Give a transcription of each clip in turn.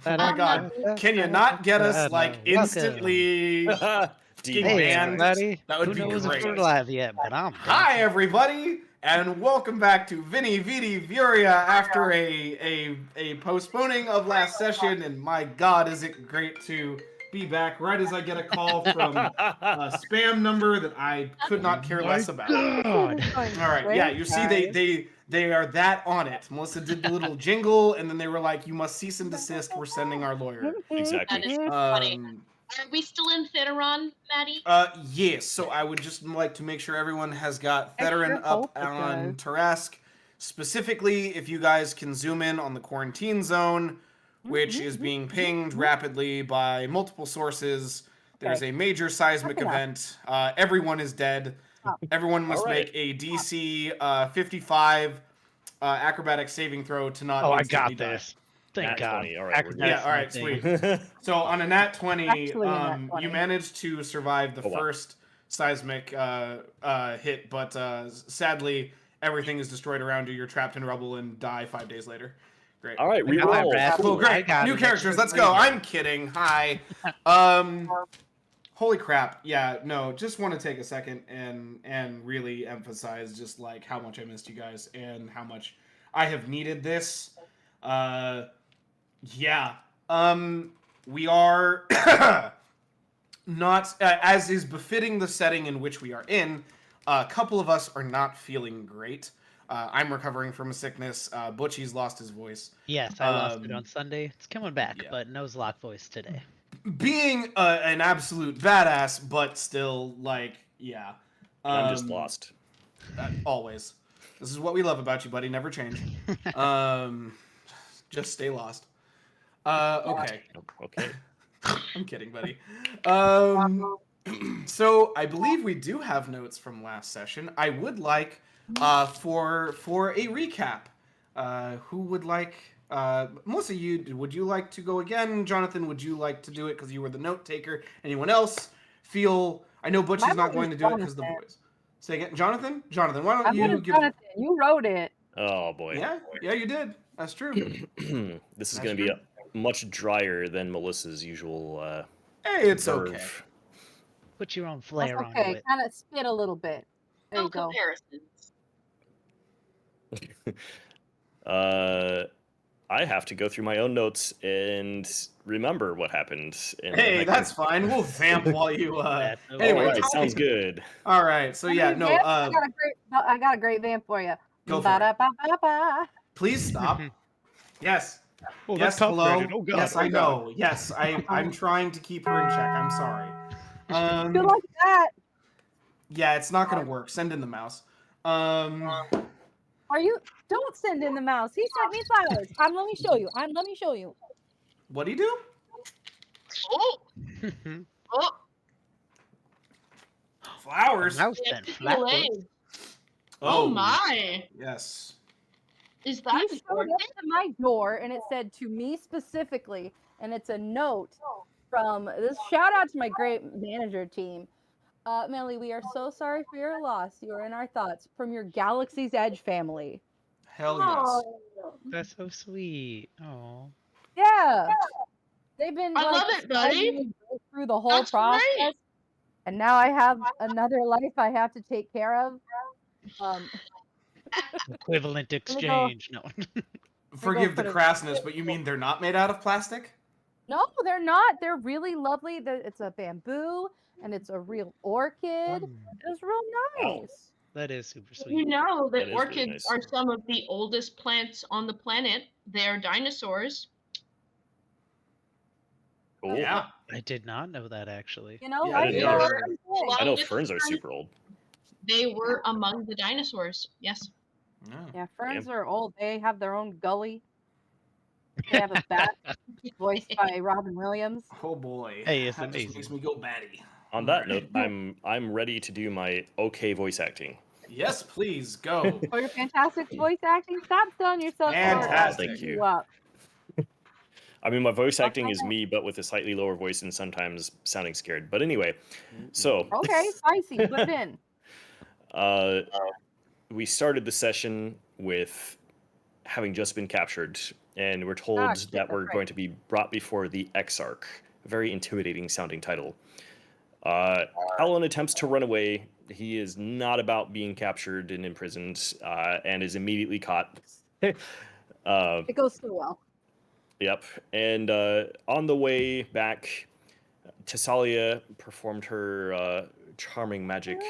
Oh my God! Can you not get us like instantly Hey, banned? everybody. That would Who be knows great. if we're live yet, but I'm Hi, everybody, and welcome back to Veni, Vidi, Vuria after a postponing of last session. And my God, is it great to be back right as I get a call from a spam number that I could not care less about. God. All right, yeah, you see, they are that on it. Melissa did the little jingle, and then they were like, "You must cease and desist. We're sending our lawyer." Exactly. That is funny. Are we still in Theteron, Maddie? Yes. So I would just like to make sure everyone has got Theteron up on Tarask. Specifically, if you guys can zoom in on the quarantine zone, which is being pinged rapidly by multiple sources. There's a major seismic event. Everyone is dead. Everyone must make a DC 55 acrobatic saving throw to not instantly die. Thank God. 20. All right, Yeah, all right, sweet. So on a nat 20, you managed to survive the first seismic hit, but sadly, everything is destroyed around you. You're trapped in rubble and die 5 days later. Great. All right, reroll. Cool, great. New characters, let's go. I'm kidding. Hi. Holy crap. Yeah, no, just want to take a second and really emphasize just like how much I missed you guys and how much I have needed this. Yeah. We are not, as is befitting the setting in which we are in, a couple of us are not feeling great. I'm recovering from a sickness. Butchie's lost his voice. Yes, I lost it on Sunday. It's coming back, but nose lock voice today. Being an absolute badass, but still, like, yeah. I'm just lost. Always. This is what we love about you, buddy. Never change. Just stay lost. Okay. Okay. I'm kidding, buddy. So I believe we do have notes from last session. I would like for a recap. Who would like? Melissa, would you like to go again? Jonathan, would you like to do it because you were the note taker? Anyone else feel? I know Butch is not going to do it because of the boys. Say again, Jonathan. Jonathan, why don't you give? Jonathan, you wrote it. Oh boy. Yeah, you did. That's true. This is going to be much drier than Melissa's usual. Hey, it's verve. okay. Put your own flair That's on okay. it. Kind of spit a little bit. There No you go. comparisons. I have to go through my own notes and remember what happened. Hey, that's fine. We'll vamp while you. Anyway, right, sounds good. All right, so yeah, no. I got a great vamp for you. Go for it. Ba-da-ba-ba-ba. Please stop. Yes. Oh, Yes. that's Hello. complicated. Oh, God. Yes, I know. Yes, I'm trying to keep her in check. I'm sorry. Good like that. Yeah, it's not gonna work. Send in the mouse. Are you? Don't send in the mouse. He sent me flowers. Let me show you. Let me show you. What do you do? Oh. Oh. Flowers. Mouse sent flowers. Oh my. Yes. Is that He showed up to my door and it said to me specifically, and it's a note from this. Shout out to my great manager team. Melly, we are so sorry for your loss. You are in our thoughts. From your Galaxy's Edge family. Hell yes. That's so sweet. Oh. Yeah. They've been I love it, buddy. Through the whole That's process. great. And now I have another life I have to take care of. Equivalent exchange. No. Forgive the crassness, but you mean they're not made out of plastic? No, they're not. They're really lovely. It's a bamboo and it's a real orchid. It's real nice. Wow. That is super sweet. You know that That is orchids really nice. are some of the oldest plants on the planet. They're dinosaurs. Cool. Yeah. I did not know that, actually. You know, Yeah, I didn't know. I know ferns are super old. They were among the dinosaurs. Yes. Yeah, ferns are old. They have their own gully. They have a bat voiced by Robin Williams. Oh boy. Hey, it's that just amazing. makes me go batty. On that note, I'm ready to do my okay voice acting. Yes, please go. For your fantastic voice acting, stop selling yourself short. Fantastic. Thank you. Up. I mean, my voice acting is me, but with a slightly lower voice and sometimes sounding scared. But anyway, so Okay, spicy. Put it in. we started the session with having just been captured and we're told shit, that that's we're right. going to be brought before the Exarch. A very intimidating sounding title. Talon attempts to run away. He is not about being captured and imprisoned, and is immediately caught. It goes so well. Yep. And on the way back, Tessalia performed her charming magic.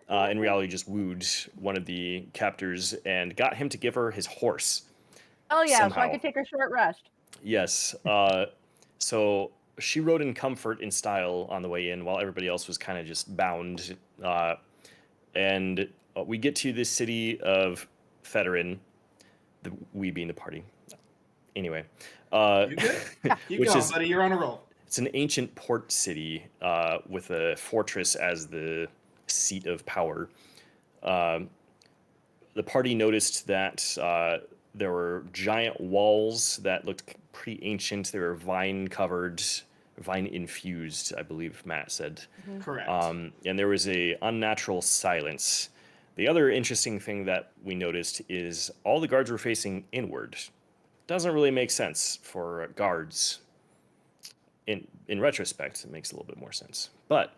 In reality, just wooed one of the captors and got him to give her his horse. Oh yeah, so I somehow. could take a short rest. Yes. So she rode in comfort and style on the way in, while everybody else was kind of just bound. And we get to the city of Fedorin, we being the party. Anyway. You good? Keep which going, is, buddy. You're on a roll. It's an ancient port city with a fortress as the seat of power. The party noticed that there were giant walls that looked pretty ancient. They were vine-covered, vine-infused, I believe Matt said. Correct. And there was a unnatural silence. The other interesting thing that we noticed is all the guards were facing inward. Doesn't really make sense for guards. In retrospect, it makes a little bit more sense. But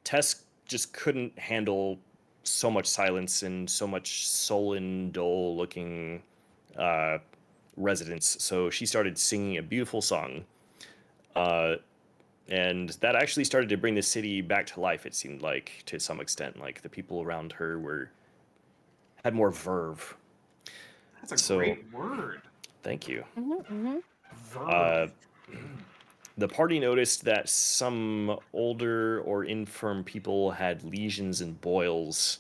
Tess just couldn't handle so much silence and so much sullen, dull-looking residents. So she started singing a beautiful song. And that actually started to bring the city back to life, it seemed like, to some extent. Like, the people around her had more verve. That's a great word. Thank you. Verve. The party noticed that some older or infirm people had lesions and boils,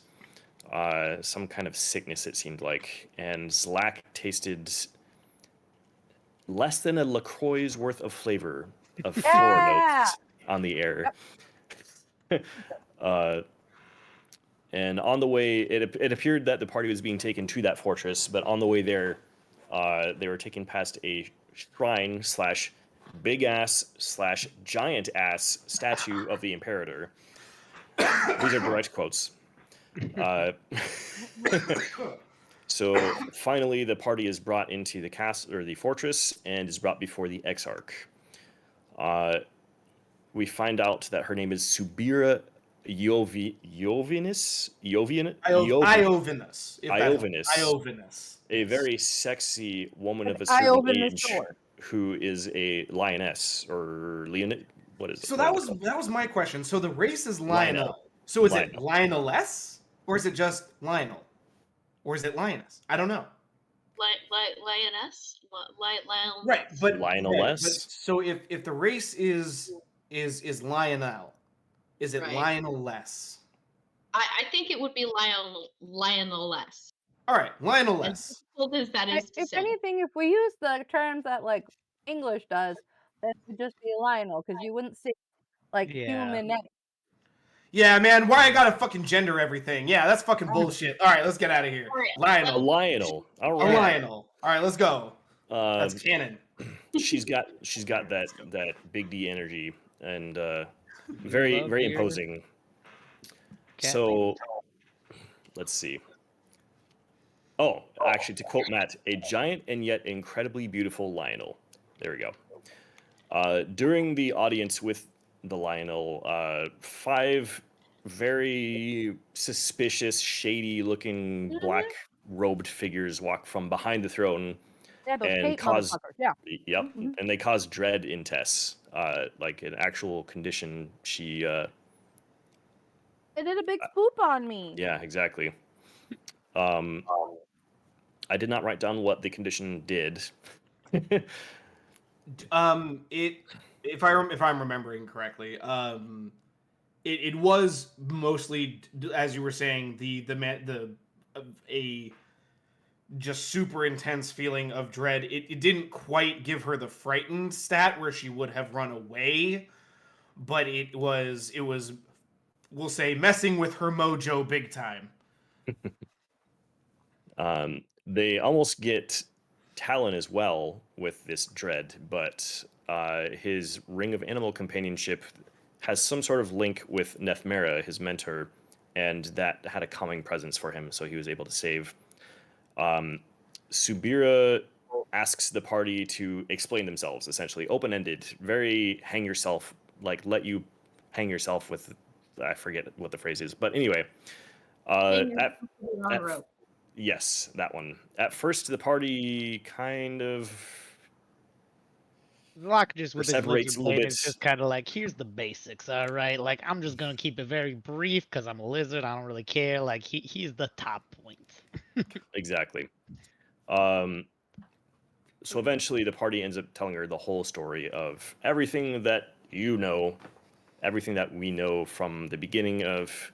some kind of sickness, it seemed like, and Zlak tasted less than a LaCroix's worth of flavor of floor notes on the air. And on the way, it appeared that the party was being taken to that fortress, but on the way there, they were taken past a shrine / big ass / giant ass statue of the Imperator. These are direct quotes. So finally, the party is brought into the castle or the fortress and is brought before the Exarch. We find out that her name is Subira Iovinus. A very sexy woman of a certain age who is a lioness or Leonid. What is it? So that was my question. So the race is Lionel. So is it Lioneless or is it just Lionel? Or is it Lioness? I don't know. Lioness? Lionel. Right, but Lioneless. But so if the race is Lionel, is it Lioneless? I think it would be Lioneless. All right, Lioneless. If anything, if we use the terms that like English does, then it would just be Lionel, because you wouldn't say like human. Yeah, man, why I gotta fucking gender everything? Yeah, that's fucking bullshit. All right, let's get out of here. Lionel. All right. Lionel. All right, let's go. That's canon. She's got that big D energy and very imposing. So let's see. Oh, actually, to quote Matt, a giant and yet incredibly beautiful Lionel. There we go. During the audience with the Lionel, 5 very suspicious, shady-looking black-robed figures walk from behind the throne and cause and they cause dread in Tess, like an actual condition. She it did a big spoop on me. Yeah, exactly. I did not write down what the condition did. If I'm remembering correctly, it was mostly, as you were saying, a just super intense feeling of dread. It didn't quite give her the frightened stat where she would have run away, but it was we'll say messing with her mojo big time. They almost get Talon as well with this dread, but his ring of animal companionship has some sort of link with Nethmera, his mentor, and that had a calming presence for him, so he was able to save. Subira asks the party to explain themselves, essentially open-ended, very let you hang yourself with, I forget what the phrase is, but anyway, yes, that one. At first, the party kind of Locke just with his separates lizard brain is just kind of like, here's the basics, all right? Like, I'm just gonna keep it very brief because I'm a lizard. I don't really care. Like, he's the top point. Exactly. So eventually, the party ends up telling her the whole story of everything that everything that we know from the beginning of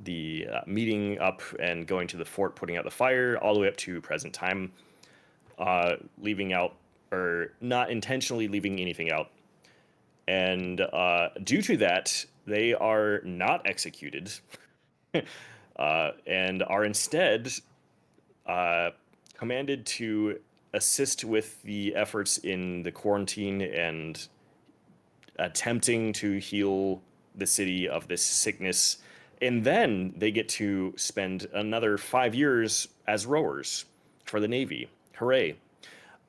the meeting up and going to the fort, putting out the fire, all the way up to present time, leaving out or not intentionally leaving anything out. And due to that, they are not executed and are instead commanded to assist with the efforts in the quarantine and attempting to heal the city of this sickness. And then they get to spend another 5 years as rowers for the Navy. Hooray.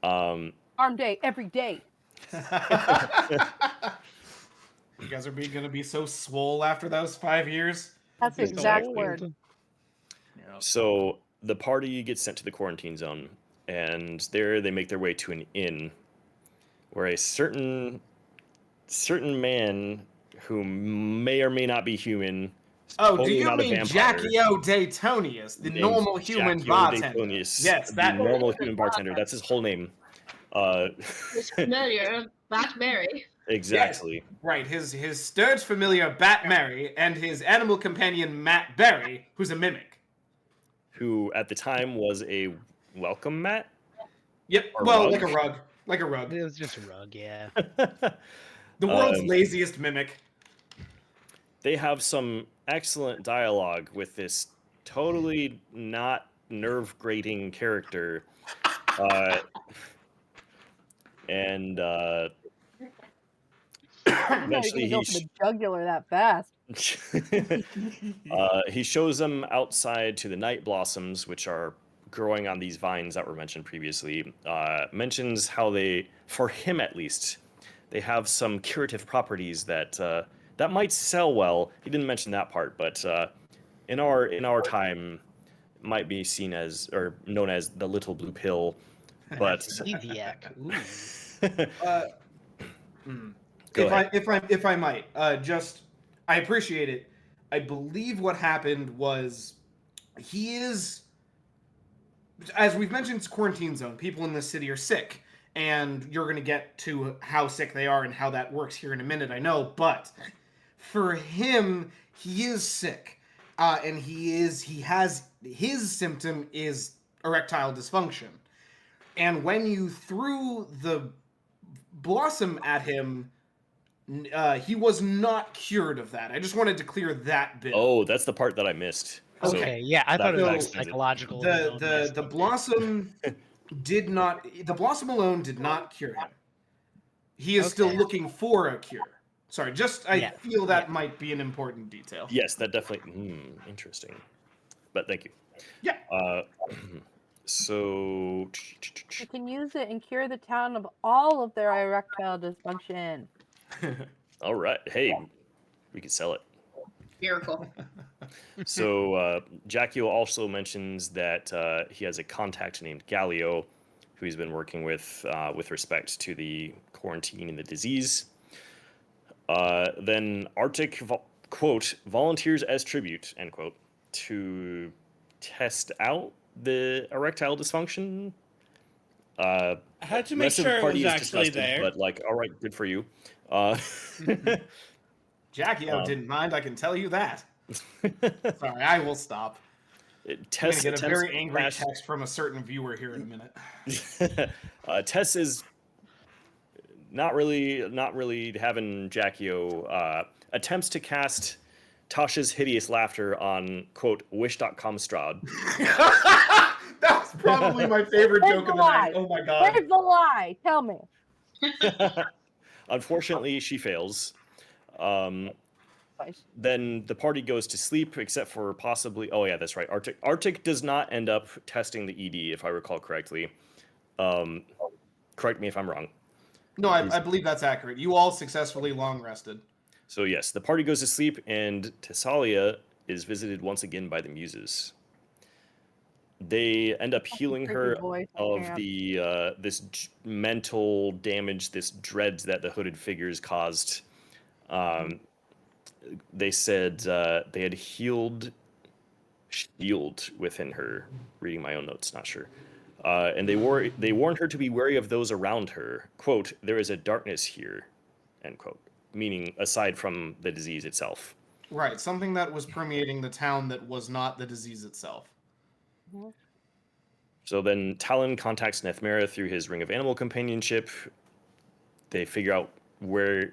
Arm day, every day. You guys are going to be so swole after those 5 years. That's the exact word. Yeah. So the party gets sent to the quarantine zone, and there they make their way to an inn where a certain man who may or may not be human. Oh, do you mean Jackie-O Daytonius, the normal human bartender? Yes, that normal human bartender. That's his whole name. His familiar, Bat Mary. Exactly. Yes, right. His sturge familiar Bat Mary and his animal companion Matt Berry, who's a mimic. Who at the time was a welcome mat? Yep. Well, like a rug. Like a rug. It was just a rug, yeah. The world's laziest mimic. They have some excellent dialogue with this totally not nerve-grating character. And eventually go for the jugular that fast. He shows them outside to the night blossoms, which are growing on these vines that were mentioned previously. Mentions how they, for him at least, they have some curative properties that that might sell well. He didn't mention that part, but in our time, might be seen as or known as the little blue pill. But if I might, I appreciate it. I believe what happened was he is, as we've mentioned, it's a quarantine zone. People in this city are sick, and you're going to get to how sick they are and how that works here in a minute, I know, but for him, he is sick, and his symptom is erectile dysfunction. And when you threw the blossom at him, he was not cured of that. I just wanted to clear that bit. Oh, that's the part that I missed. Okay, yeah, I thought it was like psychological. The blossom did not. The blossom alone did not cure him. He is still looking for a cure. Sorry, I feel that might be an important detail. Yes, that definitely. Interesting. But thank you. Yeah. So you can use it and cure the town of all of their erectile dysfunction. All right. Hey, we could sell it. Miracle. So Jackie-O also mentions that he has a contact named Galio, who he's been working with respect to the quarantine and the disease. Then Arctic, quote, volunteers as tribute, end quote, to test out the erectile dysfunction. I had to make sure it was actually there. But all right, good for you. Jackie-O didn't mind, I can tell you that. Sorry, I will stop. I'm going to get a very angry text from a certain viewer here in a minute. Tess is not really having Jackie-O attempts to cast Tasha's hideous laughter on, quote, wish.com Strahd. That was probably my favorite joke of the night. Oh my god. Where's the lie? Tell me. Unfortunately, she fails. then the party goes to sleep, except for possibly. Oh yeah, that's right. Arctic does not end up testing the ED, if I recall correctly. Correct me if I'm wrong. No, I believe that's accurate. You all successfully long rested. So yes, the party goes to sleep, and Thessalia is visited once again by the Muses. They end up healing her of the this mental damage, this dread that the hooded figures caused. They said they had healed shield within her. Reading my own notes, not sure. And they warned her to be wary of those around her. Quote, "There is a darkness here," end quote. Meaning aside from the disease itself. Right, something that was permeating the town that was not the disease itself. So then Talon contacts Nethmera through his Ring of Animal Companionship. They figure out where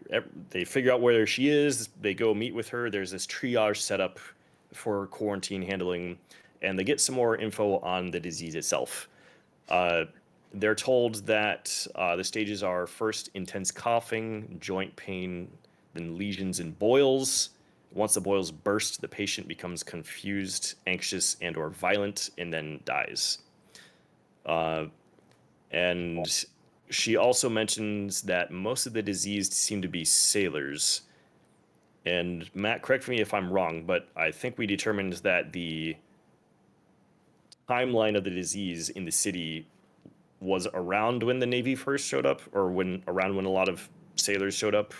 she is. They go meet with her. There's this triage set up for quarantine handling, and they get some more info on the disease itself. They're told that the stages are first intense coughing, joint pain, then lesions and boils. Once the boils burst, the patient becomes confused, anxious, and/or violent, and then dies. And she also mentions that most of the diseased seem to be sailors. And Matt, correct me if I'm wrong, but I think we determined that the timeline of the disease in the city was around when the Navy first showed up, or around when a lot of sailors showed up.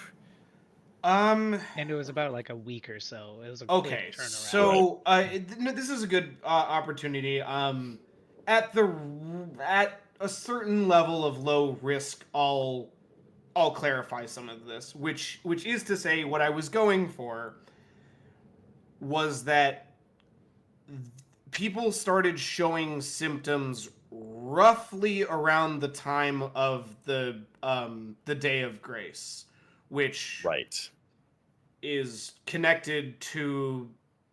And it was about like a week or so. It was a quick turnaround. So this is a good opportunity. At a certain level of low risk, I'll clarify some of this, which is to say, what I was going for was that people started showing symptoms roughly around the time of the Day of Grace, which is connected to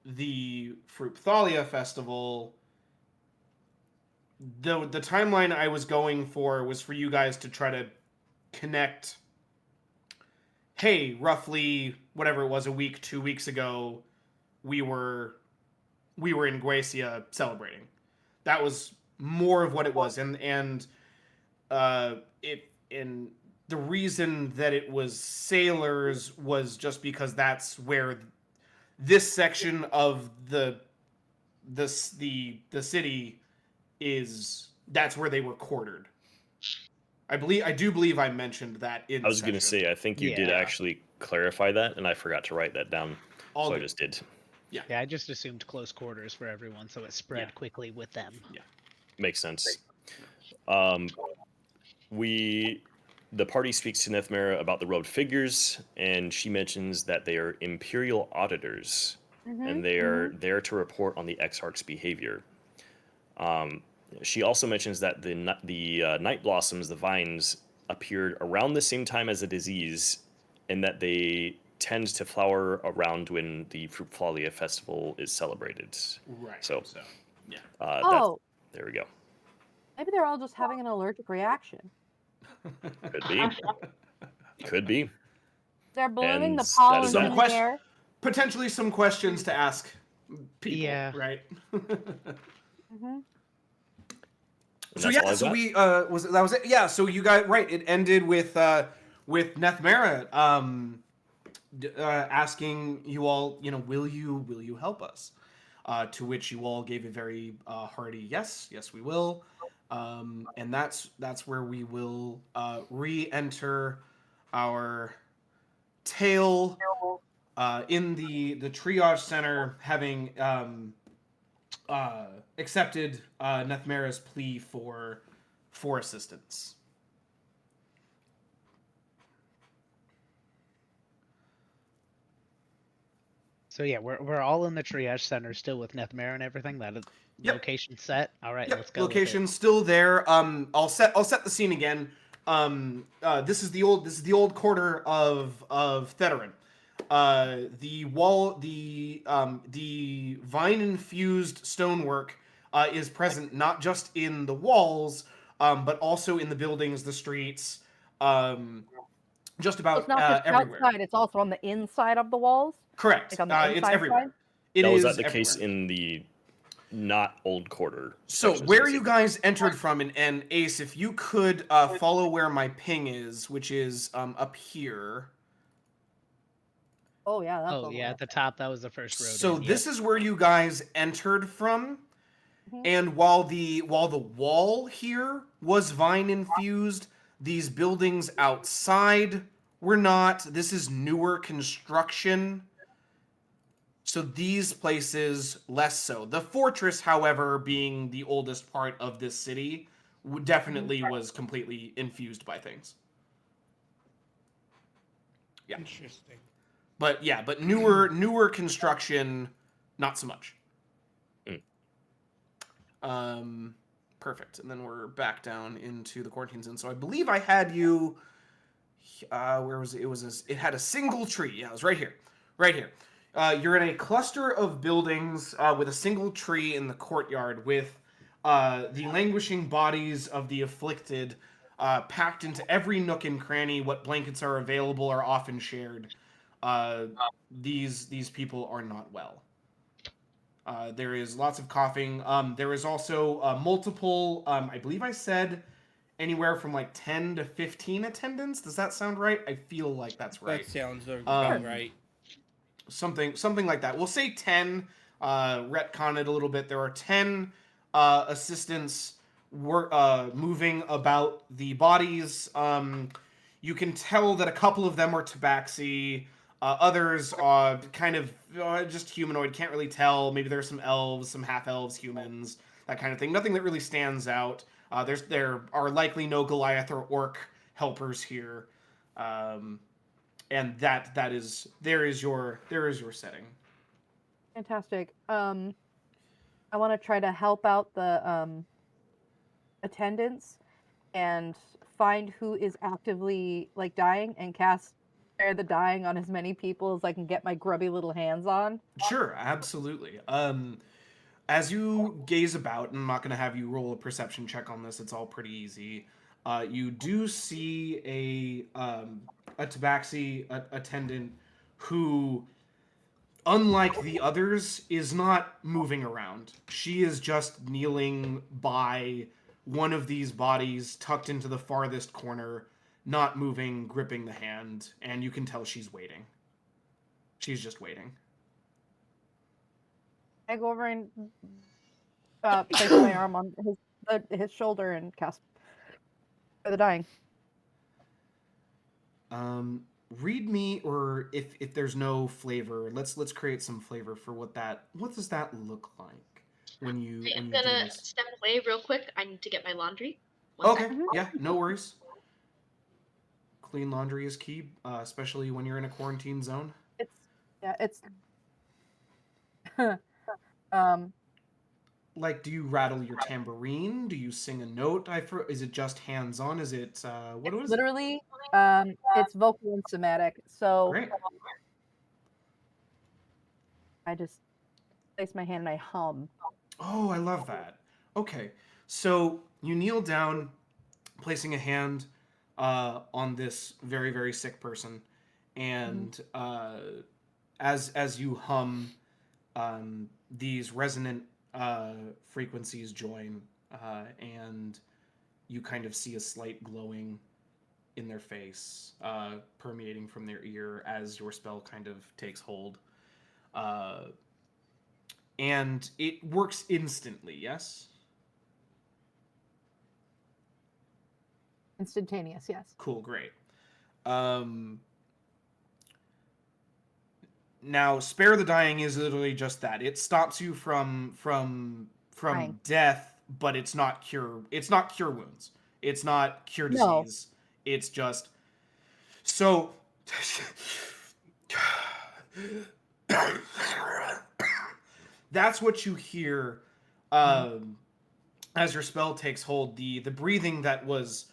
the Fruipthalia festival. The timeline I was going for was for you guys to try to connect. Hey, roughly whatever it was, a week, 2 weeks ago, we were in Guacia celebrating. That was more of what it was, and the reason that it was sailors was just because that's where this section of the city is. That's where they were quartered. I do believe I mentioned that in. I was going to say, I think you did actually clarify that, and I forgot to write that down. So I just did. Yeah, I just assumed close quarters for everyone, so it spread quickly with them. Yeah, makes sense. The party speaks to Nethmera about the robed figures, and she mentions that they are Imperial auditors, and they are there to report on the Exarch's behavior. She also mentions that the night blossoms, the vines, appeared around the same time as the disease, and that they tend to flower around when the Fruipthalia festival is celebrated. Right. So yeah. There we go. Maybe they're all just having an allergic reaction. Could be. Could be. They're blowing the pollen in the air. Potentially some questions to ask people, right? So yeah, so we that was it. Yeah, so you guys, right? It ended with Nethmera asking you all, will you help us? To which you all gave a very hearty yes, we will. And that's where we will re-enter our tale in the triage center, having accepted Nethmera's plea for assistance. So yeah, we're all in the triage center still with Nethmera and everything. That is location set. All right, let's go. Location still there. I'll set the scene again. This is the old quarter of Theterin. The vine infused stonework is present not just in the walls, but also in the buildings, the streets. Just So about it's not just everywhere. outside; it's also on the inside of the walls. Correct. Like on the It's inside everywhere. side? It Now, is was that the everywhere. case in the not old quarter? So sections of where the you city? guys entered from, and Ace, if you could follow where my ping is, which is up here. Oh yeah, that's Oh over yeah, there. at the top, that was the first road. So in. this is where you guys entered from. Mhm. And while the wall here was vine infused, these buildings outside were not. This is newer construction. So these places less so. The fortress, however, being the oldest part of this city, definitely was completely infused by things. Yeah. Interesting. But newer construction, not so much. Perfect. And then we're back down into the quarantine zone. So I believe I had you. Where was it? It had a single tree. Yeah, it was right here. Right here. You're in a cluster of buildings with a single tree in the courtyard with the languishing bodies of the afflicted packed into every nook and cranny. What blankets are available are often shared. These people are not well. There is lots of coughing. There is also multiple, I believe I said anywhere from like 10 to 15 attendants. Does that sound right? I feel like that's right. That sounds about right. Something like that. We'll say 10. Retcon it a little bit. There are 10 assistants moving about the bodies. You can tell that a couple of them are tabaxi. Others are kind of just humanoid. Can't really tell. Maybe there's some elves, some half-elves, humans, that kind of thing. Nothing that really stands out. There are likely no Goliath or Orc helpers here. And there is your setting. Fantastic. I want to try to help out the attendants and find who is actively like dying and cast Spare the Dying on as many people as I can get my grubby little hands on. Sure, absolutely. As you gaze about, and I'm not going to have you roll a perception check on this. It's all pretty easy. You do see a tabaxi attendant who, unlike the others, is not moving around. She is just kneeling by one of these bodies, tucked into the farthest corner, not moving, gripping the hand, and you can tell she's waiting. She's just waiting. I go over and place my arm on his shoulder and cast Spare the Dying. Read me, or if there's no flavor, let's create some flavor for what does that look like when you I'm do gonna this? step away real quick. I need to get my laundry. Okay, yeah, no worries. Clean laundry is key, especially when you're in a quarantine zone. It's Like, do you rattle your tambourine? Do you sing a note? Is it just hands-on? Is it what was literally it's vocal and somatic. So Great. I just place my hand and I hum. Oh, I love that. Okay, so you kneel down, placing a hand on this very, very sick person, and as you hum, these resonant frequencies join, and you kind of see a slight glowing in their face, permeating from their ear as your spell kind of takes hold. And it works instantly, yes? Instantaneous, yes. Cool, great. Now, Spare the Dying is literally just that. It stops you from Dying. death, but it's not cure wounds. It's not cure No. disease. It's just so that's what you hear as your spell takes hold. The breathing that was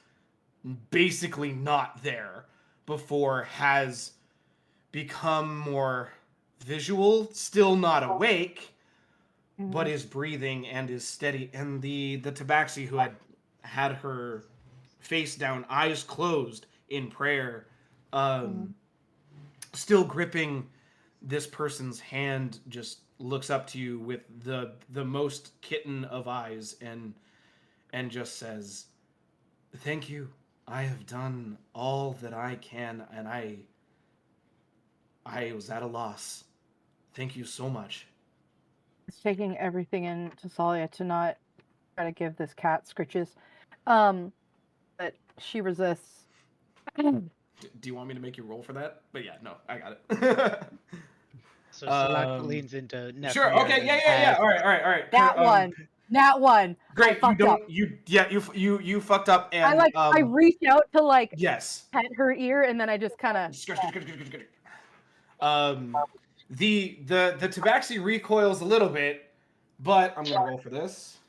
basically not there before has become more visual, still not awake, but is breathing and is steady. And the tabaxi who had her face down, eyes closed in prayer, still gripping this person's hand, just looks up to you with the most kitten of eyes and just says, "Thank you. I have done all that I can, and I was at a loss. Thank you so much." It's taking everything into Salia to not try to give this cat scritches. But she resists. Do you want me to make you roll for that? But yeah, no, I got it. So Salak leans into Nefmir. Sure. Okay. Yeah. All right. That one. Great. You don't. Up. You fucked up, and I reached out to yes, pet her ear, and then I just kind of. The tabaxi recoils a little bit, but I'm gonna roll for this.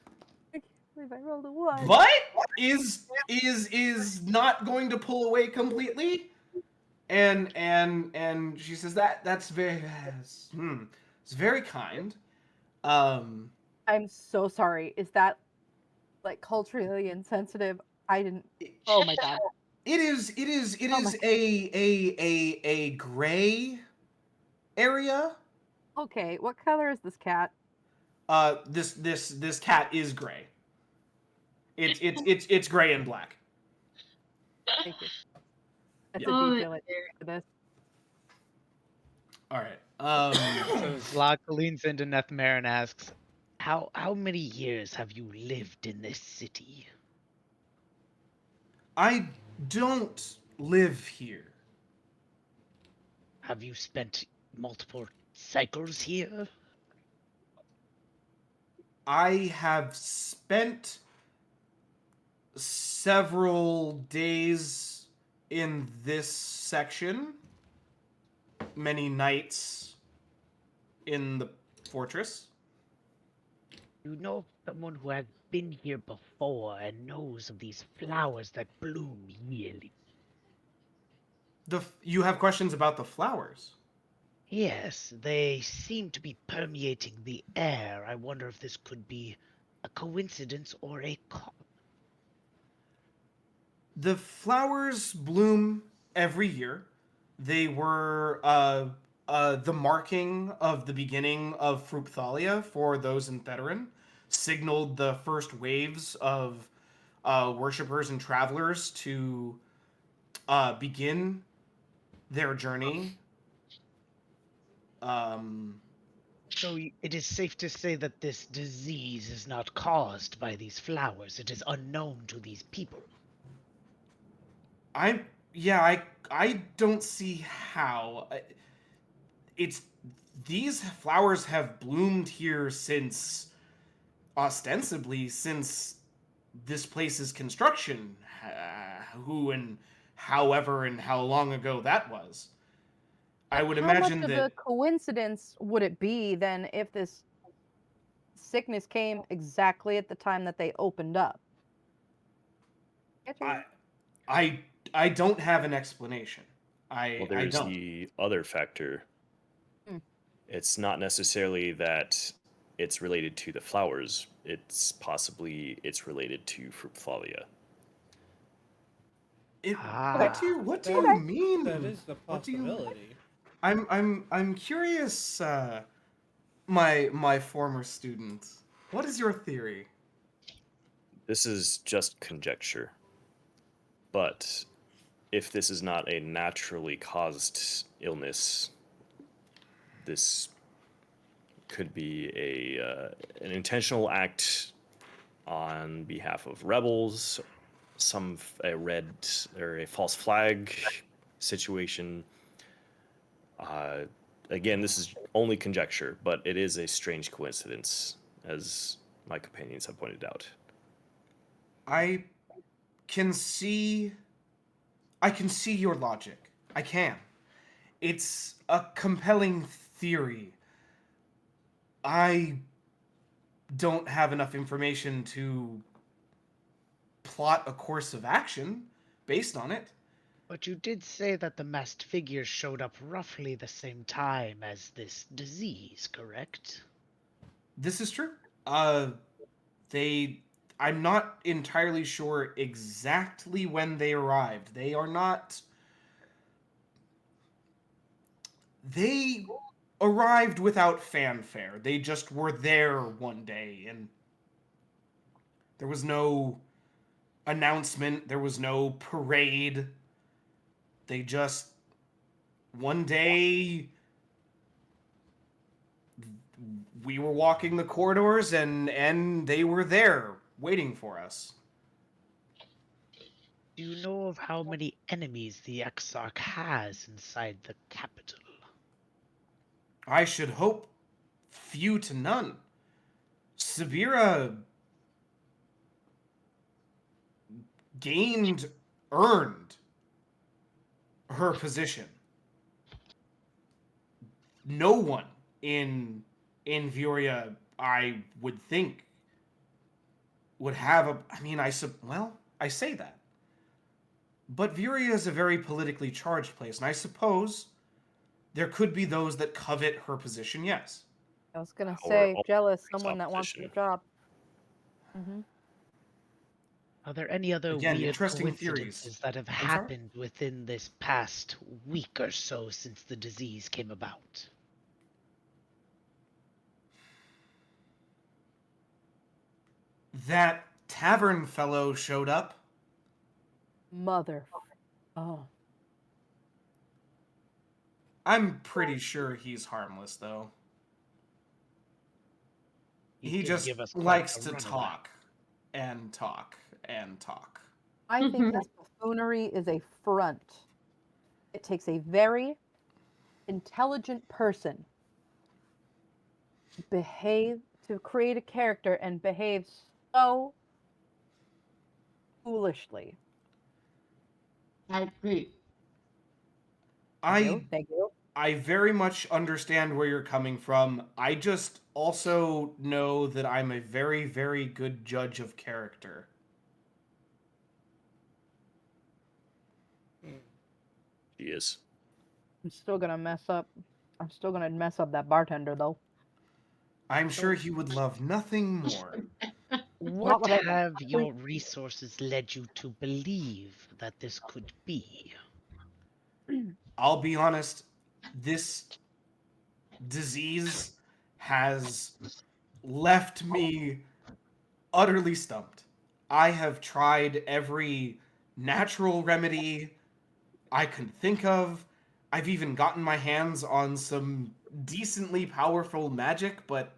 I can't believe I rolled a 1. But is not going to pull away completely, and she says that's very it's very kind. I'm so sorry. Is that culturally insensitive? I didn't. Oh my god. It is a gray area. Okay, what color is this cat? This cat is gray. It's gray and black. Thank you. That's a detail for this. All right. So Zlak leans into Nethmer and asks, How many years have you lived in this city? I don't live here. Have you spent multiple cycles here? I have spent several days in this section, many nights in the fortress. You know someone who has been here before and knows of these flowers that bloom yearly. You have questions about the flowers? Yes, they seem to be permeating the air. I wonder if this could be a coincidence or a cause. The flowers bloom every year. They were the marking of the beginning of Fructhalia for those in Theterin, signaled the first waves of worshippers and travelers to begin their journey. So it is safe to say that this disease is not caused by these flowers. It is unknown to these people. I don't see how. These flowers have bloomed here ostensibly since this place's construction. Who and however and how long ago that was. I would imagine that. How much of a coincidence would it be then if this sickness came exactly at the time that they opened up? I don't have an explanation. There's I don't. The other factor. It's not necessarily that it's related to the flowers. It's related to Fructhalia. What do you mean? That is the possibility. I'm curious, my former student. What is your theory? This is just conjecture. But if this is not a naturally caused illness, this could be an intentional act on behalf of rebels, a red or a false flag situation. Again, this is only conjecture, but it is a strange coincidence, as my companions have pointed out. I can see your logic. I can. It's a compelling theory. I don't have enough information to plot a course of action based on it. But you did say that the masked figures showed up roughly the same time as this disease, correct? This is true. I'm not entirely sure exactly when they arrived. They are not They arrived without fanfare. They just were there one day, and there was no announcement, there was no parade. They just one day we were walking the corridors and they were there waiting for us. Do you know of how many enemies the Exarch has inside the capital? I should hope few to none. Sabira earned her position. No one in Vuria, I would think, would have a. I mean, I say that, but Vuria is a very politically charged place, and I suppose there could be those that covet her position. Yes. I was gonna Or say, all jealous, brings someone that wants opposition. the job. Mm-hmm. Are there any other Again, weird interesting coincidences theories. that have I'm sorry? happened within this past week or so since the disease came about? That tavern fellow showed up. Mother. Oh. I'm pretty sure he's harmless, though. He did just give us quite likes a to runaround. talk and talk and talk. I think his buffoonery is a front. It takes a very intelligent person to create a character and behave so foolishly. I agree. Thank you. I very much understand where you're coming from. I just also know that I'm a very, very good judge of character. She is. I'm still gonna mess up that bartender though. I'm sure he would love nothing more. What would I- have your resources led you to believe that this could be? I'll be honest, this disease has left me utterly stumped. I have tried every natural remedy I could think of. I've even gotten my hands on some decently powerful magic, but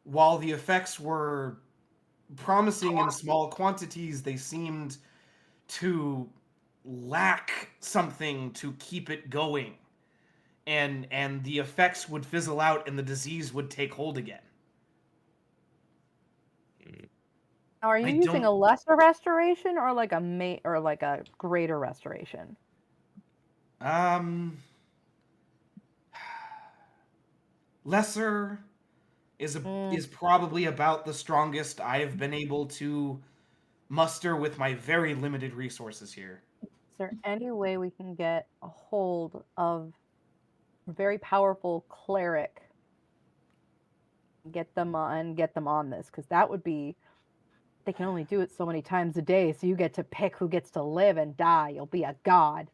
while the effects were promising in small quantities, they seemed to lack something to keep it going. And the effects would fizzle out and the disease would take hold again. Now, are you using a lesser restoration or like a greater restoration? Lesser is probably about the strongest I have been able to muster with my very limited resources here. Is there any way we can get a hold of a very powerful cleric? Get them on this, because that would be. They can only do it so many times a day, so you get to pick who gets to live and die. You'll be a god.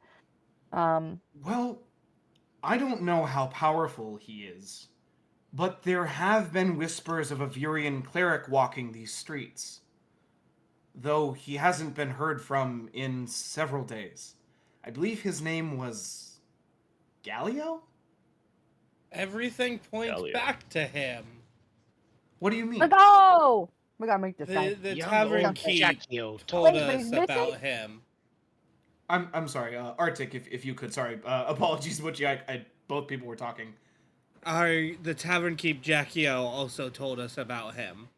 Well, I don't know how powerful he is, but there have been whispers of a Vurian cleric walking these streets, though he hasn't been heard from in several days. I believe his name was Galio? Everything points back to him. What do you mean? Let's go! We gotta make this guy. The tavern keep told us about him. I'm sorry, Arctic, if you could. Sorry, apologies, Butchie. Both people were talking. The tavern keep Jackio also told us about him.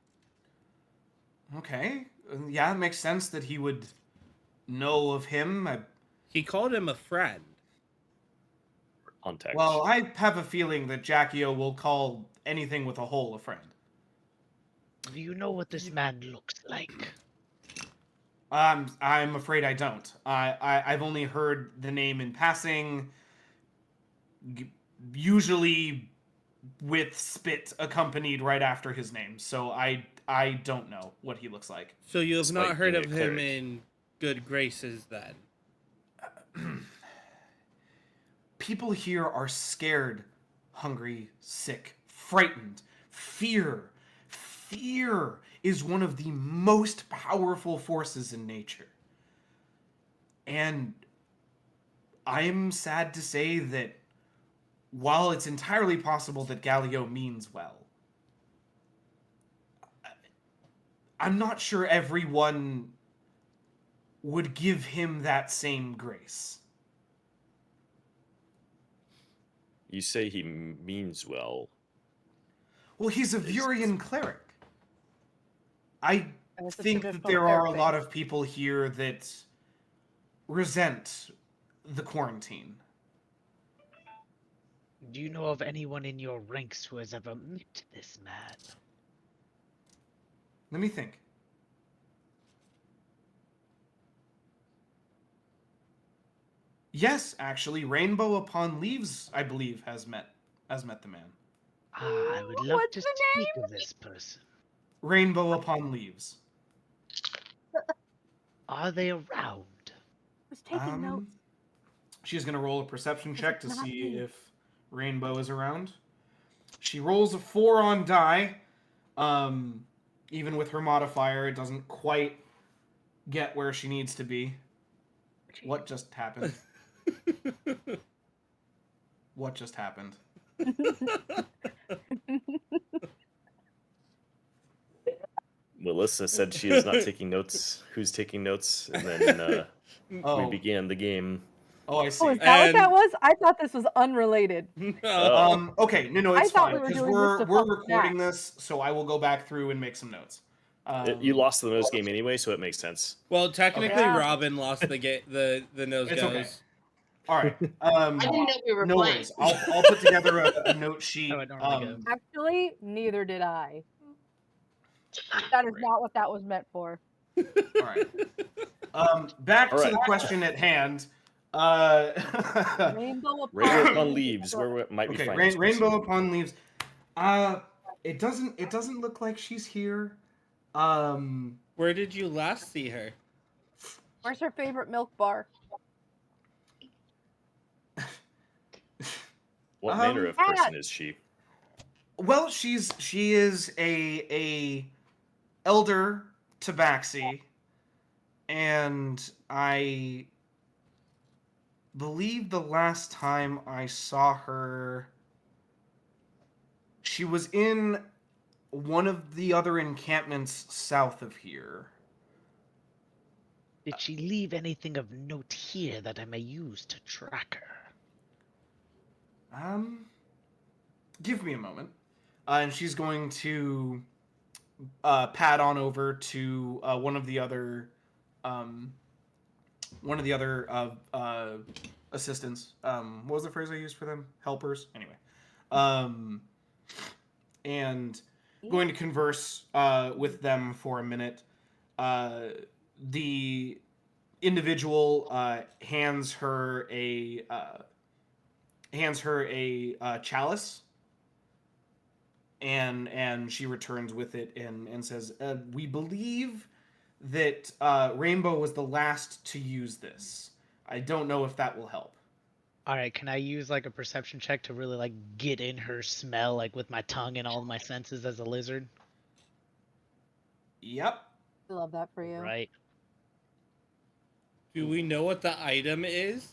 Okay, yeah, it makes sense that he would know of him. He called him a friend. Context. Well, I have a feeling that Jackio will call anything with a hole a friend. Do you know what this man looks like? I'm afraid I don't. I've only heard the name in passing, usually with spit accompanied right after his name. So I don't know what he looks like. So you have not heard of him in good graces then? people here are scared, hungry, sick, frightened. Fear is one of the most powerful forces in nature. And I'm sad to say that while it's entirely possible that Galileo means well, I'm not sure everyone would give him that same grace. You say he means well. Well, he's a Vurian cleric. I It's a think that traditional there are a cleric lot faith. of people here that resent the quarantine. Do you know of anyone in your ranks who has ever met this man? Let me think. Yes, actually, Rainbow Upon Leaves, I believe, has met the man. Ah, I would love What's to the speak with this person. Rainbow Upon Leaves. Are they around? Who's taking notes? She's gonna roll a perception This check is to not see me. if Rainbow is around. She rolls a 4 on die. Even with her modifier, it doesn't quite get where she needs to be. What just happened? What just happened? Melissa said she is not taking notes. Who's taking notes? And then we began the game. Oh, I see. Oh, is that what that was? I thought this was unrelated. Okay, no, it's I thought fine we were because doing we're this to fuck recording back. this, so I will go back through and make some notes. You lost the nose game anyway, so it makes sense. Well, technically, Okay. Yeah. Robin lost the nose It's goes. okay. All right. I didn't know we were No playing. worries. I'll put together a note sheet. How it normally goes. Actually, neither did I. That is not what that was meant for. All right. Back All to right. the question at hand. Rainbow Rainbow Upon Leaves. Where might we Okay, find this person? Rainbow Upon Leaves. It doesn't look like she's here. Where did you last see her? Where's her favorite milk bar? What manner of person is she? Well, she is a elder tabaxi, and I believe the last time I saw her, she was in one of the other encampments south of here. Did she leave anything of note here that I may use to track her? Give me a moment. And she's going to pad on over to one of the other assistants. What was the phrase I used for them? Helpers. Anyway, and going to converse with them for a minute. The individual hands her a chalice, and she returns with it and says, "We believe that Rainbow was the last to use this. I don't know if that will help." All right, can I use like a perception check to really like get in her smell, like with my tongue and all of my senses as a lizard? Yep. I love that for you. Right. Do we know what the item is?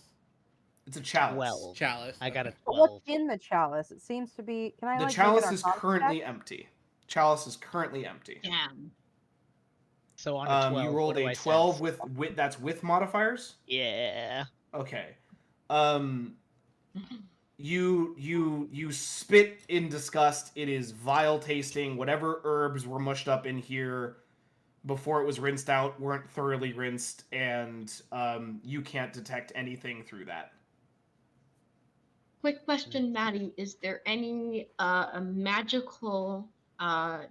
It's a chalice. 12. Chalice. I got a But 12. what's in the chalice? It seems to be. Can I The like chalice make it is Arcana currently check? empty. Chalice is currently empty. Damn. So on a 12, You rolled what do a I 12 sense? with that's with modifiers. Yeah. Okay. You spit in disgust. It is vile tasting. Whatever herbs were mushed up in here before it was rinsed out weren't thoroughly rinsed, and you can't detect anything through that. Quick question, Maddie. Is there any a magical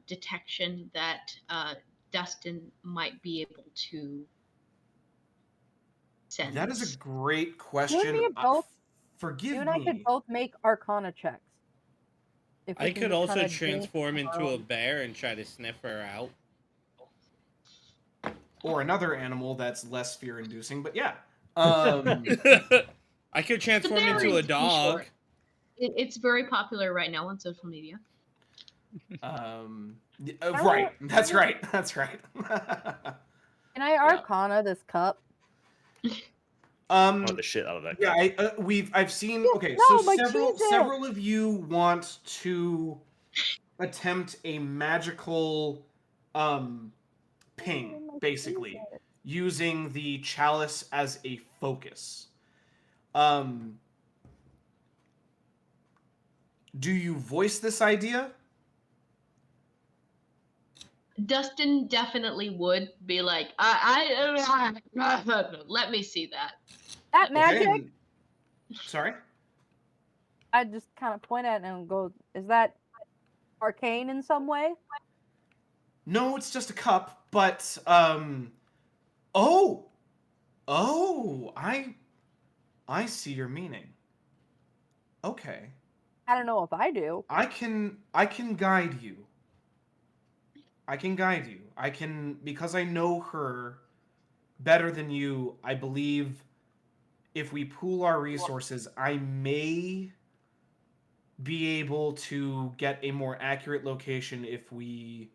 detection that Dustin might be able to sense? That is a great question. me both. Forgive You and I could me. both make Arcana checks. If we I can could just also kinda drink transform our into a own. bear and try to sniff her out. Or another animal that's less fear-inducing, but yeah. I could transform into a dog. It's very popular right now on social media. Right. That's right. That's right. Can I Arcana this cup? the shit out of that. Yeah, cup. I've seen. Yeah, Okay, no, so several of you want to attempt a magical ping, basically, using the chalice as a focus. Do you voice this idea? Dustin definitely would be like, let me see that. That magic? Okay, sorry? I just kind of point at it and go, is that arcane in some way? No, it's just a cup, but, I see your meaning. Okay. I don't know if I do. I can guide you. I can, because I know her better than you, I believe if we pool our resources, I may be able to get a more accurate location if we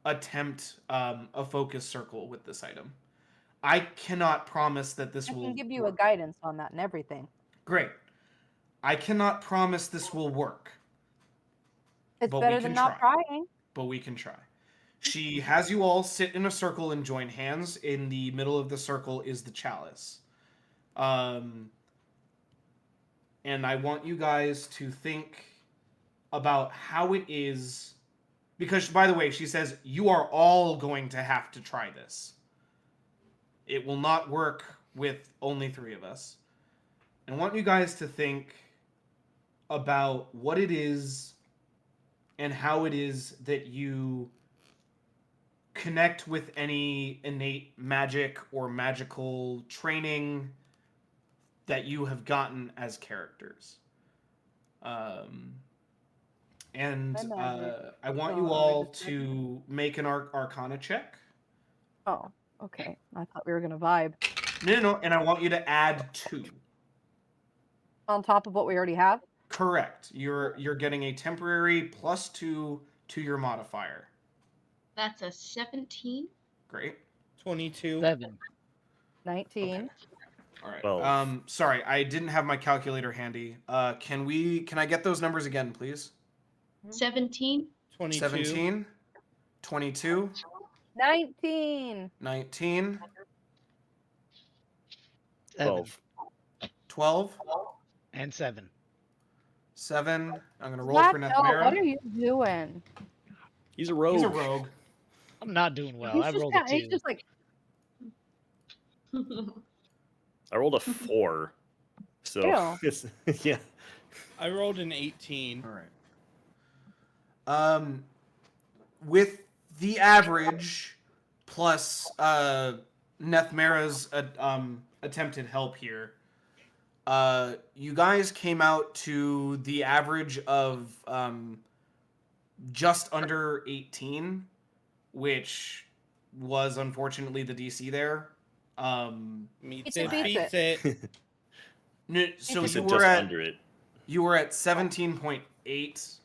attempt a focus circle with this item. I cannot promise that this will I can give you work. a guidance on that and everything. Great. I cannot promise this will work. It's better than not trying. But we can try. She has you all sit in a circle and join hands. In the middle of the circle is the chalice. And I want you guys to think about how it is. Because, by the way, she says, you are all going to have to try this. It will not work with only 3 of us. And I want you guys to think about what it is and how it is that you connect with any innate magic or magical training that you have gotten as characters. And I want you all to make an Arcana check. Oh, okay. I thought we were going to vibe. No. And I want you to add 2. On top of what we already have? Correct. You're getting a temporary +2 to your modifier. That's a 17. Great. 22. 7. 19. Okay. All right. 12. Sorry, I didn't have my calculator handy. Can I get those numbers again, please? 17. 22. 17. 22. 19. 19. 12. 12. And 7. 7. I'm gonna roll for Nethmera. What are you doing? He's a rogue. He's a rogue. I'm not doing well. I rolled a 2. He's just like, I rolled a 4. So it's, yeah. I rolled an 18. All right. With the average plus Nethmera's attempted help here, you guys came out to the average of just under 18, which was unfortunately the DC there. Meets it, it, beats it. So Just you were at under it. You were at 17.8.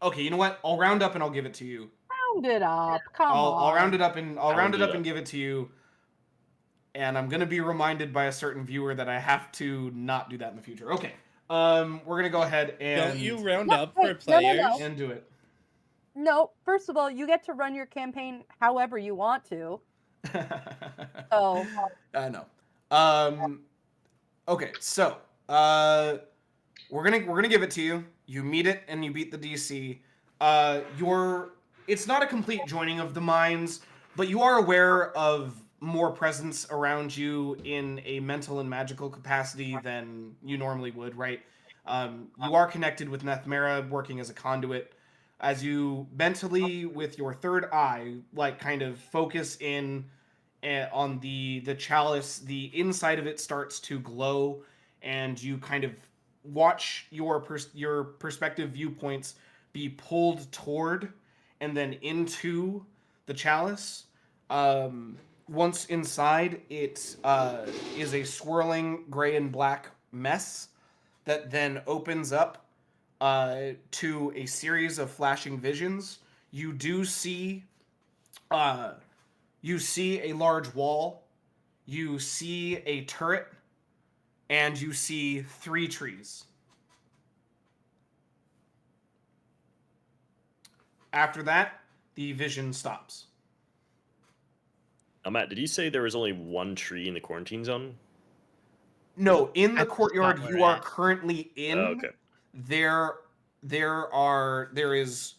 Okay, you know what? I'll round up and I'll give it to you. round it up. Come on. I'll round it up and Round it up. and give it to you. And I'm gonna be reminded by a certain viewer that I have to not do that in the future. Okay. We're gonna go ahead and Don't you round No, up wait, for no, no, players? no. and do it. No, first of all, you get to run your campaign however you want to. So, I know. Okay, so we're gonna give it to you. You meet it and you beat the DC. It's not a complete joining of the minds, but you are aware of more presence around you in a mental and magical capacity than you normally would, right? You are connected with Nethmera, working as a conduit. As you mentally, with your third eye, like kind of focus in on the chalice, the inside of it starts to glow, and you kind of watch your perspective viewpoints be pulled toward and then into the chalice. once inside, it is a swirling gray and black mess that then opens up to a series of flashing visions. You do see, you see a large wall, you see a turret, and you see 3 trees. After that, the vision stops. Matt, did you say there was only 1 tree in the quarantine zone? No, in the That's courtyard not you where are at. currently in. Oh, okay. There is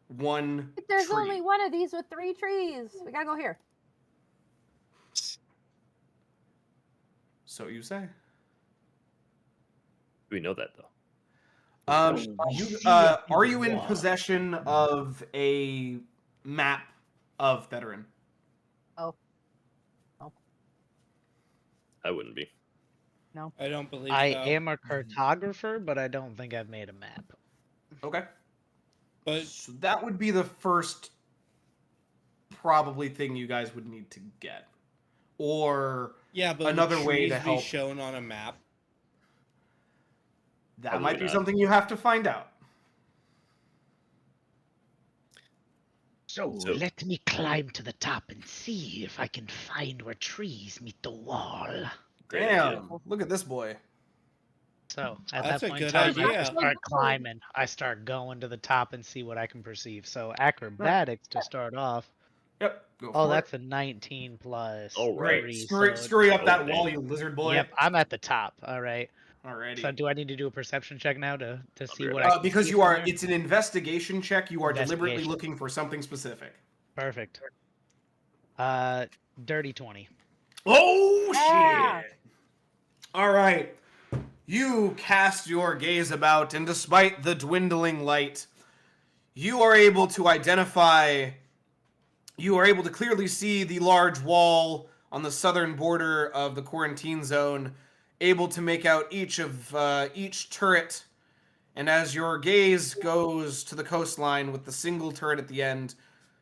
1 There's tree. only one of these with 3 trees. We gotta go here. So you say. We know that though. Are you in possession of a map of Veteran? Oh. I wouldn't be. No. I don't believe I so. am a cartographer, but I don't think I've made a map. Okay. But So that would be the first probably thing you guys would need to get. Or yeah, but another would way trees to help. be shown on a map? That Probably might be not. something you have to find out. So let me climb to the top and see if I can find where trees meet the wall. Great idea. Damn, look at this boy. So at That's that a point in good time, idea. I start climbing. I start going to the top and see what I can perceive. So acrobatics to start off. Yep, go Oh, for that's it. a 19 plus All right. 3. Scurry up Oh, that man. wall, you lizard boy. Yep, I'm at the top. All right. Alrighty. So do I need to do a perception check now to see right what back. I can Because see you from are, there? it's an investigation check. You are deliberately Investigation. looking for something specific. Perfect. Dirty 20. Oh, Yeah. shit. All right. You cast your gaze about, and despite the dwindling light, you are able to identify, you are able to clearly see the large wall on the southern border of the quarantine zone, able to make out each turret. And as your gaze goes to the coastline with the single turret at the end,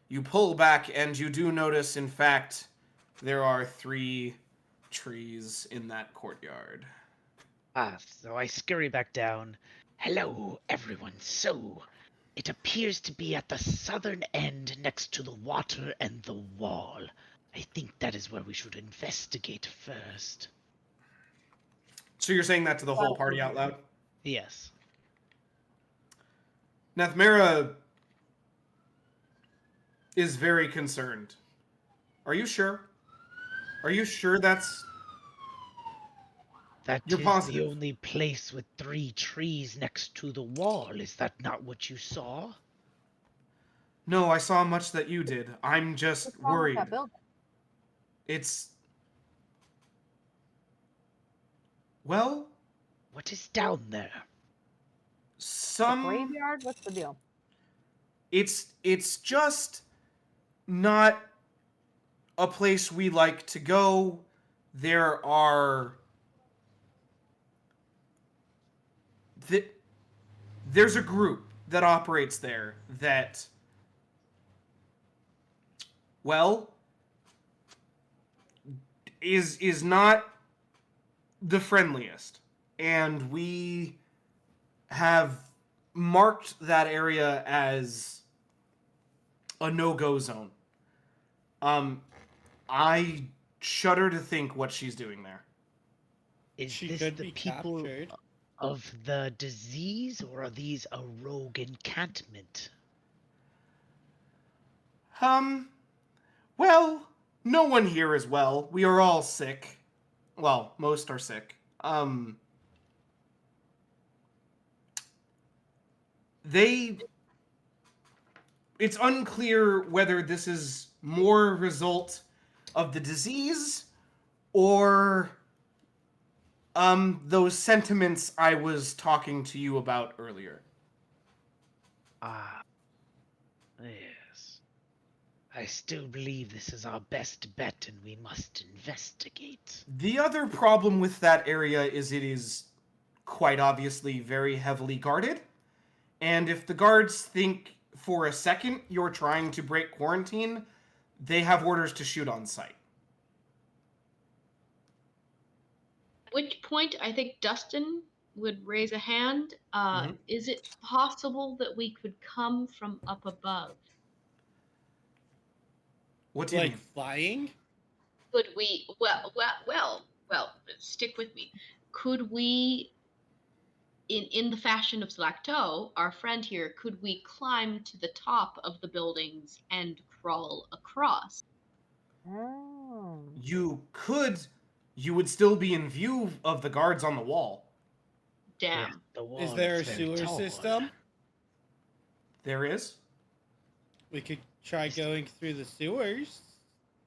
you pull back and you do notice, in fact, there are 3 trees in that courtyard. So I scurry back down. Hello, everyone. So, it appears to be at the southern end next to the water and the wall. I think that is where we should investigate first. So you're saying that to the whole party out loud? Yes. Nathmera is very concerned. Are you sure? Are you sure that's... That You're is positive? the only place with 3 trees next to the wall. Is that not what you saw? No, I saw much that you did. I'm just What's wrong with worried. that building? It's... Well... What is down there? The graveyard? What's the deal? It's just not a place we like to go. There are... There's a group that operates there that... Well... is not the friendliest. And we have marked that area as a no-go zone. I shudder to think what she's doing there. Is She this could the be people captured. of the disease, or are these a rogue encampment? Well, no one here is well. We are all sick. Well, most are sick. It's unclear whether this is more a result of the disease or those sentiments I was talking to you about earlier. Ah, yes. I still believe this is our best bet and we must investigate. The other problem with that area is it is quite obviously very heavily guarded. And if the guards think for a second you're trying to break quarantine, they have orders to shoot on sight. which point I think Dustin would raise a hand. Mhm. Is it possible that we could come from up above? What do you Like mean? flying? Could we? Well. Stick with me. Could we, in the fashion of Zlacto, our friend here, could we climb to the top of the buildings and crawl across? Oh. You could. You would still be in view of the guards on the wall. Damn. Yeah, the wall Is there a is very sewer tall. system? There is. We could try going through the sewers.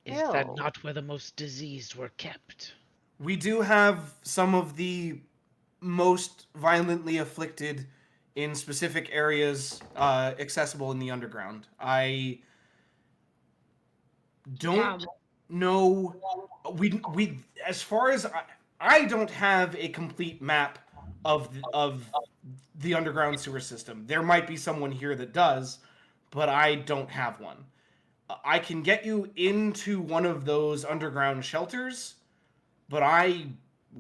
Is that Ew. not where the most diseased were kept? We do have some of the most violently afflicted in specific areas accessible in the underground. I don't Damn. know. We as far as I don't have a complete map of the underground sewer system. There might be someone here that does, but I don't have one. I can get you into one of those underground shelters, but I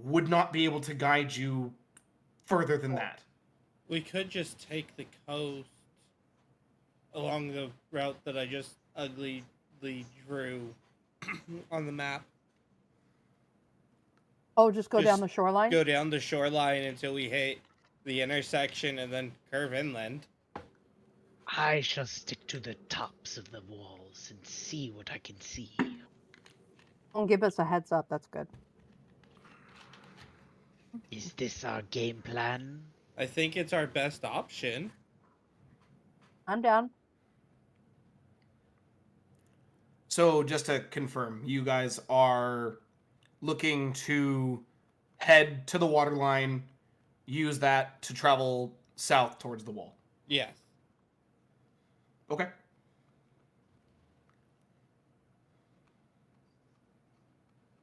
would not be able to guide you further than that. We could just take the coast along the route that I just uglily drew on the map. Oh, just go Just down the shoreline? Go down the shoreline until we hit the intersection and then curve inland. I shall stick to the tops of the walls and see what I can see. Don't give us a heads up. That's good. Is this our game plan? I think it's our best option. I'm down. So just to confirm, you guys are looking to head to the waterline, use that to travel south towards the wall. Yes. Okay.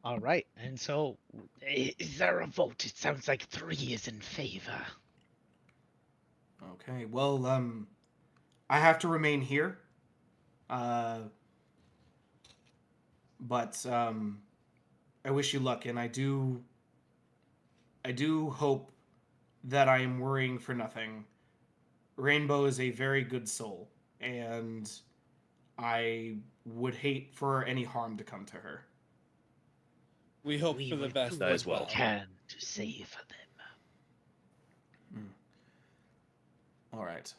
All right, and so is there a vote? It sounds like 3 is in favor. Okay. Well, I have to remain here. But I wish you luck, and I do hope that I am worrying for nothing. Rainbow is a very good soul, and I would hate for any harm to come to her. We hope We for the will best do as what well. we can to save them. All right.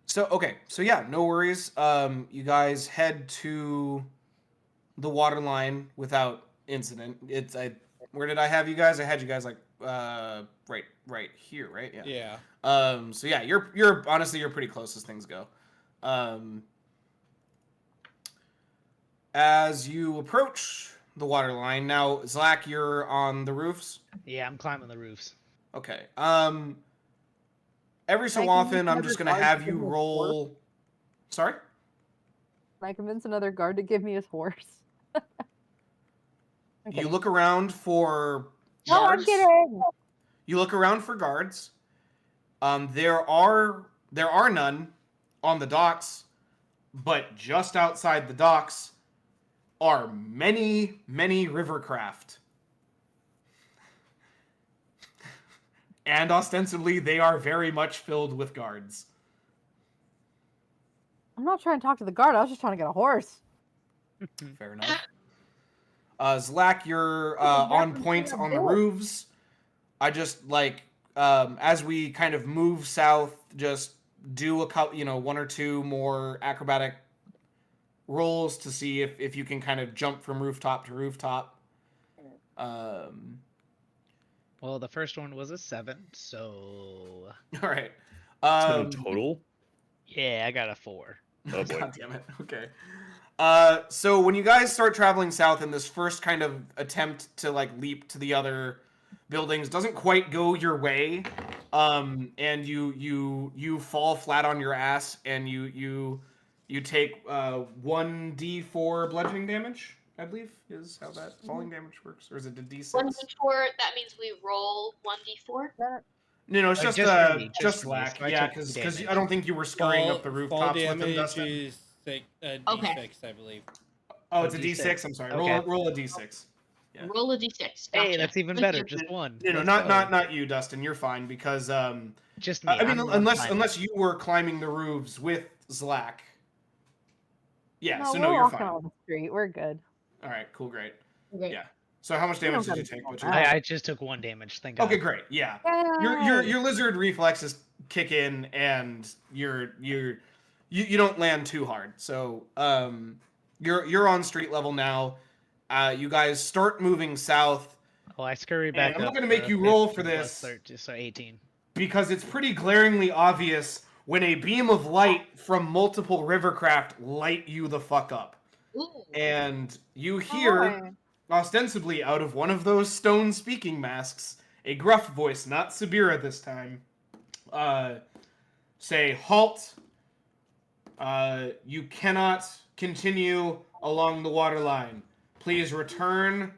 So yeah, no worries. You guys head to the water line without incident. Where did I have you guys? I had you guys like right here, right? Yeah. Yeah. So yeah, you're honestly you're pretty close as things go. As you approach the water line, now Zlak, you're on the roofs. Yeah, I'm climbing the roofs. Okay. Every so Can I often, convince I'm another just gonna guard to have give you me a horse? roll. Sorry. Can I convince another guard to give me his horse? Okay. You look around for No, I'm guards. kidding. You look around for guards. There are none on the docks, but just outside the docks are many rivercraft. And ostensibly, they are very much filled with guards. I'm not trying to talk to the guard. I was just trying to get a horse. Fair enough. Zlak, you're Oh, on that's point what I'm on the doing. roofs. I just like as we kind of move south, just do a couple, one or two more acrobatic rolls to see if you can kind of jump from rooftop to rooftop. Well, the first one was a 7, so All right. 7 total. yeah, I got a 4. Oh boy. God damn it. Okay. So when you guys start traveling south in this first kind of attempt to like leap to the other buildings doesn't quite go your way, and you fall flat on your ass, and you take 1d4 bludgeoning damage. I believe is how that falling damage works, or is it a d6? 1d4. That means we roll 1d4. No, it's just just for me, just for me, Slack. so I Yeah, took because damage. I don't think you were scurrying up the Fall rooftops with them, damage Dustin. is D6, Okay. I believe. Oh, it's a D6. d6. I'm sorry. Okay. Roll a d6. Yeah. Roll a d6. Hey, Gotcha. that's even better. Just one. No, not you, Dustin. You're fine because just me. I mean, I'm the one climbing. unless you were climbing the roofs with Zlak. Yeah, No, so we're no, you're walking fine. on the street. We're good. All right, cool, great. Okay. Yeah. So how much We damage don't did you gotta take, do Butcher? that. I just took 1 damage. Thank God. Okay, great. Yeah. Yay! Your lizard reflexes kick in, and you don't land too hard. So you're on street level now. You guys start moving south. Oh, I scurry back I'm up. not gonna make you roll for 15 plus this. 13, so 18. Because it's pretty glaringly obvious when a beam of light from multiple rivercraft light you the fuck up. Ooh. And you hear, ostensibly out of one of those stone speaking masks, a gruff voice, not Sabira this time, say, "Halt! You cannot continue along the waterline. Please return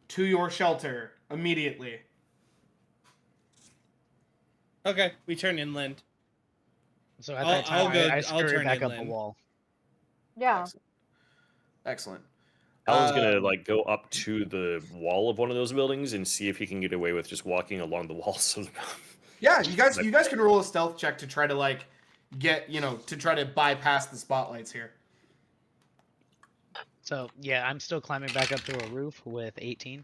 to your shelter immediately." Okay, we turn inland. So at that time, I I'll scurry turn back up the inland. wall. Yeah. Excellent. Alan's gonna like go up to the wall of one of those buildings and see if he can get away with just walking along the walls. Yeah, you guys can roll a stealth check to try to like get to try to bypass the spotlights here. So yeah, I'm still climbing back up through a roof with 18.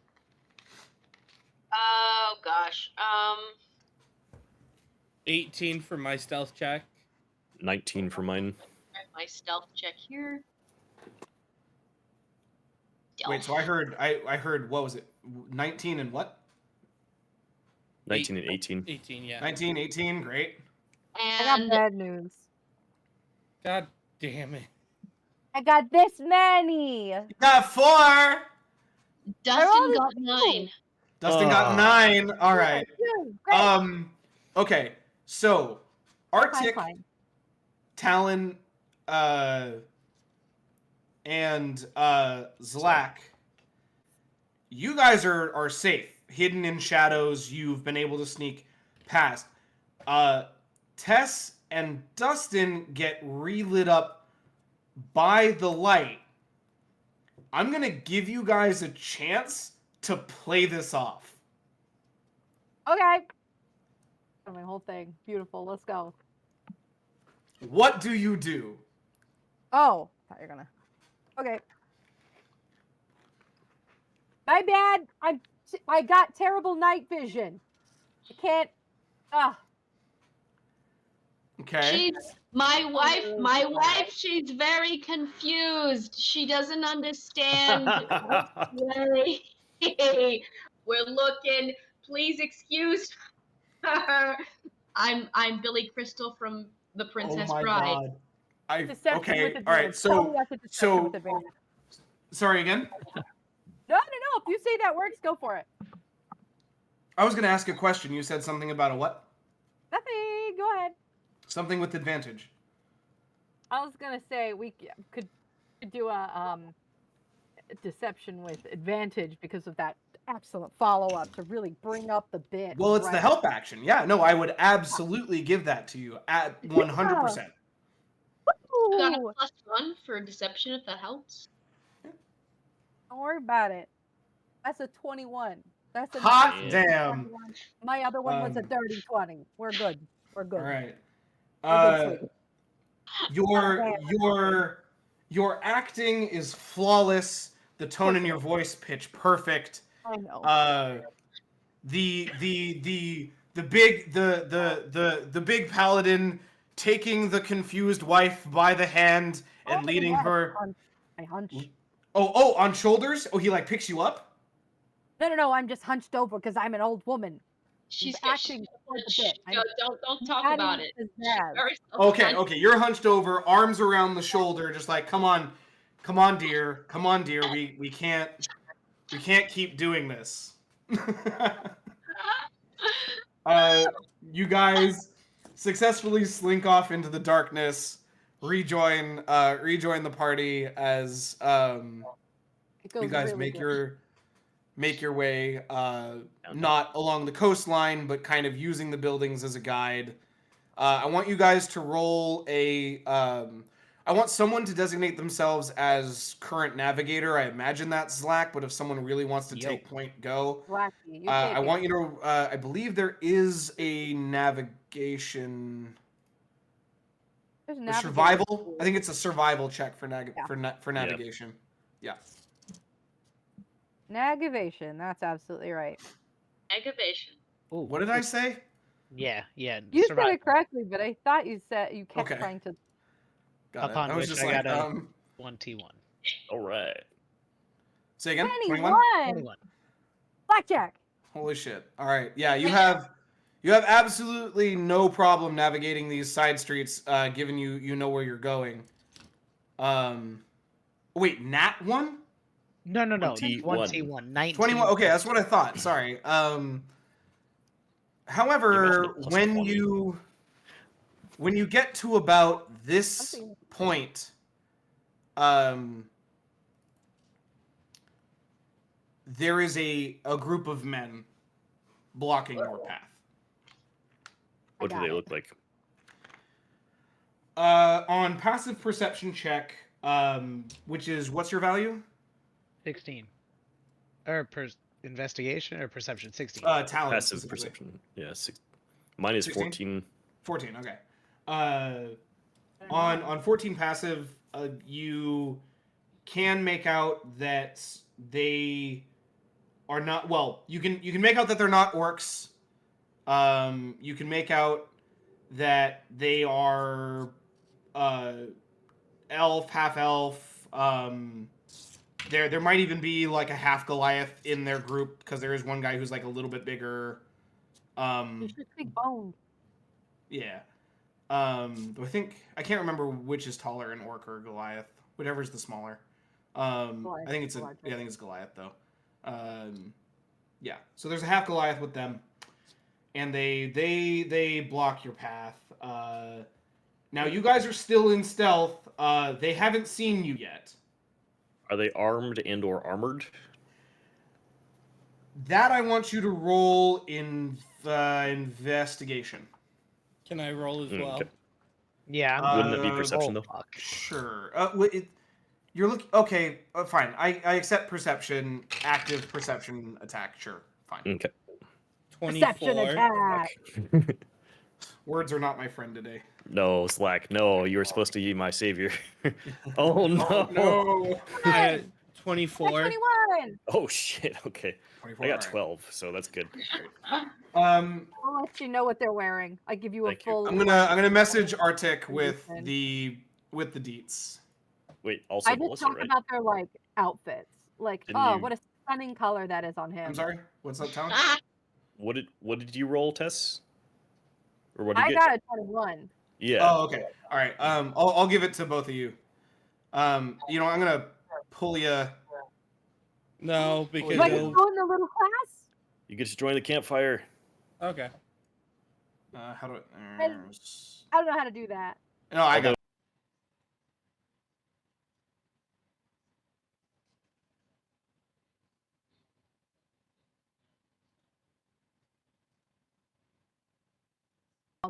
Oh gosh. 18 for my stealth check. 19 for mine. My stealth check here. Wait, so I heard what was it? 19 and what? 19 and 18. 18, yeah. 19, 18, great. I got And bad news. God damn it. I got this many. You got 4. Dustin got 9. Dustin got 9. All right. Great. Okay. So, Arctic, Fine. Talon, and Zlak, you guys are safe, hidden in shadows. You've been able to sneak past. Tess and Dustin get relit up by the light. I'm gonna give you guys a chance to play this off. Okay. My whole thing. Beautiful. Let's go. What do you do? Oh, I thought you're gonna. Okay. My bad. I got terrible night vision. I can't. Okay. My wife, she's very confused. She doesn't understand. We're looking. Please excuse her. I'm Billy Crystal from The Princess Bride. God. Deception Okay. with All right. advantage. Tell me that's a deception with advantage. Sorry again. No. If you say that works, go for it. I was gonna ask a question. You said something about a what? Nothing. Go ahead. Something with advantage. I was gonna say we could do a deception with advantage because of that excellent follow-up to really bring up the bit. Well, it's the help action. Yeah, no, I would absolutely give that to you at 100%. I got a +1 for deception if that helps. Don't worry about it. That's a 21. That's a Hot nice damn. 21. My other one was a dirty 20. We're good. We're good. All right. Your acting is flawless. The tone in your voice pitch perfect. I know. The big paladin taking the confused wife by the hand and leading her. I hunch. Oh, on shoulders? Oh, he like picks you up? No. I'm just hunched over because I'm an old woman. She's acting quite a bit. Don't talk about it. Okay. You're hunched over, arms around the shoulder, just like, come on, dear. We can't keep doing this. You guys successfully slink off into the darkness, rejoin the party as you guys really make your way not along the coastline, but kind of using the buildings as a guide. I want you guys to roll a I want someone to designate themselves as current navigator. I imagine that's Zlak, but if someone really wants to take point, go. Zlacky, you I take want it. you to. I believe there is a navigation. There's Or navigation. survival. I think it's a survival check for for Yeah. navigation. Yeah. Navigation. That's absolutely right. Aggravation. Ooh, What did I say? Yeah. You survival. said it correctly, but I thought you kept Okay. trying to. Got Upon it. I was which just I like, got a 1T1. All right. say again. 21. 21. Blackjack. Holy shit! All right. Yeah, you have absolutely no problem navigating these side streets, given you know where you're going. Wait, Nat 1? No. 21. 1T1. 19. 21. Okay, that's what I thought. Sorry. However, when you get to about this point, there is a group of men blocking your path. What do they look like? On passive perception check, which is, what's your value? 16. Or investigation or perception? 16. Talent. Passive perception. Yeah, mine is 16? 14. 14. Okay. On 14 passive, you can make out that they are not. Well, you can make out that they're not orcs. You can make out that they are elf, half elf. There might even be like a half Goliath in their group, because there is one guy who's like a little bit bigger. He's just big boned. Yeah. I can't remember which is taller, an orc or Goliath. Whatever's the smaller. I think it's Goliath though. Yeah. So there's a half Goliath with them, and they block your path. Now you guys are still in stealth. They haven't seen you yet. Are they armed and/or armored? That I want you to roll in investigation. Can I roll as well? Okay. Yeah. Wouldn't it be perception though? Fuck. Sure. You're looking. Okay, fine. I accept perception. Active perception attack. Sure, fine. Okay. 24. Perception attack. Words are not my friend today. No, Slack. No, you were supposed to be my savior. Oh no. Oh, no. I had 24. 21. Oh shit. Okay. 24, I got all right. 12, so that's good. I'll let you know what they're wearing. I give you a Thank you. full. I'm gonna message Arctic with the deets. Wait, also I just Melissa, talk right? about their like outfits. Like, Didn't what a stunning color that is on him. I'm sorry. What's up, Talon? What did you roll, Tess? Or what did I you get? got a 21. Yeah. Oh, okay. All right. I'll give it to both of you. I'm gonna pull you. No, because Do I get to go in the little class? You get to join the campfire. okay. How do I don't know how to do that. No, I got.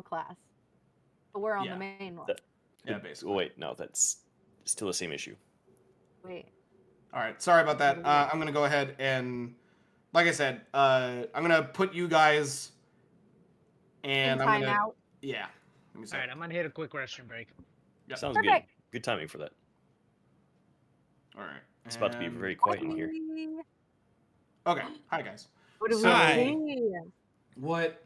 Class, but we're on Yeah. the main one. Yeah, basically. Oh, wait, no, that's still the same issue. Wait. All right. Sorry about that. I'm gonna go ahead and, like I said, I'm gonna put you guys. And I'm gonna. Out. Yeah. All right, I'm gonna hit a quick restroom break. Yep. Sounds Perfect. good. Good timing for that. All right. It's about to be very quiet in here. Okay. Hi guys. What do we Hi. see? What?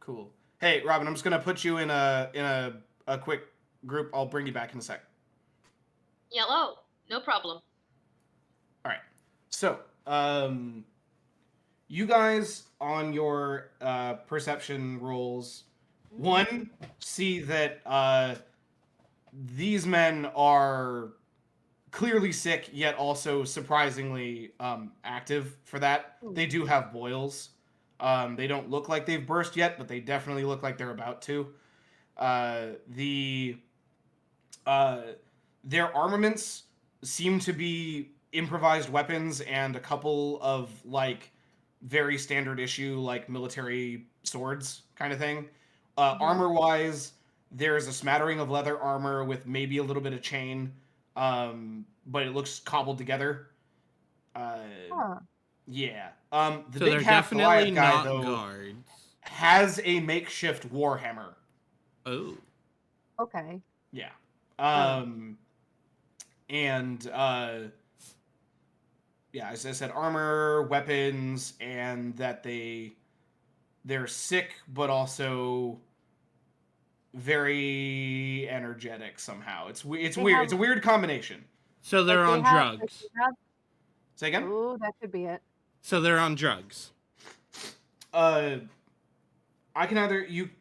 Cool. Hey, Robin, I'm just gonna put you in a quick group. I'll bring you back in a sec. Yellow. No problem. All right. So, you guys on your perception rolls, one, see that these men are clearly sick, yet also surprisingly active for that. They do have boils. They don't look like they've burst yet, but they definitely look like they're about to. Their armaments seem to be improvised weapons and a couple of like very standard issue like military swords kind of thing. Armor wise, There's a smattering of leather armor with maybe a little bit of chain, but it looks cobbled together. Yeah. The So big they're half definitely Goliath guy, not though, guards. has a makeshift warhammer. Oh. Okay. Yeah. Yeah, as I said, armor, weapons, and that they're sick, but also very energetic somehow. It's weird. It's a weird combination. So they're on drugs. Say again? Oh, that could be it. So they're on drugs. You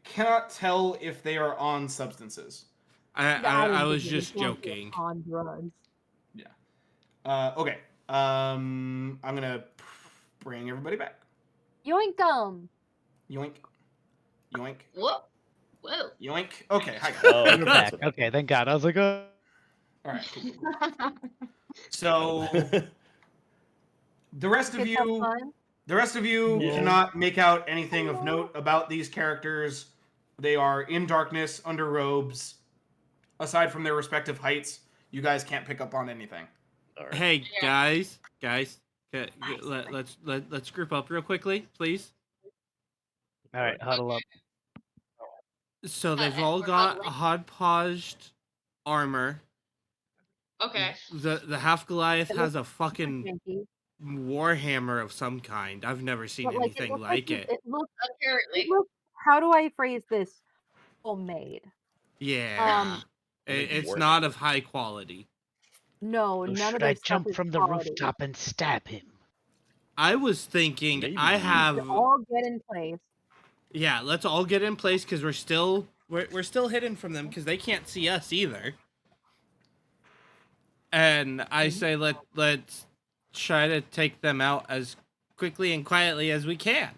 cannot tell if they are on substances. I was just joking. On drugs. Yeah. Okay. I'm gonna bring everybody back. Yoink 'em. Yoink. Yoink. Whoa. Whoa. Yoink. Okay. Hi. Oh, you're back. Okay, thank God. I was like, All right. Cool. So the rest of you cannot make out anything of note about these characters. They are in darkness, under robes. Aside from their respective heights, you guys can't pick up on anything. All right. Hey guys, let's group up real quickly, please. all right, huddle up. So they've all got hodgepodged armor. Okay. The half Goliath has a fucking warhammer of some kind. I've never seen anything like it. It looks apparently. How do I phrase this? Homemade. Yeah. It's not of high quality. No, Or none should of I this stuff jump is from the quality. rooftop and stab him? I was thinking Maybe. I have. Let's all get in place. Yeah, let's all get in place because we're still hidden from them because they can't see us either. And I say let's try to take them out as quickly and quietly as we can.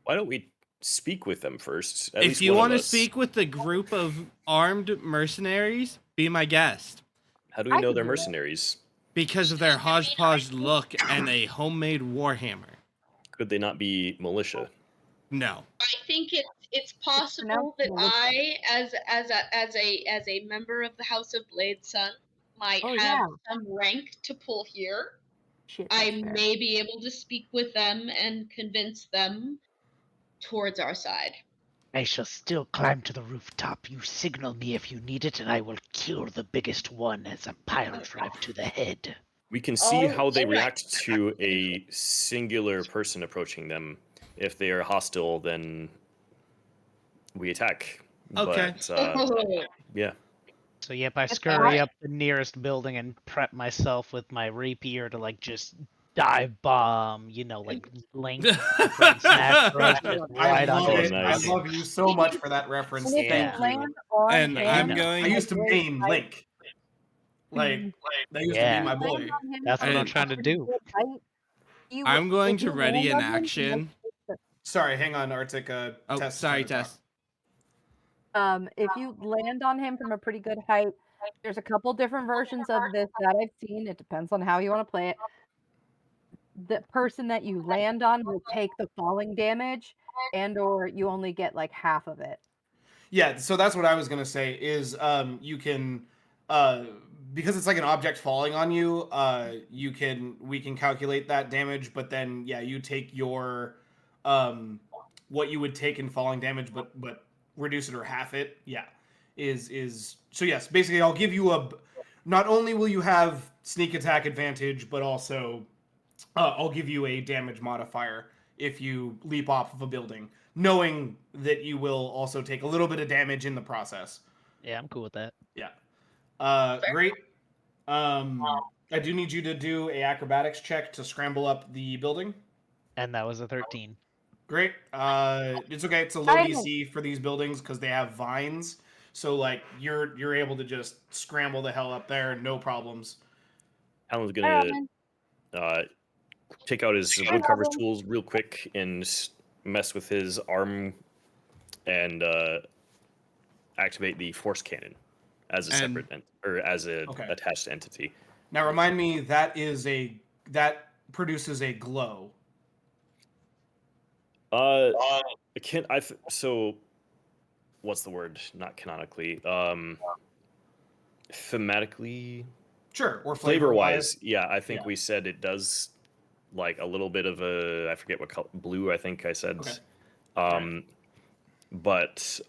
Why don't we speak with them first? At If least you one want of to us. speak with the group of armed mercenaries, be my guest. How do we know could they're do that. mercenaries? Because of their hodgepodge look and a homemade warhammer. Could they not be militia? No. I think it's possible that I, as a member of the House of Blade Sun, might have some rank to pull here. I may be able to speak with them and convince them towards our side. I shall still climb to the rooftop. You signal me if you need it, and I will kill the biggest one as a pile drive to the head. We can see how they react to a singular person approaching them. If they are hostile, then we attack. Okay. But, yeah. So yep, I scurry up the nearest building and prep myself with my rapier to just dive bomb, Link from Smash Bros. I love it. Nice. I love you so much for that reference. Yeah. Thank you. And I'm going. I used to main Link. That used to be my boy. That's what I'm trying to do. I'm going to ready an action. Sorry, hang on, Arctic. Tess. Sorry, Tess. If you land on him from a pretty good height, there's a couple different versions of this that I've seen. It depends on how you want to play it. The person that you land on will take the falling damage, or you only get half of it. Yeah, so that's what I was gonna say. Is you can because it's like an object falling on you. We can calculate that damage, but then you take your what you would take in falling damage, but reduce it or half it. Yeah, so yes. Basically, I'll give you not only will you have sneak attack advantage, but also I'll give you a damage modifier if you leap off of a building, knowing that you will also take a little bit of damage in the process. Yeah, I'm cool with that. Yeah. Great. I do need you to do a acrobatics check to scramble up the building. And that was a 13. Great. It's okay. It's a low DC for these buildings because they have vines. So you're able to just scramble the hell up there, no problems. Alan's gonna take out his woodcarver's tools real quick and mess with his arm and activate the force cannon as a separate attached entity. Now remind me that produces a glow. So what's the word? Not canonically. Thematically. Sure. Or flavor-wise, yeah, I think we said it does like a little bit of a, I forget what color, blue. I think I said. Okay. Right. But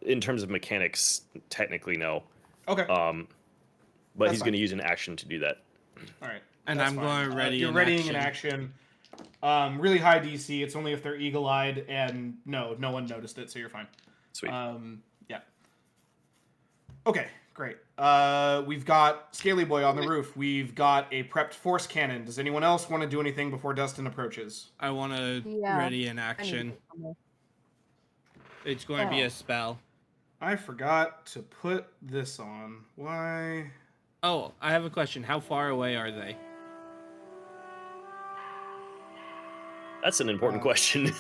in terms of mechanics, technically no. Okay. But That's he's going to use an action to do that. All right. And I'm going to ready. You're readying an action. Really high DC. It's only if they're eagle-eyed, and no one noticed it, so you're fine. Sweet. Yeah. Okay, great. We've got Scaly Boy on the roof. We've got a prepped force cannon. Does anyone else want to do anything before Dustin approaches? I want to ready an action. It's going to be a spell. I forgot to put this on. Why? Oh, I have a question. How far away are they? That's an important question.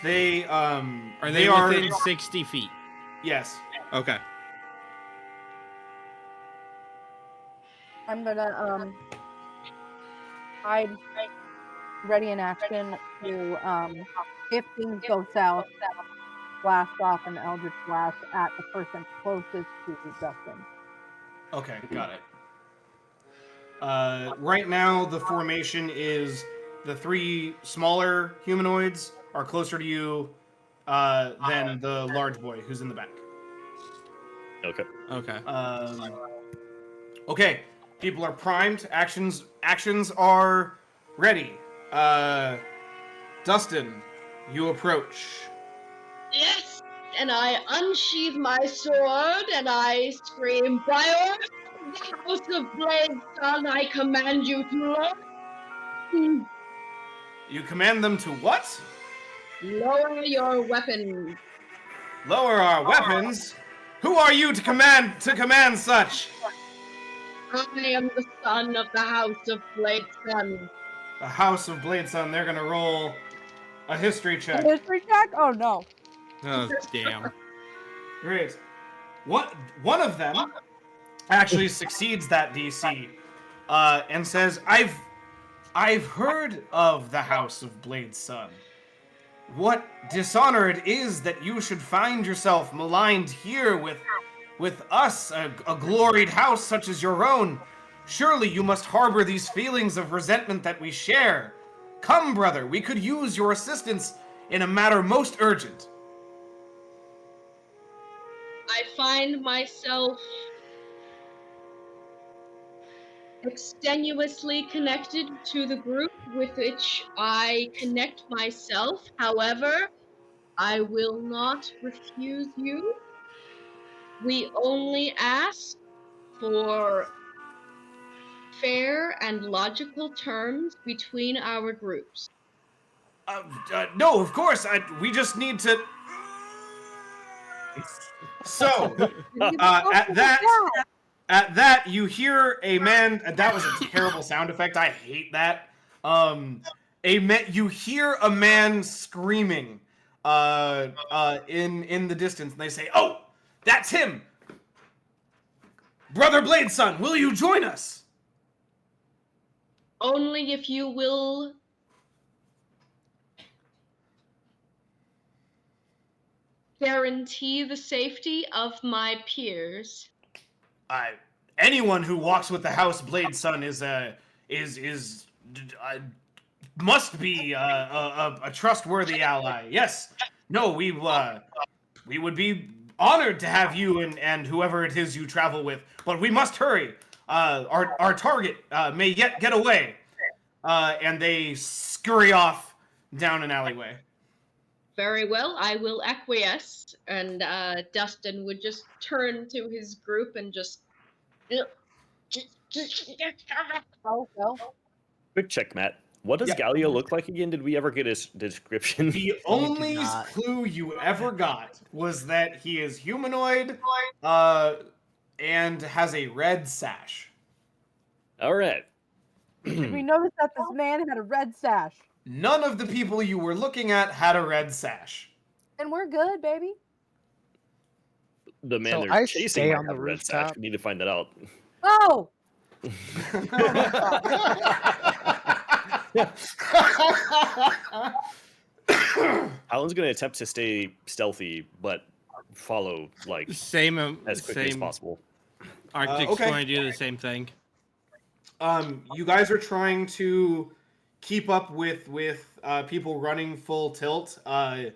They are they within 60 feet? Yes. Okay. I'm gonna I'd ready in action to if things go south, blast off an Eldritch Blast at the person closest to Dustin. Okay, got it. Right now, the formation is the 3 smaller humanoids are closer to you than the large boy who's in the back. Okay. Okay. Okay. People are primed. Actions are ready. Dustin, you approach. Yes! And I unsheath my sword and I scream, by order of the House of Blade Son, I command you to lower. You command them to what? Lower your weapons. Lower our weapons? Who are you to command such? I am the son of the House of Blade Son. The House of Blade Son, they're gonna roll a history check. A history check? Oh no. Oh damn. Great. One of them actually succeeds that DC and says, I've heard of the House of Blade Son. What dishonor it is that you should find yourself maligned here with us, a gloried house such as your own. Surely you must harbor these feelings of resentment that we share. Come, brother, we could use your assistance in a matter most urgent. I find myself extenuously connected to the group with which I connect myself. However, I will not refuse you. We only ask for fair and logical terms between our groups. No, of course, we just need to... So, at that, you hear a man... That was a terrible sound effect. I hate that. You hear a man screaming in the distance, and they say, "Oh, that's him! Brother Blade Son, will you join us?" Only if you will guarantee the safety of my peers. Anyone who walks with the House Blade Son must be a trustworthy ally. Yes. No, we would be honored to have you and whoever it is you travel with, but we must hurry. Our target may get away. And they scurry off down an alleyway. Very well, I will acquiesce, and Dustin would just turn to his group and just... Oh, well. Quick check, Matt. What does Gallia look like again? Did we ever get his description? The only clue you ever got was that he is humanoid and has a red sash. All right. Did we notice that this man had a red sash? None of the people you were looking at had a red sash. And we're good, baby. The man they're chasing might have a red sash. We need to find that out. Oh! Alan's going to attempt to stay stealthy, but follow like same as quickly as possible. Arctic's going to do the same thing. You guys are trying to keep up with people running full tilt. I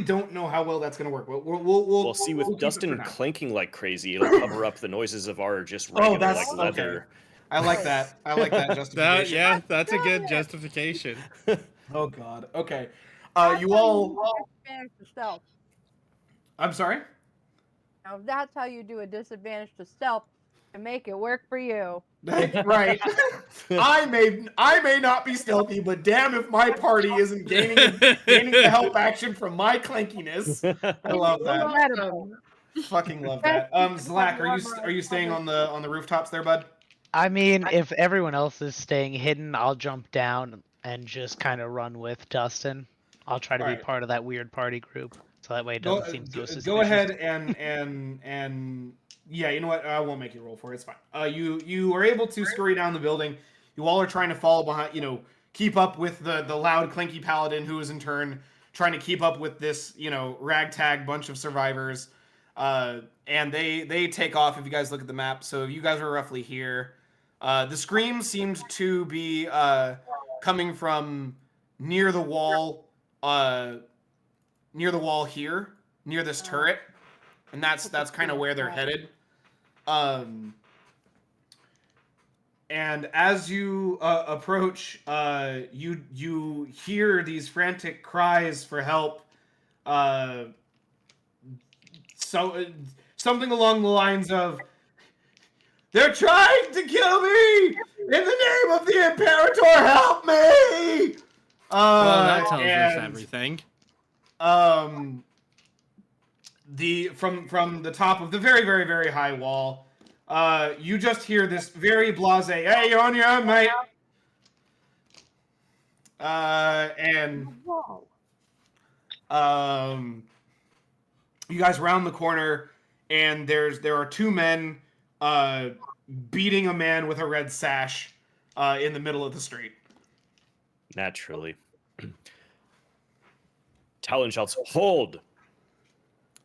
don't know how well that's going to work. We'll see, with Dustin clanking like crazy, it'll cover up the noises of our just regular like leather. Okay. I like that. I like that justification. That's a good justification. Oh God. Okay. That's You how all. do a disadvantage to stealth. I'm sorry. Now that's how you do a disadvantage to stealth to make it work for you. Right. I may not be stealthy, but damn if my party isn't gaining the help action from my clankiness. I love that. Fucking love that. Zlak, are you staying on the rooftops there, bud? I mean, if everyone else is staying hidden, I'll jump down and just kind of run with Dustin. I'll try to be part of that weird party group, so that way it doesn't seem so suspicious. Go ahead and yeah, you know what? I won't make you roll for it. It's fine. You are able to scurry down the building. You all are trying to follow behind. Keep up with the loud clanky paladin, who is in turn trying to keep up with this ragtag bunch of survivors. And they take off. If you guys look at the map, so you guys are roughly here. The scream seemed to be coming from near the wall here, near this turret, and that's kind of where they're headed. And as you approach, you hear these frantic cries for help. So something along the lines of, "They're trying to kill me! In the name of the Imperator, help me!" Well, that tells us everything. From the top of the very, very, very high wall, you just hear this very blasé, "Hey, you're on your own, mate." You guys round the corner, and there are two men beating a man with a red sash in the middle of the street. Naturally. Talon shouts, "Hold!"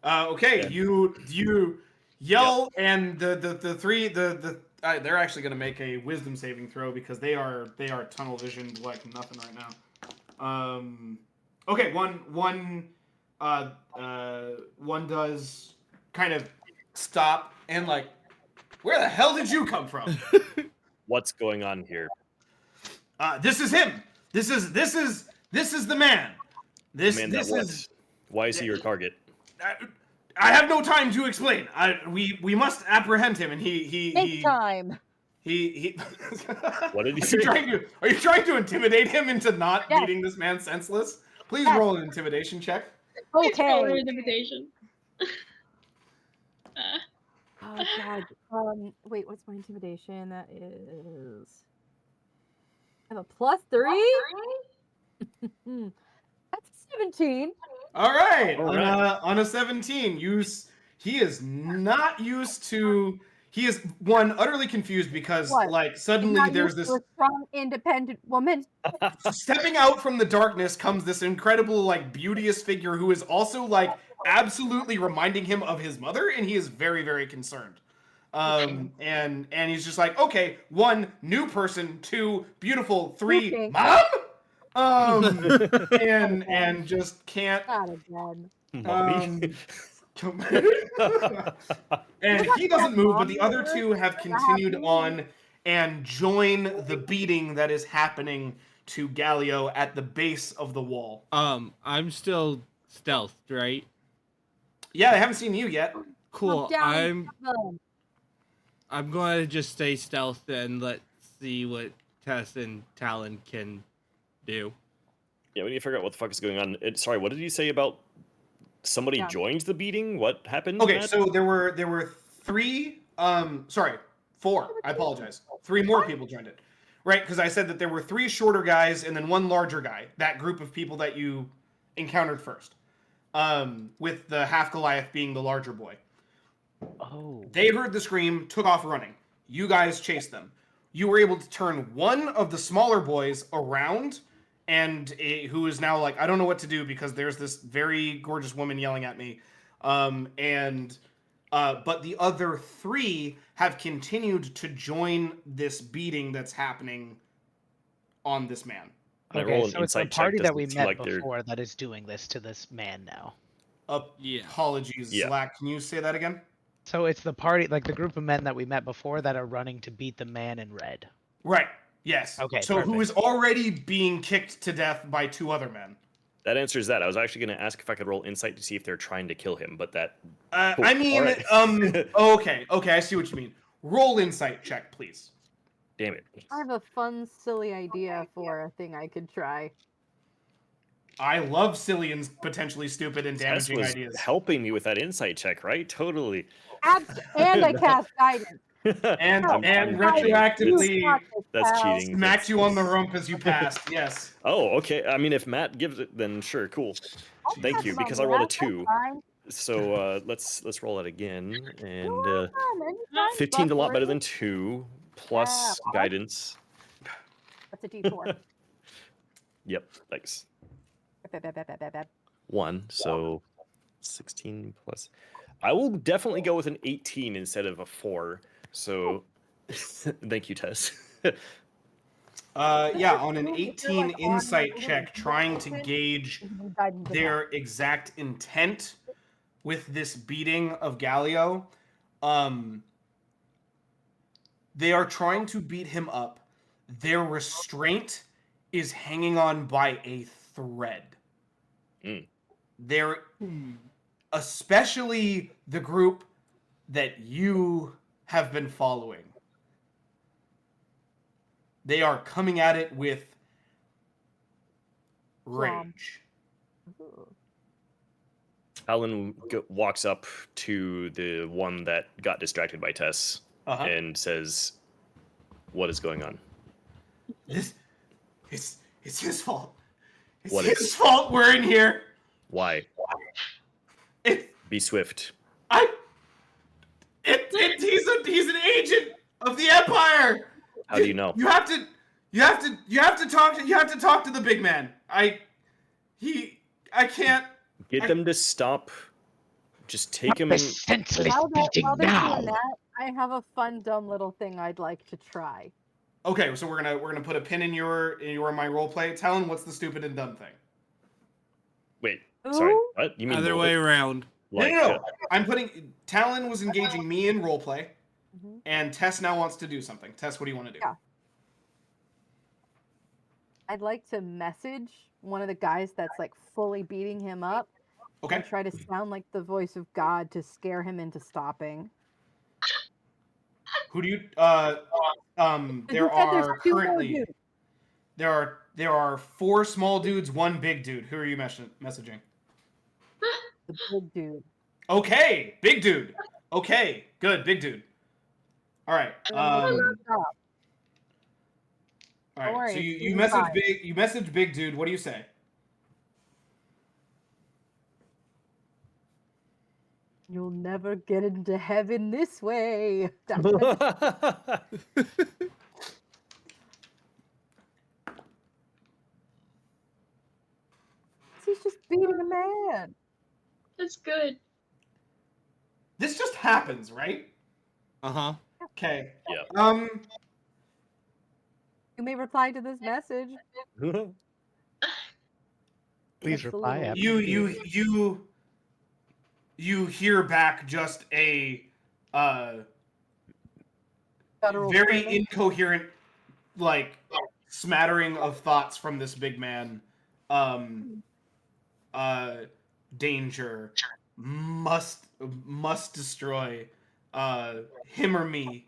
Okay, you yell, and the three they're actually going to make a wisdom saving throw because they are tunnel visioned like nothing right now. Okay, one does kind of stop and like, "Where the hell did you come from?" What's going on here? This is him. This is the man. Why is he your target? I have no time to explain. We must apprehend him, and he time. He What did he say? Are you trying to intimidate him into not beating this man senseless? Please roll an intimidation check. Okay. Roll an intimidation. Oh God. Wait, what's my intimidation? That is. I have a +3. That's 17. All right. On a 17, he is not used to. He is utterly confused because suddenly there's this strong, independent woman. Stepping out from the darkness comes this incredible beauteous figure who is also absolutely reminding him of his mother, and he is very, very concerned. And he's just like, "Okay, 1, new person, 2, beautiful, 3, mom." And just can't. Not again. Mommy. And he doesn't move, but the other two have continued on and join the beating that is happening to Galio at the base of the wall. I'm still stealthed, right? Yeah, they haven't seen you yet. Cool. I'm going to just stay stealthed and let's see what Tess and Talon can do. Yeah, we need to figure out what the fuck is going on. Sorry, what did you say about somebody joined the beating? What happened? Okay, so there were 3. 4. I apologize. 3 more people joined it, right? Because I said that there were 3 shorter guys and then 1 larger guy. That group of people that you encountered first, with the half Goliath being the larger boy. Oh. They heard the scream, took off running. You guys chased them. You were able to turn one of the smaller boys around who is now like, I don't know what to do because there's this very gorgeous woman yelling at me. But the other 3 have continued to join this beating that's happening on this man. Okay, so it's the party that we met before that is doing this to this man now. Apologies, Zlak. Can you say that again? So it's the party, like the group of men that we met before that are running to beat the man in red. Right. Yes. Okay. So who is already being kicked to death by 2 other men? That answers that. I was actually going to ask if I could roll insight to see if they're trying to kill him, but that. Cool. I mean, right. Okay, I see what you mean. Roll insight check, please. Damn it. I have a fun, silly idea for a thing I could try. I love silly and potentially stupid and damaging Tess was ideas. Helping me with that insight check, right? Totally. And I cast guidance. and retroactively, that's cheating. Smacked you on the rump as you passed. Yes. Oh, okay. I mean, if Matt gives it, then sure, cool. Thank you, because I rolled a 2. So let's roll it again, and 15's a lot better than 2 plus guidance. That's a D4. Yep. Thanks. 1. So 16 plus. I will definitely go with an 18 instead of a 4. So thank you, Tess. On an 18 insight check, trying to gauge their exact intent with this beating of Galio. They are trying to beat him up. Their restraint is hanging on by a thread. They're especially the group that you have been following. They are coming at it with rage. Alan walks up to the one that got distracted by Tess and says, "What is going on?" It's his fault. It's his fault we're in here. Why? Be swift. He's an agent of the Empire. How do you know? You have to talk to the big man. I can't get them to stop. Just take him. Senseless beating now. I have a fun, dumb little thing I'd like to try. Okay, so we're gonna put a pin in my role play. Talon, what's the stupid and dumb thing? Wait, sorry. What? You mean other way around? Like, no. I'm putting. Talon was engaging me in role play, and Tess now wants to do something. Tess, what do you want to do? Yeah. I'd like to message one of the guys that's like fully beating him up. Okay. And try to sound like the voice of God to scare him into stopping. Who do you? There are currently. There are 4 small dudes, 1 big dude. Who are you messaging? The big dude. Okay, big dude. Okay, good, big dude. All right. All right. So you message big dude. What do you say? You'll never get into heaven this way. He's just beating a man. That's good. This just happens, right? Okay. Yeah. You may reply to this message. Please reply. You hear back just a very incoherent, like, smattering of thoughts from this big man. Danger, must destroy, him or me.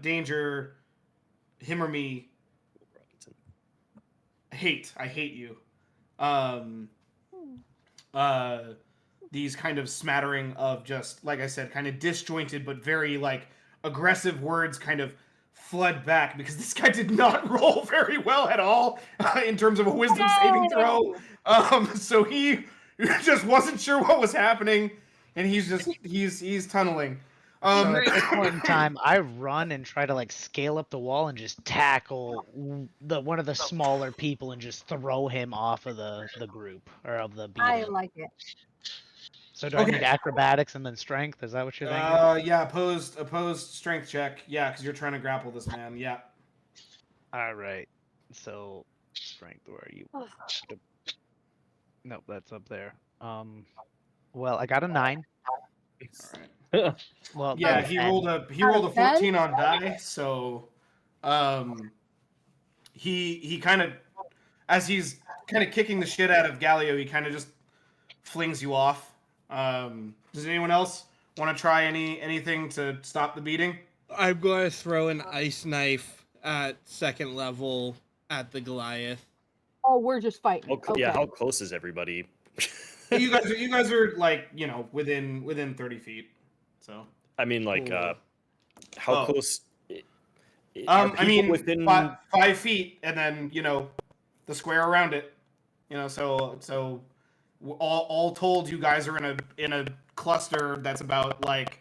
Danger, him or me. I hate you. These kind of smattering of just, like I said, kind of disjointed but very like aggressive words kind of flood back because this guy did not roll very well at all in terms of a wisdom saving throw. So he just wasn't sure what was happening, and he's tunneling. So at this point in time, I run and try to like scale up the wall and just tackle one of the smaller people and just throw him off of the group or of the beating. I like it. So do I need acrobatics and then strength? Is that what you're thinking? Yeah, opposed strength check. Yeah, because you're trying to grapple this man. Yeah. All right. So strength, where are you? Nope, that's up there. Well, I got a 9. All right. Well, yeah, no, he 10. rolled a 14 on die, so he kind of, as he's kind of kicking the shit out of Galio, he kind of just flings you off. Does anyone else want to try anything to stop the beating? I'm going to throw an ice knife at second level at the Goliath. Oh, we're just fighting. Okay. Yeah, how close is everybody? you guys are like, within 30 feet. So I mean, like, how close? I mean, within 5 feet, and then the square around it. So all told, you guys are in a cluster that's about like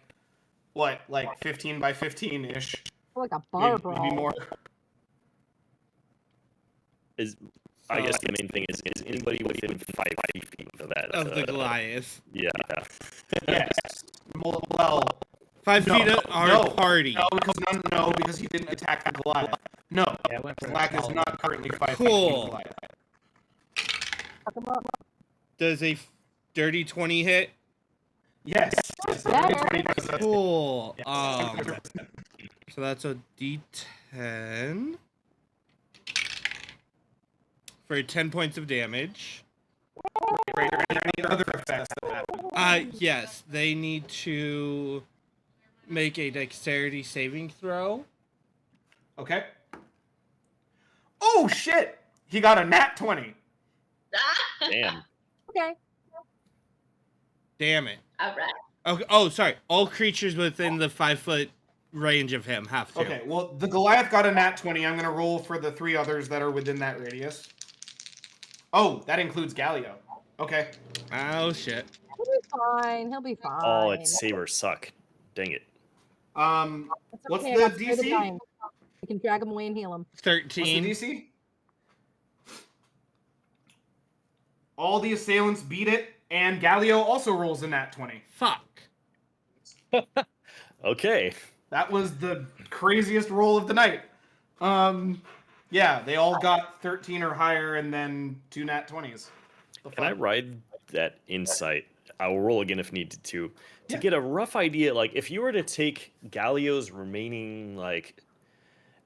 15 by 15 ish. Like a bar brawl. Maybe more. I guess the main thing is anybody within 5 feet of that of the Goliath. Yeah. Yes. Well, 5 feet of our party. No, because he didn't attack the Goliath. No, Black is not currently 5 feet from the Goliath. Does a dirty 20 hit? Yes. Cool. So that's a D10 for 10 points of damage. Are there any other effects that happen? Yes, they need to make a dexterity saving throw. Okay. Oh shit! He got a nat 20. Damn. Okay. Damn it. All right. Okay. Oh, sorry. All creatures within the 5 foot range of him have to. Okay, well, the Goliath got a nat 20. I'm going to roll for the 3 others that are within that radius. Oh, that includes Galio. Okay. Oh, shit. He'll be fine. He'll be fine. Oh, its sabers suck. Dang it. What's okay, the I'll spare the DC? time. We can drag him away and heal him. 13. What's the DC? All the assailants beat it, and Galio also rolls a nat 20. Fuck. Okay. That was the craziest roll of the night. Yeah, they all got 13 or higher, and then 2 nat 20s. Can I ride that insight? I will roll again if needed to get a rough idea. Like, if you were to take Galio's remaining like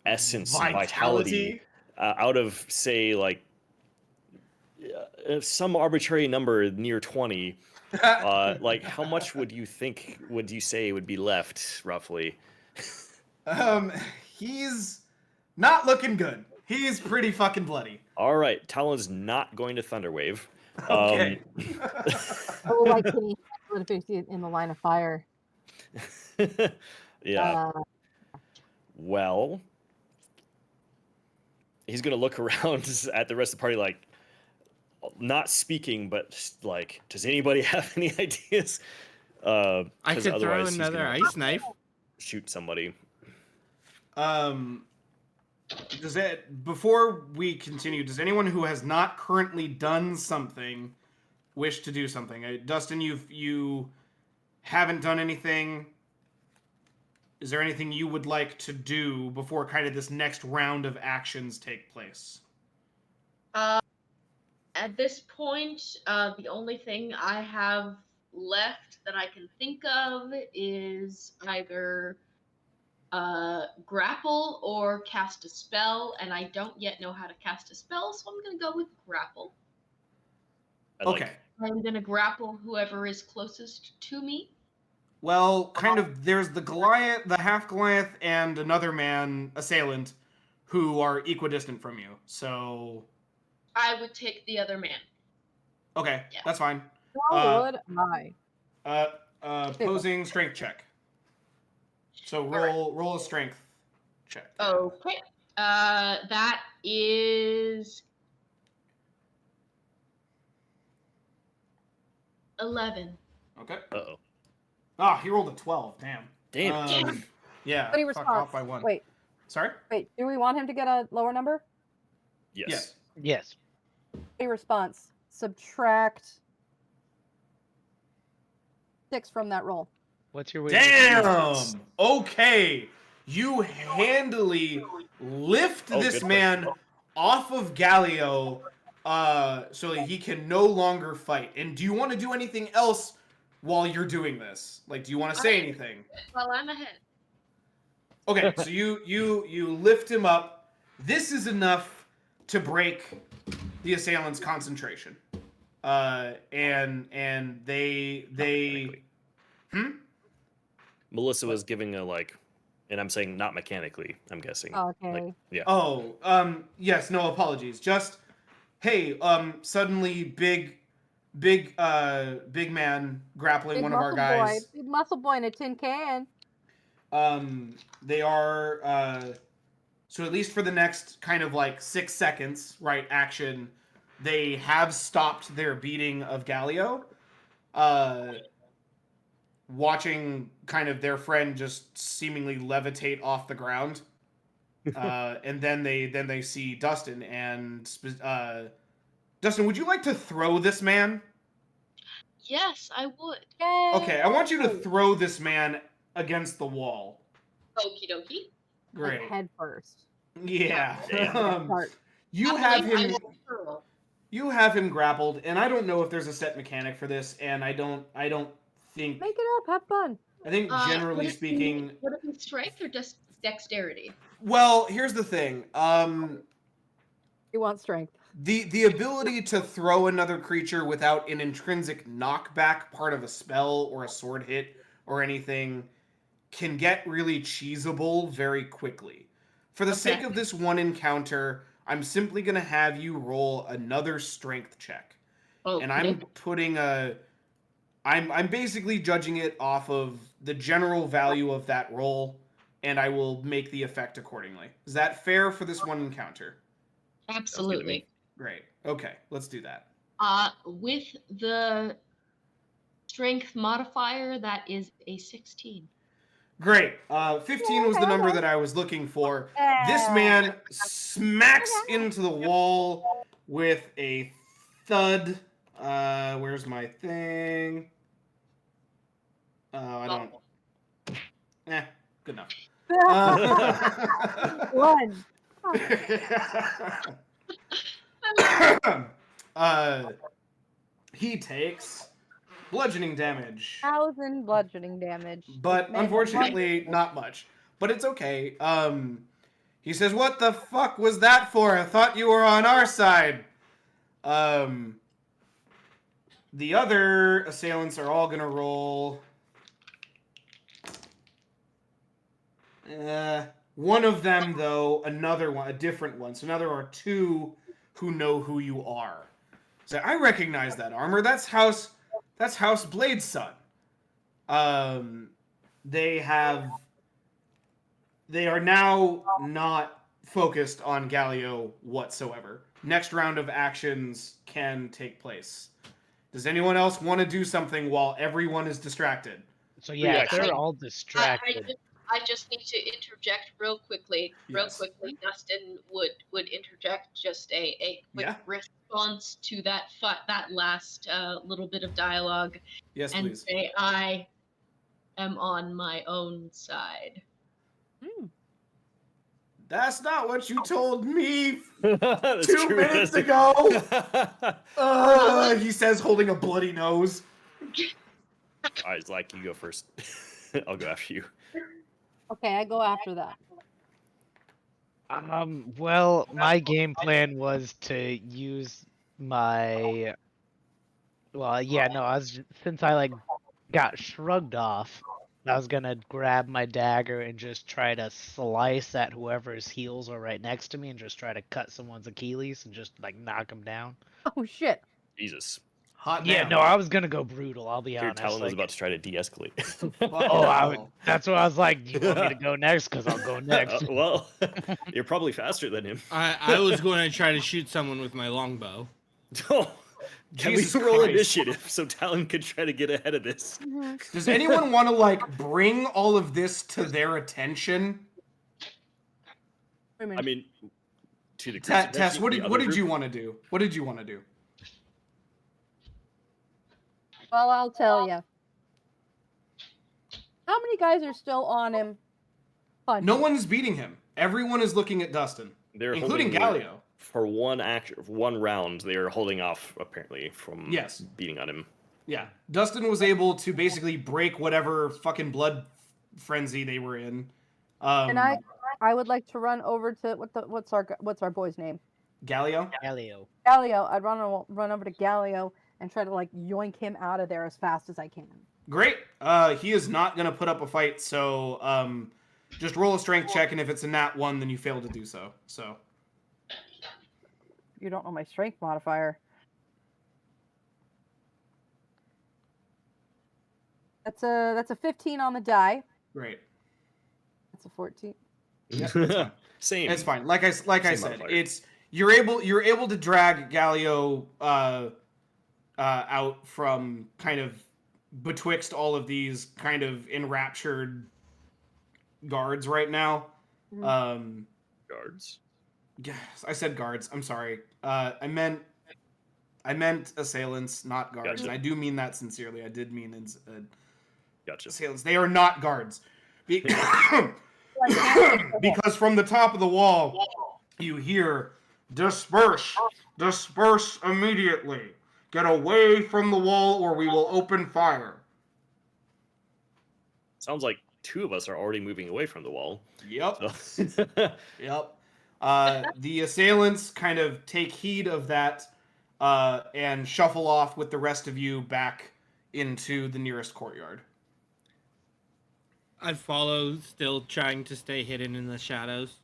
essence, vitality out of, say, like some arbitrary number near 20, like, how much would you say would be left roughly? He's not looking good. He's pretty fucking bloody. All right, Talon's not going to Thunderwave. Okay. Oh, like in the line of fire. Yeah. Well, he's gonna look around at the rest of the party, like, not speaking, but like, does anybody have any ideas? I could throw another ice knife. Shoot somebody. Before we continue, does anyone who has not currently done something wish to do something? Dustin, you haven't done anything. Is there anything you would like to do before kind of this next round of actions take place? At this point, the only thing I have left that I can think of is either grapple or cast a spell, and I don't yet know how to cast a spell, so I'm going to go with grapple. Okay. I'm going to grapple whoever is closest to me. Well, kind of, there's the Goliath, the half Goliath, and another man, assailant, who are equidistant from you, so... I would take the other man. Okay, yeah. That's fine. So would I. Opposing strength check. So roll a strength check. Okay. That is 11. Okay. Uh-oh. Ah, he rolled a 12. Damn. Damn. Yeah. Any Fuck off response? by 1. Wait, Sorry. do we want him to get a lower number? Yes. Yes. Any response? Subtract 6 from that roll. What's your weight? Damn. Okay. You handily lift this man off of Galio, so that he can no longer fight. And do you want to do anything else while you're doing this? Like, do you want to say anything? Well, I'm ahead. Okay, so you lift him up. This is enough to break the assailant's concentration. And they Melissa was giving a and I'm saying not mechanically, I'm guessing. Okay. Yeah. Oh, yes, no apologies. Just hey, suddenly big man grappling Big one of our muscle guys. boy. Big muscle boy in a tin can. They are so at least for the next kind of 6 seconds, right, action, they have stopped their beating of Galio. Watching kind of their friend just seemingly levitate off the ground. And then they see Dustin and Dustin, would you like to throw this man? Yes, I would. Yay! Okay, I want you to throw this man against the wall. Okie dokie. Great. Head first. Yeah. Start. You I have him. will hurl. You have him grappled, and I don't know if there's a set mechanic for this, and I don't think. Make it up. Have fun. I think generally would it speaking. Would it be strength or just dexterity? Well, here's the thing. You want strength. The ability to throw another creature without an intrinsic knockback part of a spell or a sword hit or anything can get really cheesable very quickly. For the sake of this one encounter, I'm simply going to have you roll another strength check. Oh, And I'm putting I'm basically judging it off of the general value of that roll, and I will make the effect accordingly. Is that fair for this one encounter? absolutely. Great. Okay, let's do that. With the strength modifier, that is a 16. Great. 15 was the number that I was looking for. This man smacks into the wall with a thud. Where's my thing? I don't. Good enough. One. He takes bludgeoning damage. 1,000 bludgeoning damage. But unfortunately, not much. But it's okay. He says, "What the fuck was that for? I thought you were on our side." The other assailants are all gonna roll. One of them, though, another one, a different one. So now there are 2 who know who you are. So I recognize that armor. That's House Blade's son. They are now not focused on Galio whatsoever. Next round of actions can take place. Does anyone else want to do something while everyone is distracted? So yeah, if they're all distracted. I just need to interject real quickly. Dustin would interject just a quick response to that last little bit of dialogue. Yes, and please. Say, I am on my own side. That's not what you told me That's 2 true, minutes isn't it? ago. He says, holding a bloody nose. All right, Zach, you go first. I'll go after you. Okay, I go after that. Well, my game plan was to use my. Well, yeah, no, since I got shrugged off, I was gonna grab my dagger and just try to slice at whoever's heels are right next to me and just try to cut someone's Achilles and just knock them down. Oh shit! Jesus. Hot Yeah, damn. no, I was gonna go brutal. I'll be Your honest. Talon was about to try to de-escalate. That's what I was like. Do you want me to go next? Because I'll go next. Well, you're probably faster than him. I was going to try to shoot someone with my longbow. Can we Jesus roll Christ. initiative so Talon could try to get ahead of this? Does anyone want to like bring all of this to their attention? Wait a I minute. mean, to the Tess, what the did other you group? want to do? What did you want to do? Well, I'll tell you. How many guys are still on him? Punch. No one's beating him. Everyone is looking at Dustin, They're including holding Galio. for one round. They are holding off apparently from Yes. beating on him. Yeah, Dustin was able to basically break whatever fucking blood frenzy they were in. And I would like to run over to what's our boy's name? Galio. Galio. Galio. I'd run over to Galio and try to like yoink him out of there as fast as I can. Great. He is not gonna put up a fight, so just roll a strength check, and if it's a nat 1, then you fail to do so. So You don't know my strength modifier. That's a 15 on the die. great. That's a 14. Yeah, that's fine. Same. It's fine. Like I said, modifier. it's you're able to drag Galio out from kind of betwixt all of these kind of enraptured guards right now. Guards. Yes, I said guards. I'm sorry. I meant assailants, not guards. Gotcha. And I do mean that sincerely. I did mean Gotcha. assailants. They are not guards. Because from the top of the wall, you hear, "Disperse! Disperse immediately! Get away from the wall or we will open fire." Sounds like 2 of us are already moving away from the wall. Yep. So. Yep. The assailants kind of take heed of that and shuffle off with the rest of you back into the nearest courtyard. I'd follow, still trying to stay hidden in the shadows.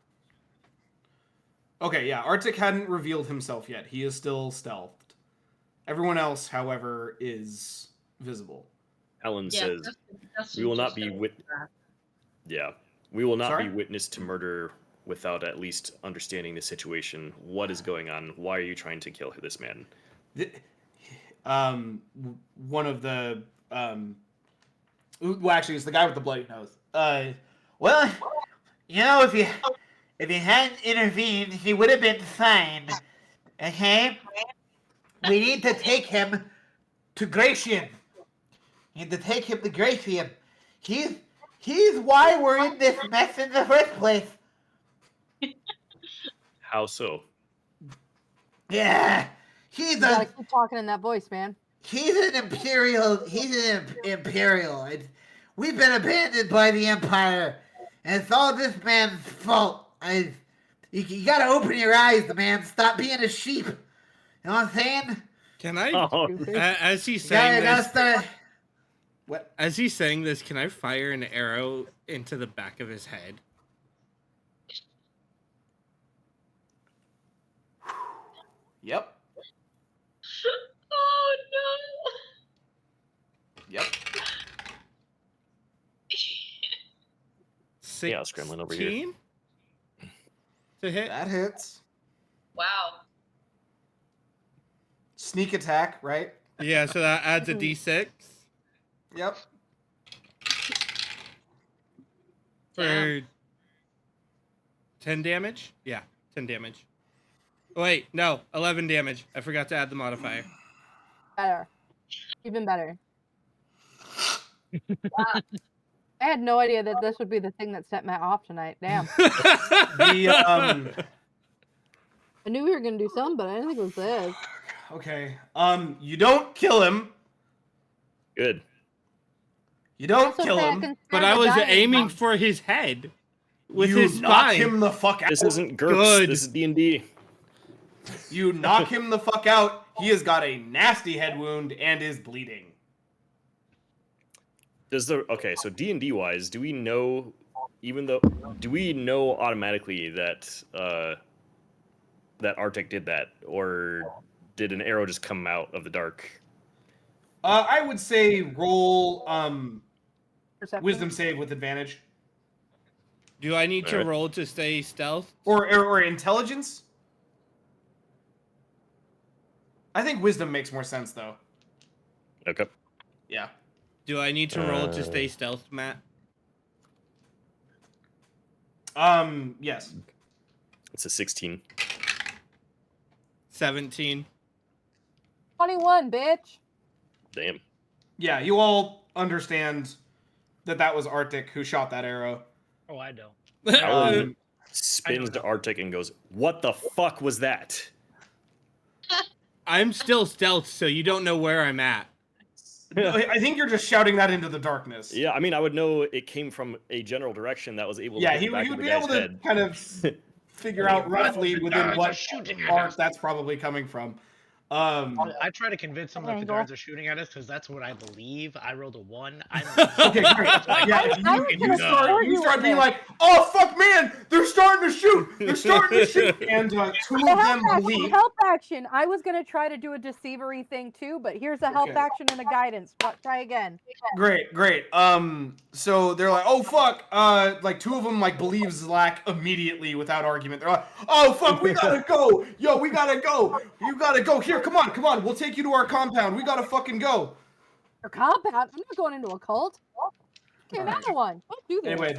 Okay, yeah, Arctic hadn't revealed himself yet. He is still stealthed. Everyone else, however, is visible. Alan says, Dustin "We will not just be said that. we will not Sorry? be witness to murder without at least understanding the situation. What is going on? Why are you trying to kill this man?" One of the well, actually, it's the guy with the bloody nose. Well, you know, if he hadn't intervened, he would have been fine. Okay? We need to take him to Gratian. We need to take him to Gratian. He's why we're in this mess in the first place. How so? Yeah. You gotta keep talking in that voice, man. He's an imperial. We've been abandoned by the Empire, and it's all this man's fault. You gotta open your eyes, man. Stop being a sheep. You know what I'm saying? Can I, Oh. as he's saying this, What? as he's saying this, can I fire an arrow into the back of his head? Yep. Oh Yep. Yeah, scrambling over here. 16 to hit. That hits. no! Wow. Sneak attack, right? Yeah, so that adds a d6 Yep. for 10 damage. Yeah, 10 damage. Wait, no, 11 damage. I forgot to add the modifier. Better. Even better. I had no idea that this would be the thing that set Matt off tonight. Damn. The I knew we were gonna do something, but I didn't think it was this. okay. You don't kill him. Good. You don't So kill say I him. can But spare I the was dying aiming one. for his head with You his knock spine. him the fuck out. This isn't GURPS. Good. This is D&D. You knock him the fuck out. He has got a nasty head wound and is bleeding. Okay, so D&D wise, do we know automatically that that Arctic did that, or did an arrow just come out of the dark? I would say roll Perception. wisdom save with advantage Do I need to Alright. roll to stay stealth? or intelligence. I think wisdom makes more sense though. Okay. Yeah. Do I need to roll to stay stealth, Matt? Yes. It's a 16. 17. 21, bitch. Damn. Yeah, you all understand that was Arctic who shot that arrow. Oh, I don't. Alan spins to Arctic and goes, "What the fuck was that?" I'm still stealth, so you don't know where I'm at. I think you're just shouting that into the darkness. Yeah, I mean, I would know it came from a general direction that was able to Yeah, get he back would to the be guy's able to head. kind of figure out roughly within what arc that's probably coming from. I try to convince him that the guards are shooting at us because that's what I believe. I rolled a 1. I don't Okay, great. Yeah, you you start being with like, "Oh fuck, man! They're starting to shoot! They're starting to shoot!" And two of them believe. Help action. I was gonna try to do a deceivery thing too, but here's a help action and a guidance. Try again. Great. So they're like, "Oh fuck!" Like two of them like believe Zlak immediately without argument. They're like, "Oh fuck, we gotta go! Yo, we gotta go! You gotta go! Here, come on! We'll take you to our compound. We gotta fucking go!" Your compound? I'm not going into a cult. Okay, another one. Don't do this. Anyway,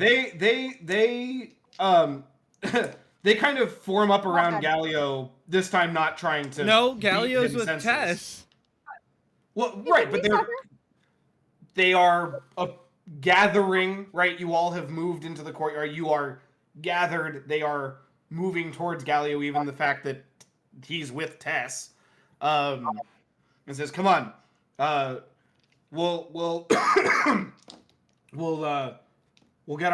they kind of form up around Galio. This time, not trying to. No, beat Galio's him with senseless. Tess. Well, right, but they are gathering. Right, you all have moved into the courtyard. You are gathered. They are moving towards Galio. Even the fact that he's with Tess, and says, "Come on, we'll get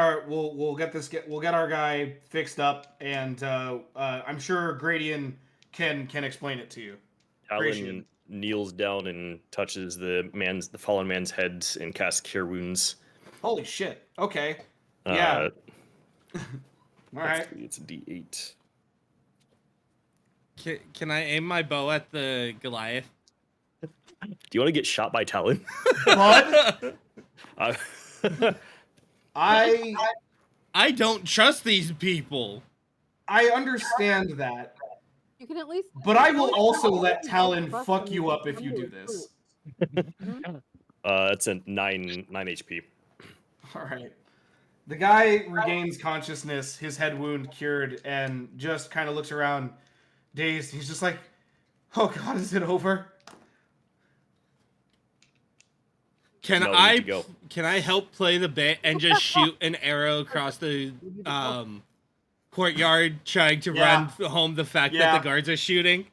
our guy fixed up, and I'm sure Gradian can explain it to you." Alan kneels down and touches the fallen man's head and casts Cure Wounds. Holy shit! Okay, yeah. All right. It's a D8. Can I aim my bow at the Goliath? Do you want to get shot by Talon? Bud? I don't trust these people. I understand that. You can at least. But I will also let Talon fuck you up if you do this. It's a 9 HP. All right. The guy regains consciousness, his head wound cured, and just kind of looks around, dazed. He's just like, "Oh God, is it over?" Can I help play the bit and just shoot an arrow across the courtyard, trying to run home the fact that the guards are shooting?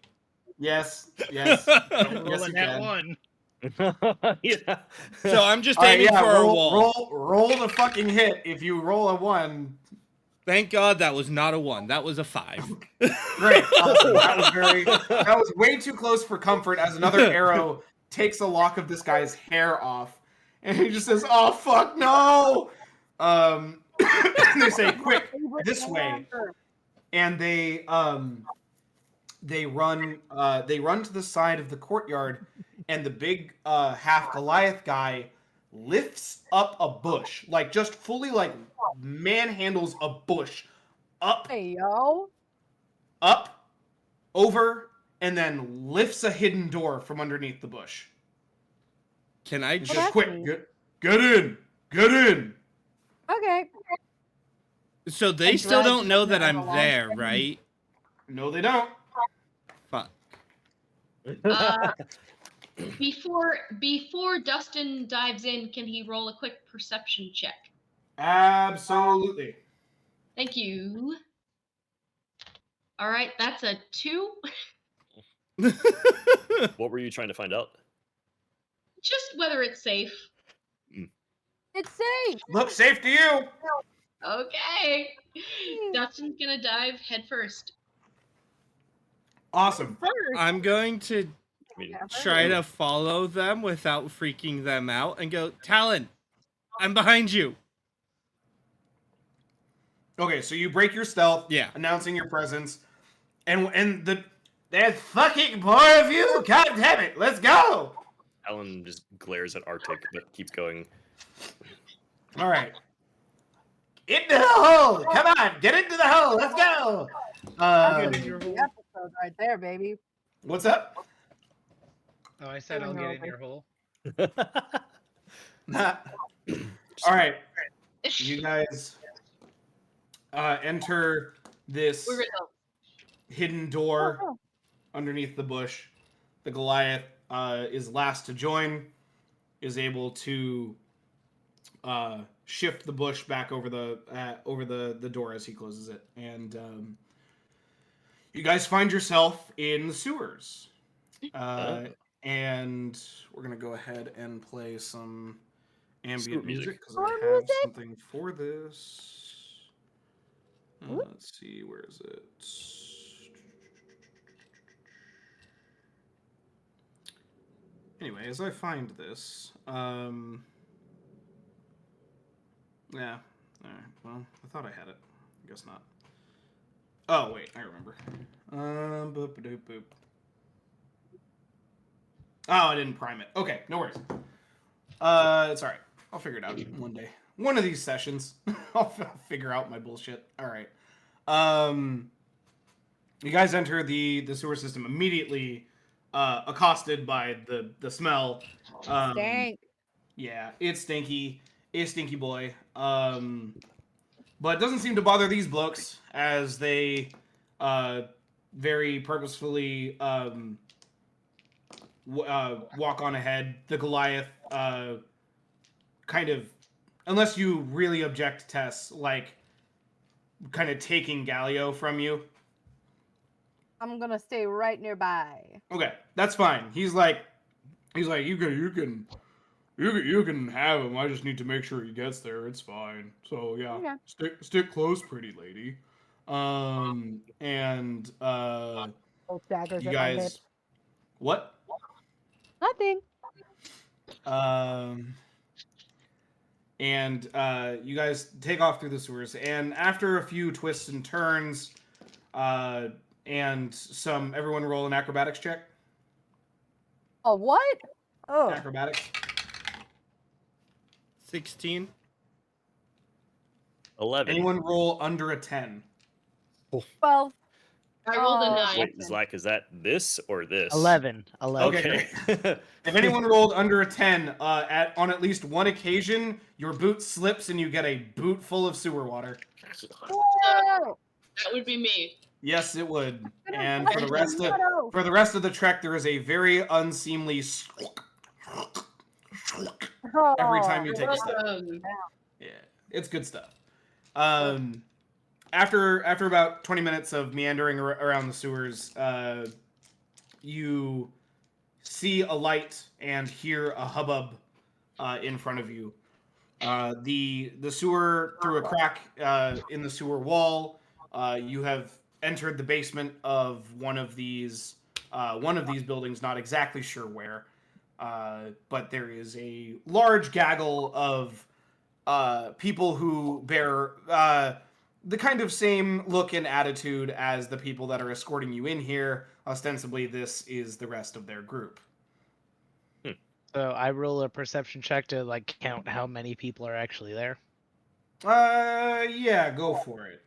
Yes. Yes, you can. One. Yeah. So I'm just aiming for a wall. Roll the fucking hit. If you roll a 1. Thank God that was not a 1. That was a 5. Great. Awesome. That was way too close for comfort as another arrow takes a lock of this guy's hair off. And he just says, "Oh fuck no!" And they say, "Quick, this way." And they run to the side of the courtyard, and the big half Goliath guy lifts up a bush, like just fully like manhandles a bush up, up, over, and then lifts a hidden door from underneath the bush. Can I just quick get in? Okay. So they still don't know that I'm there, right? No, they don't. Fuck. Before Dustin dives in, can he roll a quick perception check? Absolutely. Thank you. All right, that's a 2. What were you trying to find out? Just whether it's safe. It's safe. Looks safe to you. Okay. Dustin's gonna dive head first. Awesome. I'm going to try to follow them without freaking them out and go, "Talon, I'm behind you." Okay, so you break your stealth, announcing your presence, and there's fucking more of you. God damn it, let's go. Alan just glares at Arctic, but keeps going. All right. Into the hole! Come on, get into the hole. Let's go. The episode right there, baby. What's up? Oh, I said I'll get in your hole. All right, you guys enter this hidden door underneath the bush. The Goliath is last to join, is able to shift the bush back over the door as he closes it, and you guys find yourself in the sewers. And we're gonna go ahead and play some ambient music because I have something for this. Let's see, where is it? Anyway, as I find this, yeah. All right. Well, I thought I had it. I guess not. Oh wait, I remember. Boop boop boop. Oh, I didn't prime it. Okay, no worries. It's all right. I'll figure it out one day. One of these sessions, I'll figure out my bullshit. All right. You guys enter the sewer system immediately, accosted by the smell. Stank. Yeah, it's stinky. It's stinky boy. But it doesn't seem to bother these blokes as they very purposefully walk on ahead. The Goliath kind of, unless you really object, Tess, like kind of taking Galio from you. I'm gonna stay right nearby. Okay, that's fine. He's like you can have him. I just need to make sure he gets there. It's fine. So yeah, stick close, pretty lady. And Both daggers you at my guys, hips. what? Nothing. And you guys take off through the sewers, and after a few twists and turns, and everyone roll an acrobatics check. A what? Oh. Acrobatics. 16. 11. Anyone roll under a 10? 12. I rolled a 9. Wait, Zach, is that this or this? 11. Okay. If anyone rolled under a 10, on at least one occasion, your boot slips and you get a boot full of sewer water. Whoa! That would be me. Yes, it would. And for the rest of the trek, there is a very unseemly every time you take a step. Yeah, it's good stuff. After about 20 minutes of meandering around the sewers, you see a light and hear a hubbub in front of you. The sewer, through a crack in the sewer wall, you have entered the basement of one of these buildings. Not exactly sure where, but there is a large gaggle of people who bear the kind of same look and attitude as the people that are escorting you in here. Ostensibly, this is the rest of their group. So I roll a perception check to like count how many people are actually there. Yeah, go for it.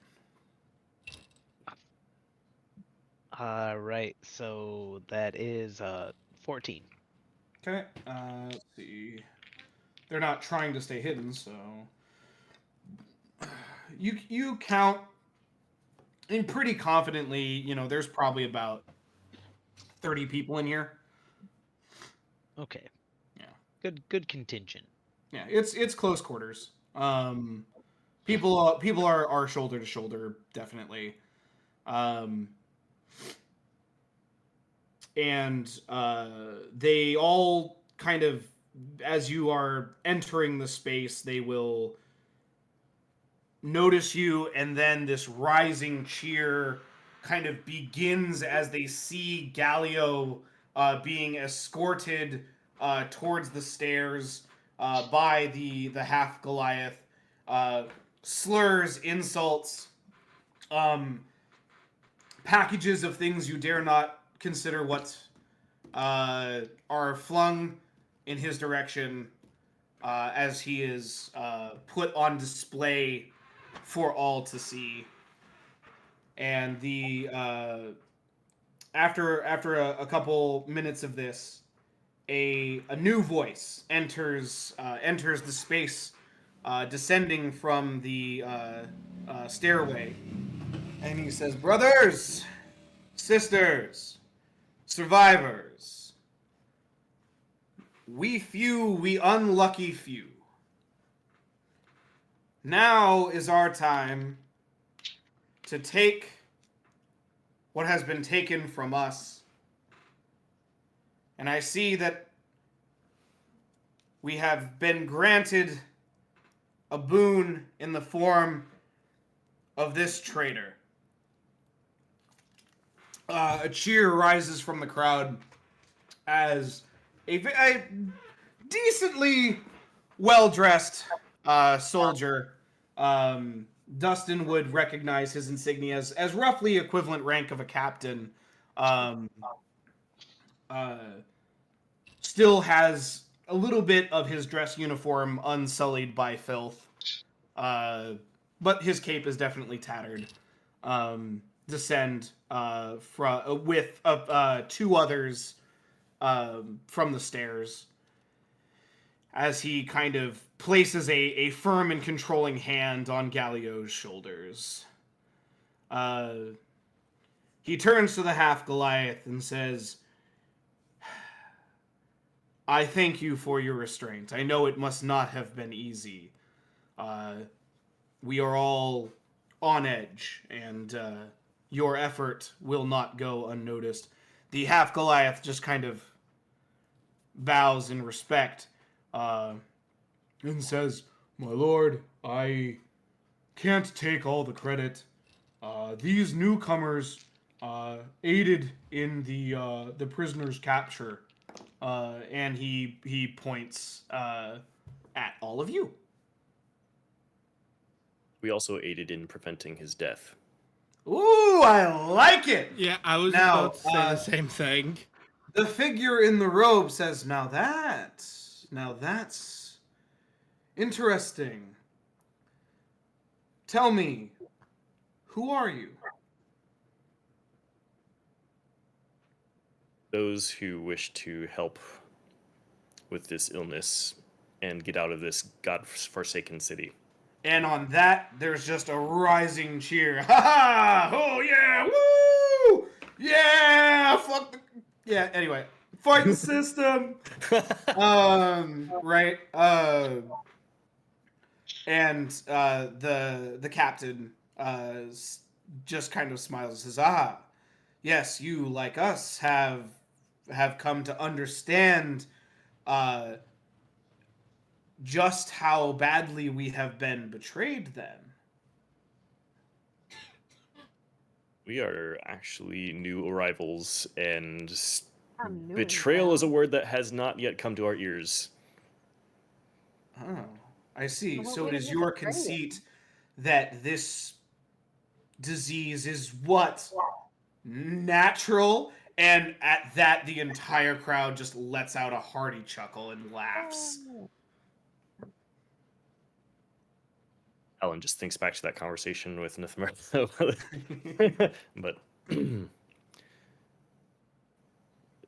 Right. So that is 14. Okay. Let's see. They're not trying to stay hidden, so you count, and pretty confidently, you know, there's probably about 30 people in here. Okay. Yeah. Good contingent. Yeah, it's close quarters. People are shoulder to shoulder, definitely. And they all kind of, as you are entering the space, they will notice you, and then this rising cheer kind of begins as they see Galio being escorted towards the stairs by the half Goliath. Slurs, insults, packages of things you dare not consider what are flung in his direction as he is put on display for all to see. And the after a couple minutes of this, a new voice enters the space, descending from the stairway, and he says, "Brothers, sisters, survivors, we unlucky few. Now is our time to take what has been taken from us. And I see that we have been granted a boon in the form of this traitor." A cheer rises from the crowd as a decently well-dressed soldier, Dustin would recognize his insignia as roughly equivalent rank of a captain, still has a little bit of his dress uniform unsullied by filth, but his cape is definitely tattered. Descend with two others from the stairs, as he kind of places a firm and controlling hand on Galio's shoulders. He turns to the half-Goliath and says, "I thank you for your restraint. I know it must not have been easy. We are all on edge, and your effort will not go unnoticed." The half-Goliath just kind of bows in respect, and says, "My lord, I can't take all the credit. These newcomers aided in the prisoner's capture," and he points at all of you. We also aided in preventing his death. Ooh, I like it! Yeah, I was about to say the same thing. The figure in the robe says, now that's interesting. Tell me, who are you?" Those who wish to help with this illness and get out of this God-forsaken city. And on that, there's just a rising cheer. Ha ha! Oh yeah! Woo! Yeah! Fuck the... Yeah, anyway. Fight the system! Right? And the captain just kind of smiles and says, "Ah, yes, you, like us, have come to understand just how badly we have been betrayed then." We are actually new arrivals, and betrayal is a word that has not yet come to our ears. Oh, I see. So it is your conceit that this disease is what? Natural? And at that, the entire crowd just lets out a hearty chuckle and laughs. Alan just thinks back to that conversation with Nithmer. But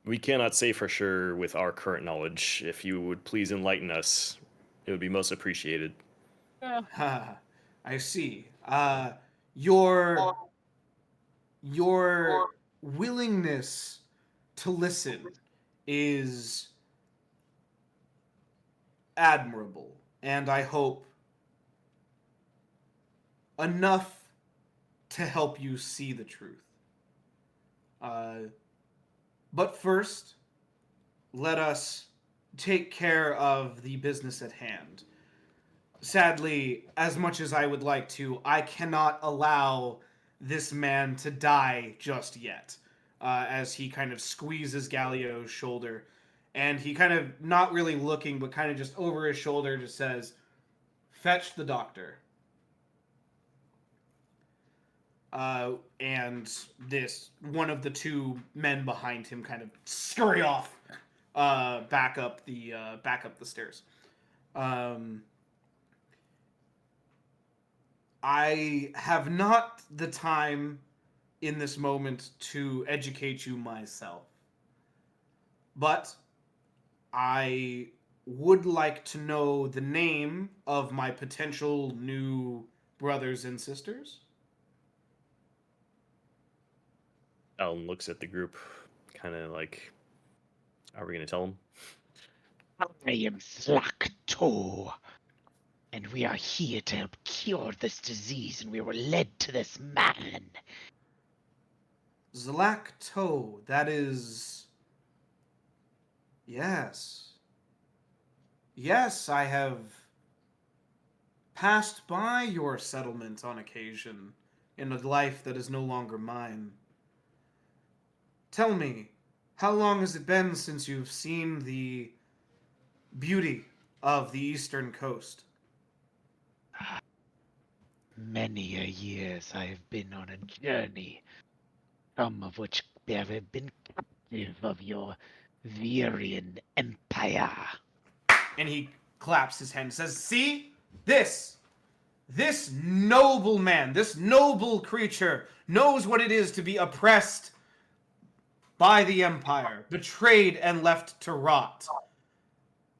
we cannot say for sure with our current knowledge. If you would please enlighten us, it would be most appreciated. I see. Your willingness to listen is admirable, and I hope enough to help you see the truth. But first, let us take care of the business at hand. Sadly, as much as I would like to, I cannot allow this man to die just yet. As he kind of squeezes Galio's shoulder, and he kind of, not really looking, but kind of just over his shoulder, just says, "Fetch the doctor." And one of the two men behind him kind of scurry off, back up the stairs. I have not the time in this moment to educate you myself, but I would like to know the name of my potential new brothers and sisters. Alan looks at the group, kind of like, are we going to tell him? I am Slacto, and we are here to help cure this disease, and we were led to this man. Zlacto, that is... Yes. Yes, I have passed by your settlement on occasion in a life that is no longer mine. Tell me, how long has it been since you've seen the beauty of the eastern coast? Many a years I have been on a journey, some of which have been captive of your Virian empire. And he claps his hand and says, see? This noble man, this noble creature knows what it is to be oppressed by the Empire, betrayed and left to rot.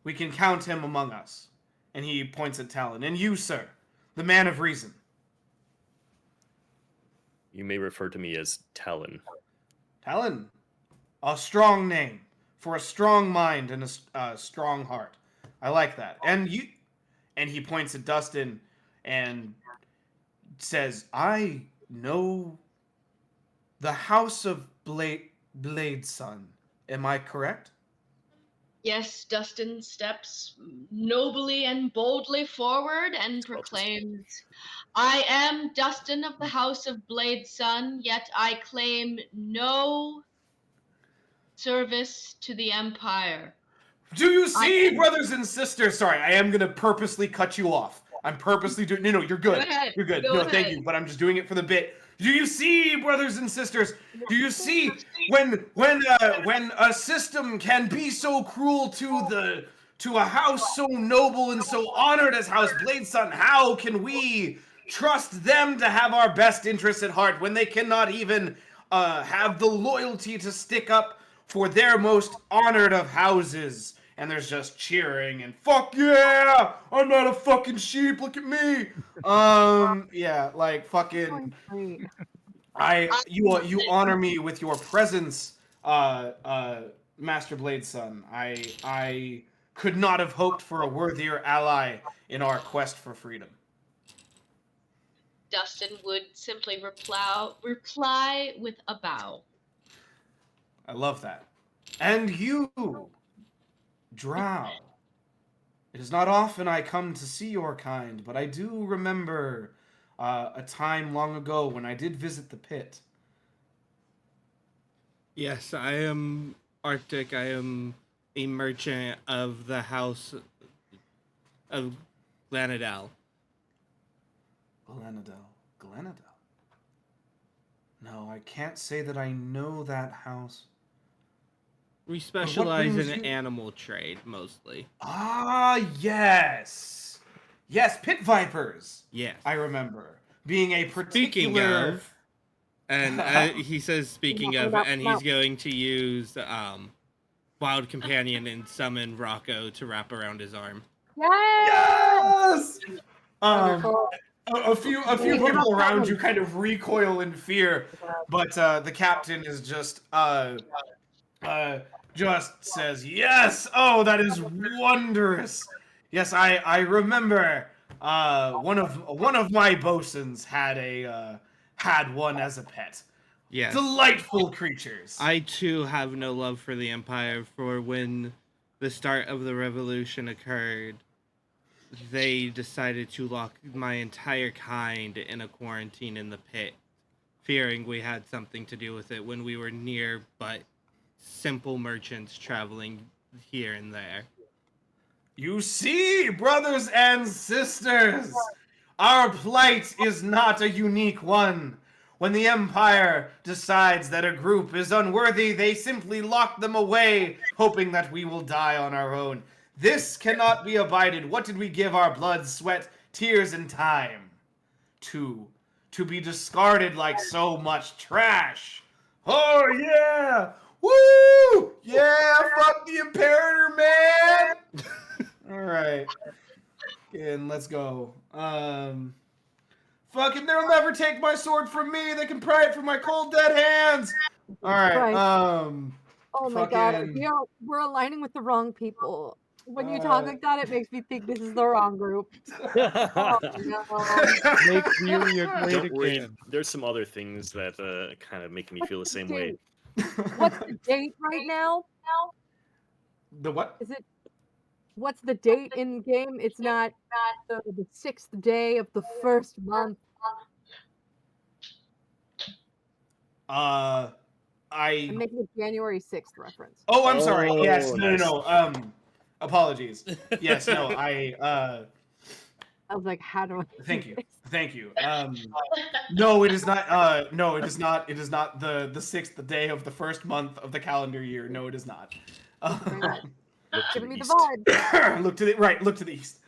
We can count him among us. And he points at Talon. And you, sir, the man of reason. You may refer to me as Talon. Talon, a strong name for a strong mind and a strong heart. I like that. And you, and he points at Dustin and says, I know the House of Blade Son. Am I correct? Yes, Dustin steps nobly and boldly forward and proclaims, I am Dustin of the House of Blade Son, yet I claim no service to the Empire. Do you see, brothers and sisters? Sorry, I am going to purposely cut you off. I'm purposely doing... No, you're good. Go ahead. You're good. Go No, ahead. thank you, but I'm just doing it for the bit. Do you see, brothers and sisters? Do you see when a system can be so cruel to a house so noble and so honored as House Bladeson? How can we trust them to have our best interests at heart when they cannot even have the loyalty to stick up for their most honored of houses? And there's just cheering and fuck yeah! I'm not a fucking sheep. Look at me. Yeah, like fucking. You honor me with your presence, Master Blade Son. I could not have hoped for a worthier ally in our quest for freedom. Dustin would simply reply with a bow. I love that. And you, Drow. It is not often I come to see your kind, but I do remember a time long ago when I did visit the pit. Yes, I am Arctic. I am a merchant of the House of Glanadel. Glanadel. No, I can't say that I know that house. We specialize brings in you- animal trade, mostly. Ah, yes. Yes, pit vipers. Yes. I remember being a Speaking particular... of, and he says, speaking of, and he's going to use Wild Companion and summon Rocco to wrap around his arm. Yes! Wonderful. A few people around you kind of recoil in fear, but the captain is just says, yes! Oh, that is wondrous! Yes, I remember one of my bosuns had one as a pet. Yes. Delightful creatures. I too have no love for the Empire, for when the start of the revolution occurred, they decided to lock my entire kind in a quarantine in the pit, fearing we had something to do with it when we were near but simple merchants traveling here and there. You see, brothers and sisters, our plight is not a unique one. When the Empire decides that a group is unworthy, they simply lock them away, hoping that we will die on our own. This cannot be abided. What did we give our blood, sweat, tears, and time to? To be discarded like so much trash. Oh, yeah! Woo! Yeah, fuck the Imperator, man! Alright. And let's go. Fucking, they'll never take my sword from me. They can pry it from my cold dead hands. Alright, Right. Oh my god, fucking... we're aligning with the wrong people. When you talk like that, it makes me think this is the wrong group. Oh no. Make Vuria great Don't worry. again. There's some other things that kind of make me feel the same way. What's the date right now? The what? Is it? What's the date in game? It's not the 6th day of the 1st month. I'm making a January 6th reference. Oh, I'm sorry. Yes, nice. no. Apologies. Yes, no. I was like, how do I? Thank you. Thank you. No, it is not. No, it is not. It is not the 6th day of the 1st month of the calendar year. No, it is not. Giving me the vibe. Look to the east.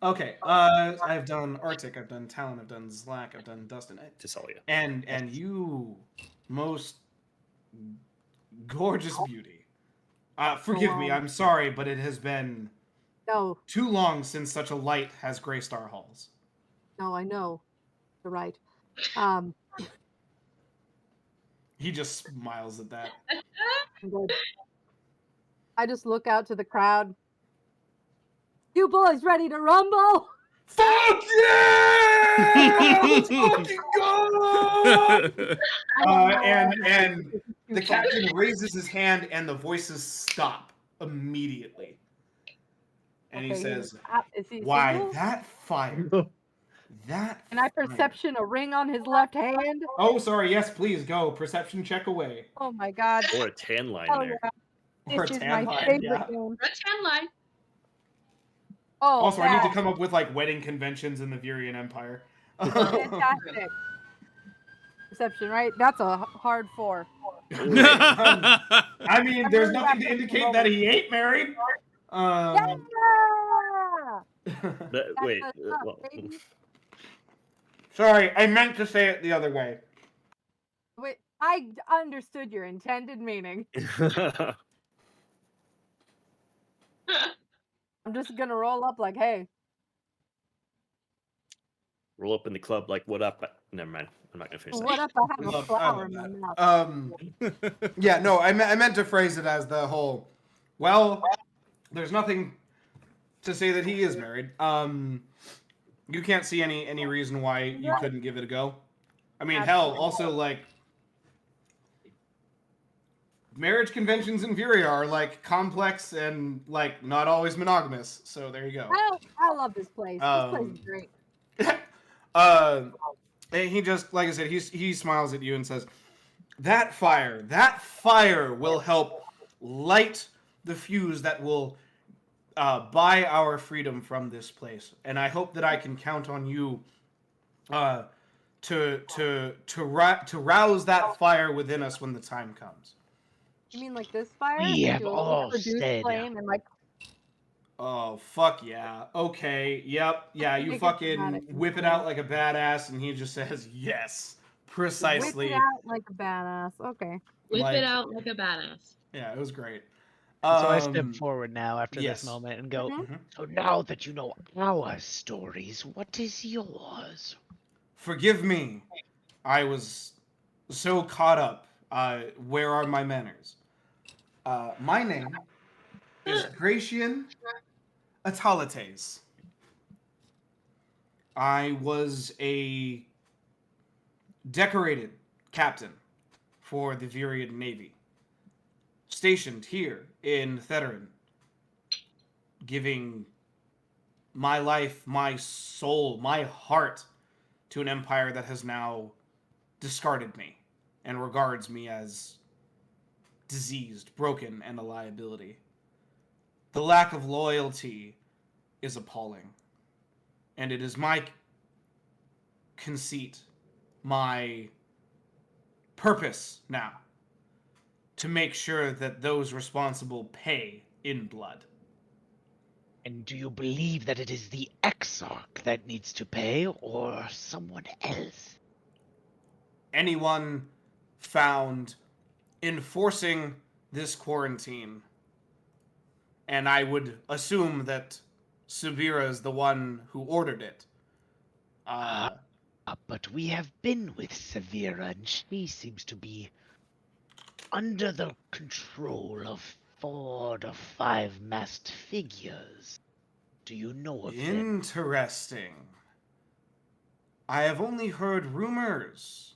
Okay. I've done Arctic. I've done Talon. I've done Zlak. I've done Dustin. Tissalia. And you, most gorgeous beauty. Forgive me. I'm sorry, but it has been too long since such a light has graced our halls. No, I know. You're right. He just smiles at that. I just look out to the crowd. You boys ready to rumble? Fuck yeah! Let's fucking go! And the captain raises his hand, and the voices stop immediately. And he says, "Why single? that fire? That." Can I perception a ring on his left hand? Oh, sorry. Yes, please go. Perception check away. Oh my god. Or a tan line there. Yeah. Or This a is tan my line, favorite yeah. game. A tan line. Oh, Also, I need to come up with like wedding conventions in the Vurian Empire. Fantastic. Perception, right? That's a hard 4. I mean, there's nothing to indicate that he ain't married. Yeah! Wait. Sorry, I meant to say it the other way. Wait, I understood your intended meaning. I'm just gonna roll up like, hey. Roll up in the club like, what up? Never mind. I'm not gonna finish that. What if I have a flower in my mouth? Yeah, no, I meant to phrase it as the whole. Well, there's nothing to say that he is married. You can't see any reason why you couldn't give it a go. I mean, hell, also like. Marriage conventions in Vuria are like complex and like not always monogamous. So there you go. I love this place. This place is great. And he just, like I said, he smiles at you and says, that fire will help light the fuse that will buy our freedom from this place. And I hope that I can count on you to rouse that fire within us when the time comes. You mean like this fire? We have all said. Flame and like. Oh, fuck yeah. Okay, yep. Yeah, you fucking whip it out like a badass, and he just says, yes, precisely. Whip it out like a badass. Okay. Whip it out like a badass. Yeah, it was great. So I step forward now after this moment and go, so now that you know our stories, what is yours? Forgive me. I was so caught up. Where are my manners? My name is Gratian Atalates. I was a decorated captain for the Vurian Navy, stationed here in Theterin, giving my life, my soul, my heart to an empire that has now discarded me and regards me as diseased, broken, and a liability. The lack of loyalty is appalling. And it is my conceit, my purpose now, to make sure that those responsible pay in blood. And do you believe that it is the Exarch that needs to pay, or someone else? Anyone found enforcing this quarantine. And I would assume that Subira is the one who ordered it. But we have been with Severa, and she seems to be under the control of 4 to 5 masked figures. Do you know of them? Interesting. I have only heard rumors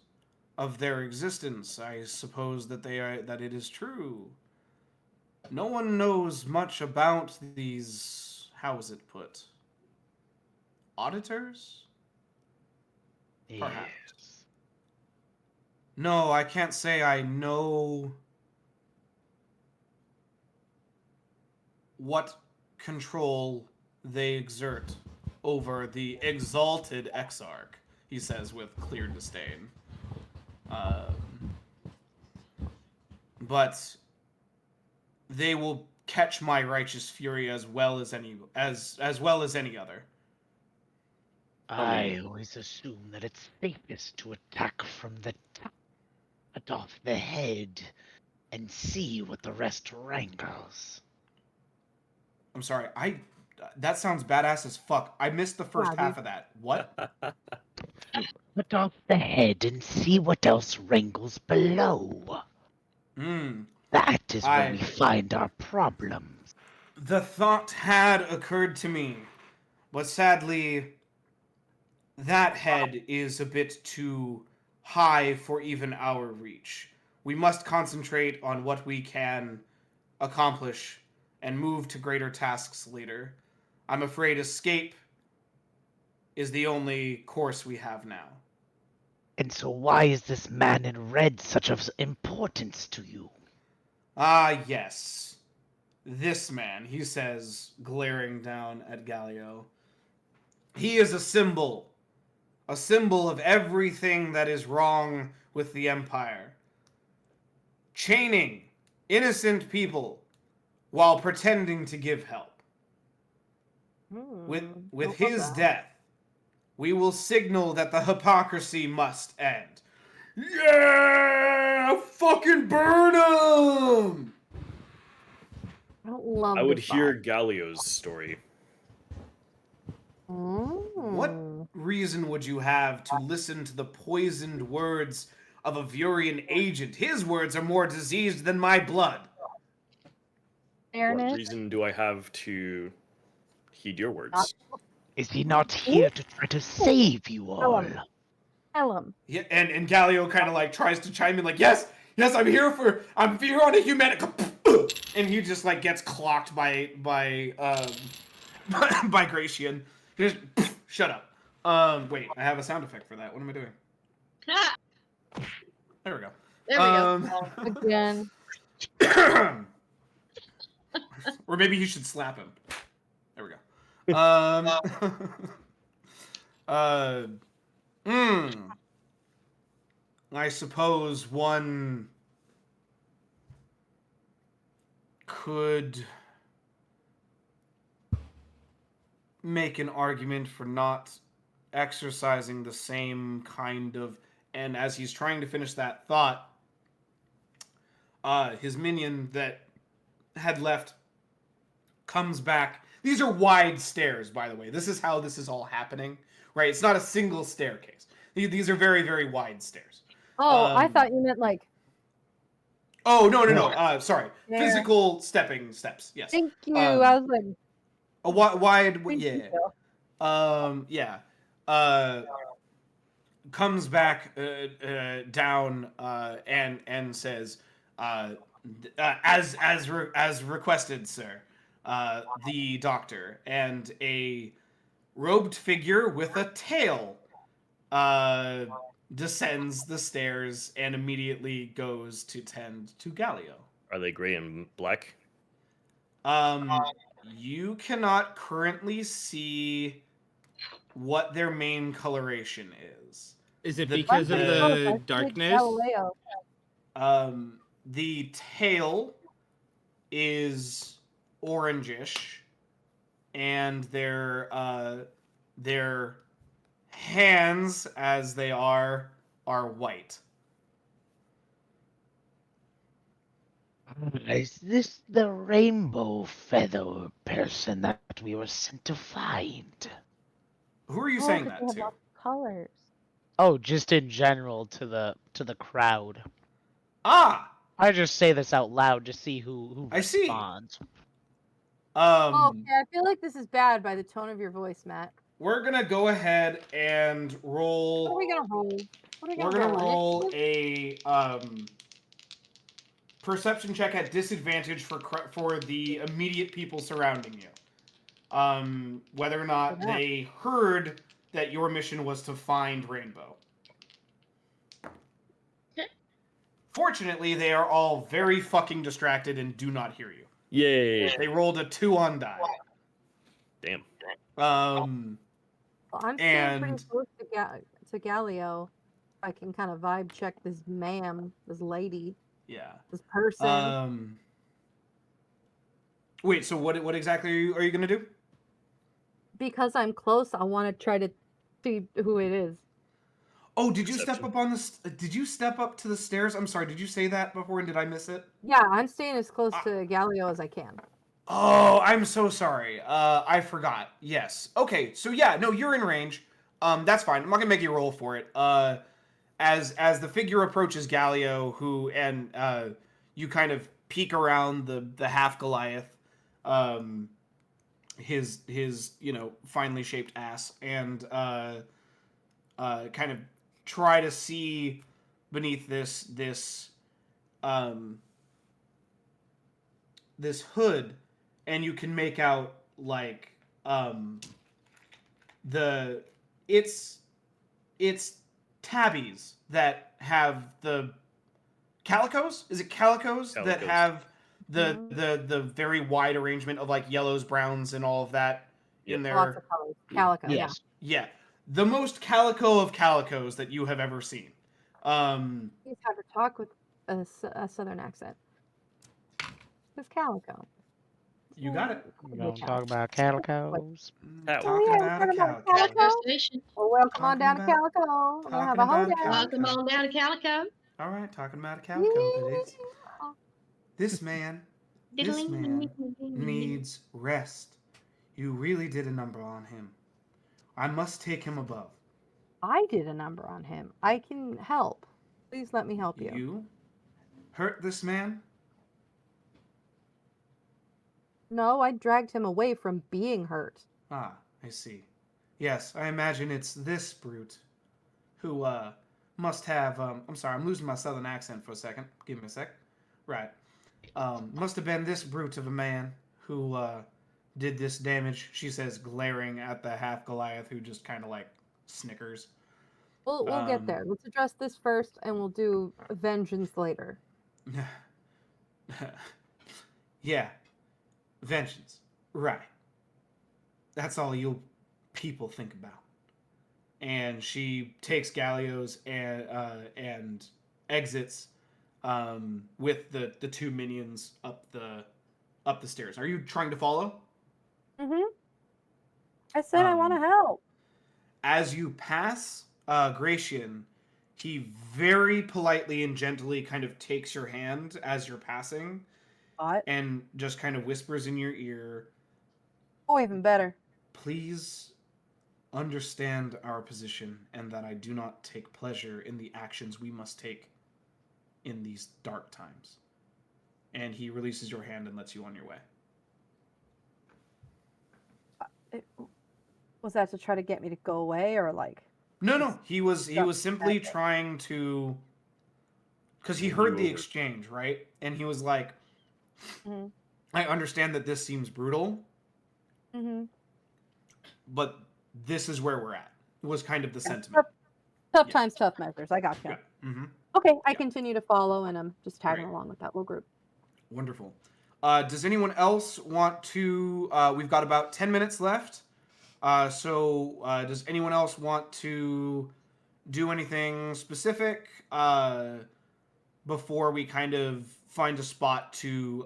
of their existence. I suppose that it is true. No one knows much about these, how is it put? Auditors? Perhaps. Yes. No, I can't say I know what control they exert over the exalted Exarch, he says with clear disdain. But they will catch my righteous fury as well as any other. I always assume that it's safest to attack from the top, cut off the head, and see what the rest wrangles. I'm sorry, that sounds badass as fuck. I missed the first half of that. What? Cut off the head and see what else wrangles below. That is where we find our problems. The thought had occurred to me, but sadly, that head is a bit too high for even our reach. We must concentrate on what we can accomplish and move to greater tasks later. I'm afraid escape is the only course we have now. And so why is this man in red such of importance to you? Yes. This man, he says, glaring down at Galio. He is a symbol of everything that is wrong with the Empire. Chaining innocent people while pretending to give help. With his death, we will signal that the hypocrisy must end. Yeah! Fucking burn him! I would hear Galio's story. What reason would you have to listen to the poisoned words of a Vurian agent? His words are more diseased than my blood. What reason do I have to heed your words? Is he not here to try to save you all? Tell him. Yeah, and Galio kind of like tries to chime in like, yes, I'm here on a humanity. And he just like gets clocked by Gratian. He just shut up. Wait, I have a sound effect for that. What am I doing? There we go. There we go. Again. Or maybe you should slap him. There we go. I suppose one could make an argument for not exercising the same kind of... And as he's trying to finish that thought, his minion that had left comes back. These are wide stairs, by the way. This is how this is all happening, right? It's not a single staircase. These are very, very wide stairs. Oh, I thought you meant like... Oh, no. Sorry. There. Physical steps, yes. Thank you. I was like... A wide, yeah. Comes back down and says, as requested, sir, the doctor, and a robed figure with a tail descends the stairs and immediately goes to tend to Galio. Are they gray and black? You cannot currently see what their main coloration is. Is it because of the darkness? The tail is orangish, and their hands, as they are white. Is this the rainbow feather person that we were sent to find? Who are you Oh, saying 'cause that they have to? lots of colors. Oh, just in general to the crowd. Ah, I just say this out loud to see who I see. responds. Oh, okay, I feel like this is bad by the tone of your voice, Matt. We're gonna go ahead and What are roll. we gonna roll? What are we We're gonna gonna roll? roll a perception check at disadvantage for the immediate people surrounding you. Whether or not they heard that your mission was to find Rainbow. Fortunately, they are all very fucking distracted and do not hear you. Yay! They rolled a 2 on die. Damn. Well, I'm staying pretty And close to Galileo. I can kind of vibe check this this lady, yeah, this person. Wait. So what exactly are you gonna do? Because I'm close, I want to try to see who it is. Oh, did you step up on the? Did you step up to the stairs? I'm sorry. Did you say that before, and did I miss it? Yeah, I'm staying as close to Galileo as I can. Oh, I'm so sorry. I forgot. Yes. Okay. So yeah, no, you're in range. That's fine. I'm not gonna make you roll for it. As the figure approaches Galileo, you kind of peek around the half Goliath, his finely shaped ass, and kind of try to see beneath um this hood, and you can make out like the it's tabbies that have the calicos. Is it calicos that have the very wide arrangement of like yellows, browns, and all of that in there? Lots of colors. Calico, Yes. Yeah, the most calico of calicos that you have ever seen. Please have her talk with a southern accent. This Calico. You got it. You don't talk about calicos. Talking about a calico. Destination. Well, welcome Talking on down to about- Calico. We're gonna have talking a about hoedown. Welcome on down to Calico. All right, talking about a calico, but it's this man needs rest. You really did a number on him. I must take him above. I did a number on him. I can help. Please let me help you. You hurt this man? No, I dragged him away from being hurt. Ah, I see. Yes, I imagine it's this brute who must have I'm sorry, I'm losing my southern accent for a second. Give me a sec. Right. Must have been this brute of a man who did this damage, she says, glaring at the half Goliath, who just kind of like snickers. We'll get there. Let's address this first, and we'll do vengeance later. Yeah, vengeance. Right. That's all you people think about. And she takes Gallios and exits with the two minions up the stairs. Are you trying to follow? I said I want to help. As you pass Gratian, he very politely and gently kind of takes your hand as you're passing, and just kind of whispers in your ear, Oh, even better. "Please understand our position, and that I do not take pleasure in the actions we must take in these dark times." And he releases your hand and lets you on your way. Was that to try to get me to go away, or like? No. He was simply trying to, because he heard the exchange, right? And he was like, I understand that this seems brutal, but this is where we're at. It was kind of the sentiment. Tough times, tough measures. I gotcha. Yeah. Okay, I continue to follow, and I'm just tagging along with that little group. Wonderful. Does anyone else want to? We've got about 10 minutes left. So does anyone else want to do anything specific before we kind of find a spot to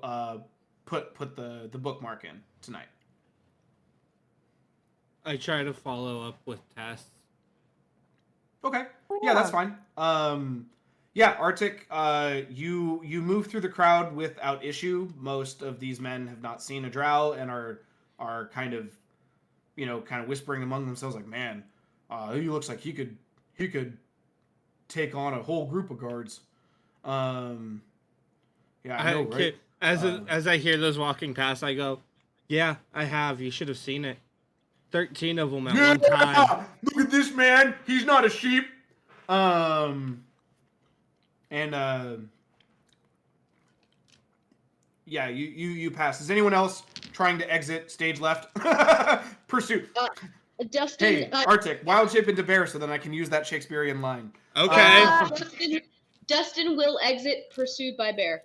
put the bookmark in tonight? I try to follow up with tests. Okay. Yeah, that's fine. Yeah, Arctic, you move through the crowd without issue. Most of these men have not seen a drow and are kind of, kind of whispering among themselves like, man, he looks like he could take on a whole group of guards. Yeah, I know, right? As I hear those walking past, I go, yeah, I have. You should have seen it. 13 of them at one time. Look at this man. He's not a sheep. Yeah, you pass. Is anyone else trying to exit stage left? Pursuit. Dustin. Hey, Arctic, wild shape into bear so then I can use that Shakespearean line. Okay. Dustin will exit, pursued by bear.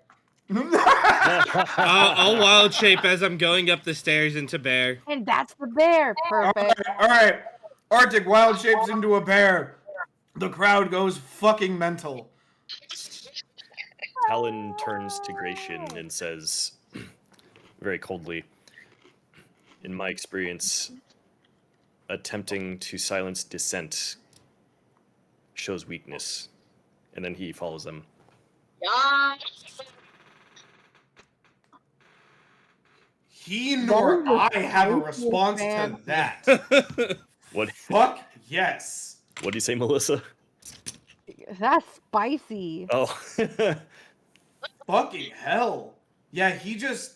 I'll wild shape as I'm going up the stairs into bear. And that's the bear. Perfect. All right. Arctic wild shapes into a bear. The crowd goes fucking mental. Talon turns to Gratian and says, very coldly, in my experience, attempting to silence dissent shows weakness. And then he follows them. Yeah. He nor I have a response to that. What? Fuck yes. What do you say, Melissa? That's spicy. Oh. Fucking hell. Yeah, he just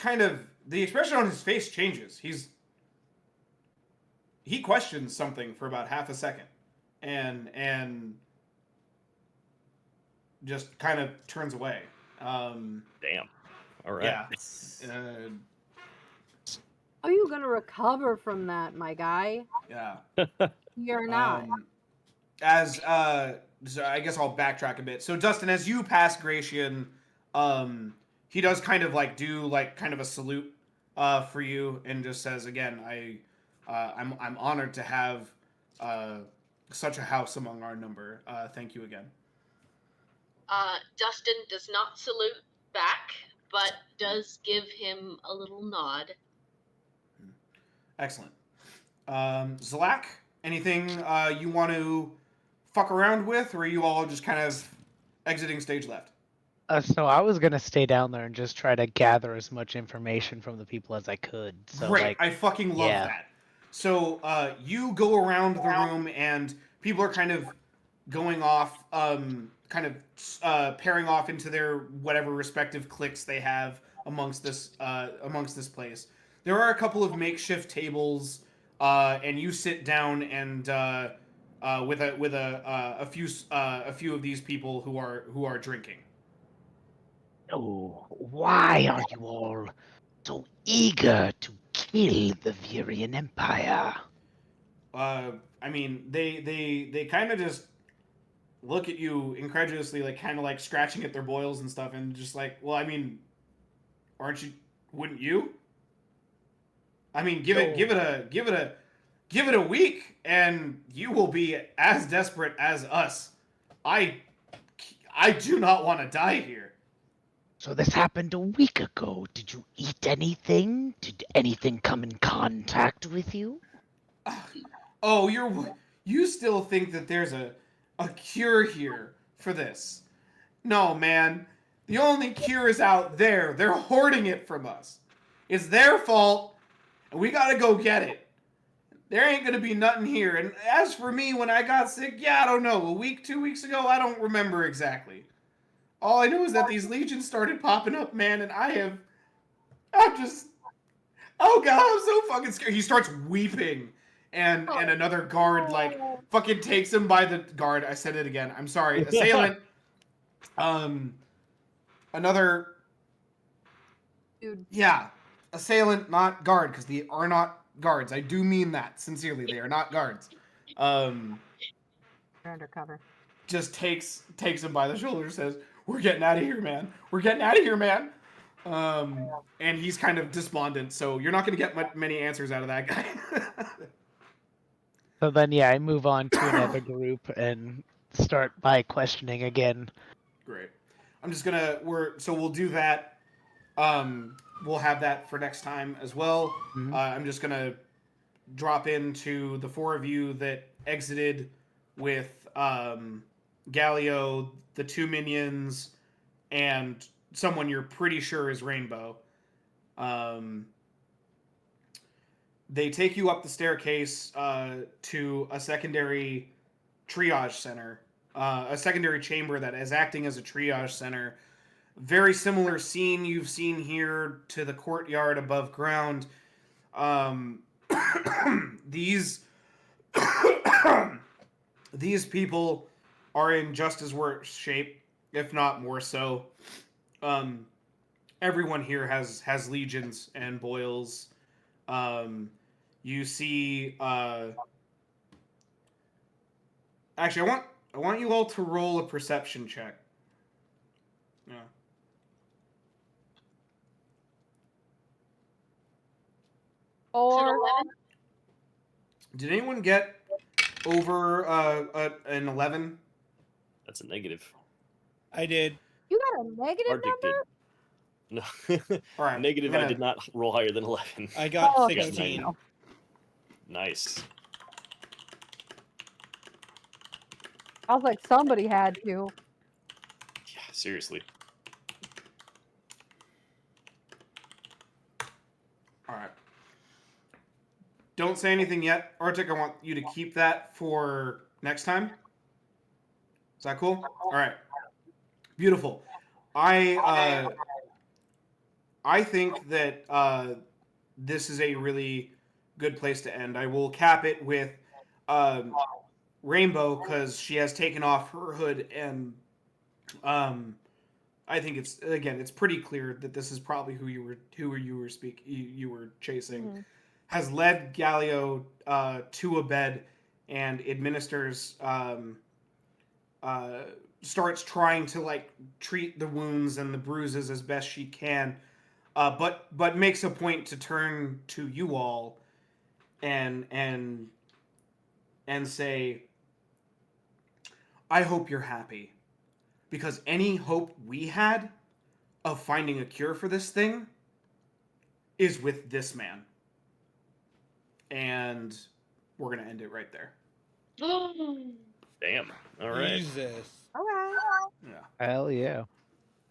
kind of, the expression on his face changes. He questions something for about half a second and just kind of turns away. Damn. All right. Yeah. How are you gonna recover from that, my guy? Yeah. You're not. So I guess I'll backtrack a bit. So Dustin, as you pass Gratian, he does kind of like do like kind of a salute for you and just says again, I'm honored to have such a house among our number. Thank you again. Dustin does not salute back, but does give him a little nod. Excellent. Zalak, anything you want to fuck around with, or are you all just kind of exiting stage left? So I was gonna stay down there and just try to gather as much information from the people as I could. So Great, I fucking love that. So you go around the room and people are kind of going off, pairing off into their whatever respective cliques they have amongst this place. There are a couple of makeshift tables, and you sit down and with a few of these people who are drinking. Oh, why are you all so eager to kill the Virian Empire? I mean, they kind of just look at you incredulously, like kind of like scratching at their boils and stuff, and just like, well, I mean, wouldn't you? I mean, give it a week, and you will be as desperate as us. I do not want to die here. So this happened a week ago. Did you eat anything? Did anything come in contact with you? Oh, you still think that there's a cure here for this? No, man. The only cure is out there. They're hoarding it from us. It's their fault, and we gotta go get it. There ain't gonna be nothing here. And as for me, when I got sick, yeah, I don't know. A week, 2 weeks ago, I don't remember exactly. All I know is that these legions started popping up, man, and I'm just, oh god, I'm so fucking scared. He starts weeping, and another guard like fucking takes him by the guard. I said it again. I'm sorry, assailant. Another Dude. Yeah, assailant, not guard, because they are not guards. I do mean that sincerely. They are not guards. They're undercover. Just takes him by the shoulder, says, "We're getting out of here, man. We're getting out of here, man." And he's kind of despondent, so you're not going to get many answers out of that guy. So then, I move on to another group and start by questioning again. Great. I'm just gonna we'll do that. We'll have that for next time as well. Mm-hmm. I'm just gonna drop into the four of you that exited with Galio, the 2 minions, and someone you're pretty sure is Rainbow. They take you up the staircase to a secondary triage center, a secondary chamber that is acting as a triage center. Very similar scene you've seen here to the courtyard above ground. These these people are in just as worse shape, if not more so. Everyone here has legions and boils. You see. Actually, I want you all to roll a perception check. Yeah. Or 11? Did anyone get over an 11? That's a negative. I did. you got a negative Arctic did. number? No. All right. Negative, I did not roll higher than 11. I got Oh, okay, 16. no. Nice. I was like, somebody had to. Yeah, seriously. All right. Don't say anything yet, Arctic. I want you to keep that for next time. Is that cool? All right. Beautiful. I think that this is a really good place to end. I will cap it with Rainbow because she has taken off her hood, and I think it's pretty clear that this is probably who you were chasing. Mm-hmm. Has led Galio to a bed and administers starts trying to like treat the wounds and the bruises as best she can, but makes a point to turn to you all and say, I hope you're happy, because any hope we had of finding a cure for this thing is with this man. And we're gonna end it right there. Damn. All right. Jesus. All right. Yeah. Hell yeah.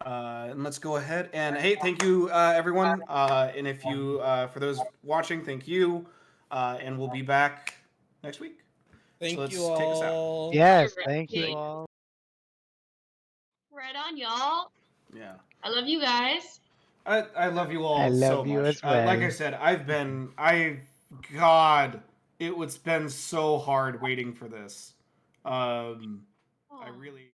And let's go ahead and hey, thank you everyone. And if you for those watching, thank you. And we'll be back next week. Thank let's you take us out. all. Yes, Right. thank you all. Right on, y'all. Yeah. I love you guys. I love you all I so love you much. as well. Like I said, God, it's been so hard waiting for this. I Aw. really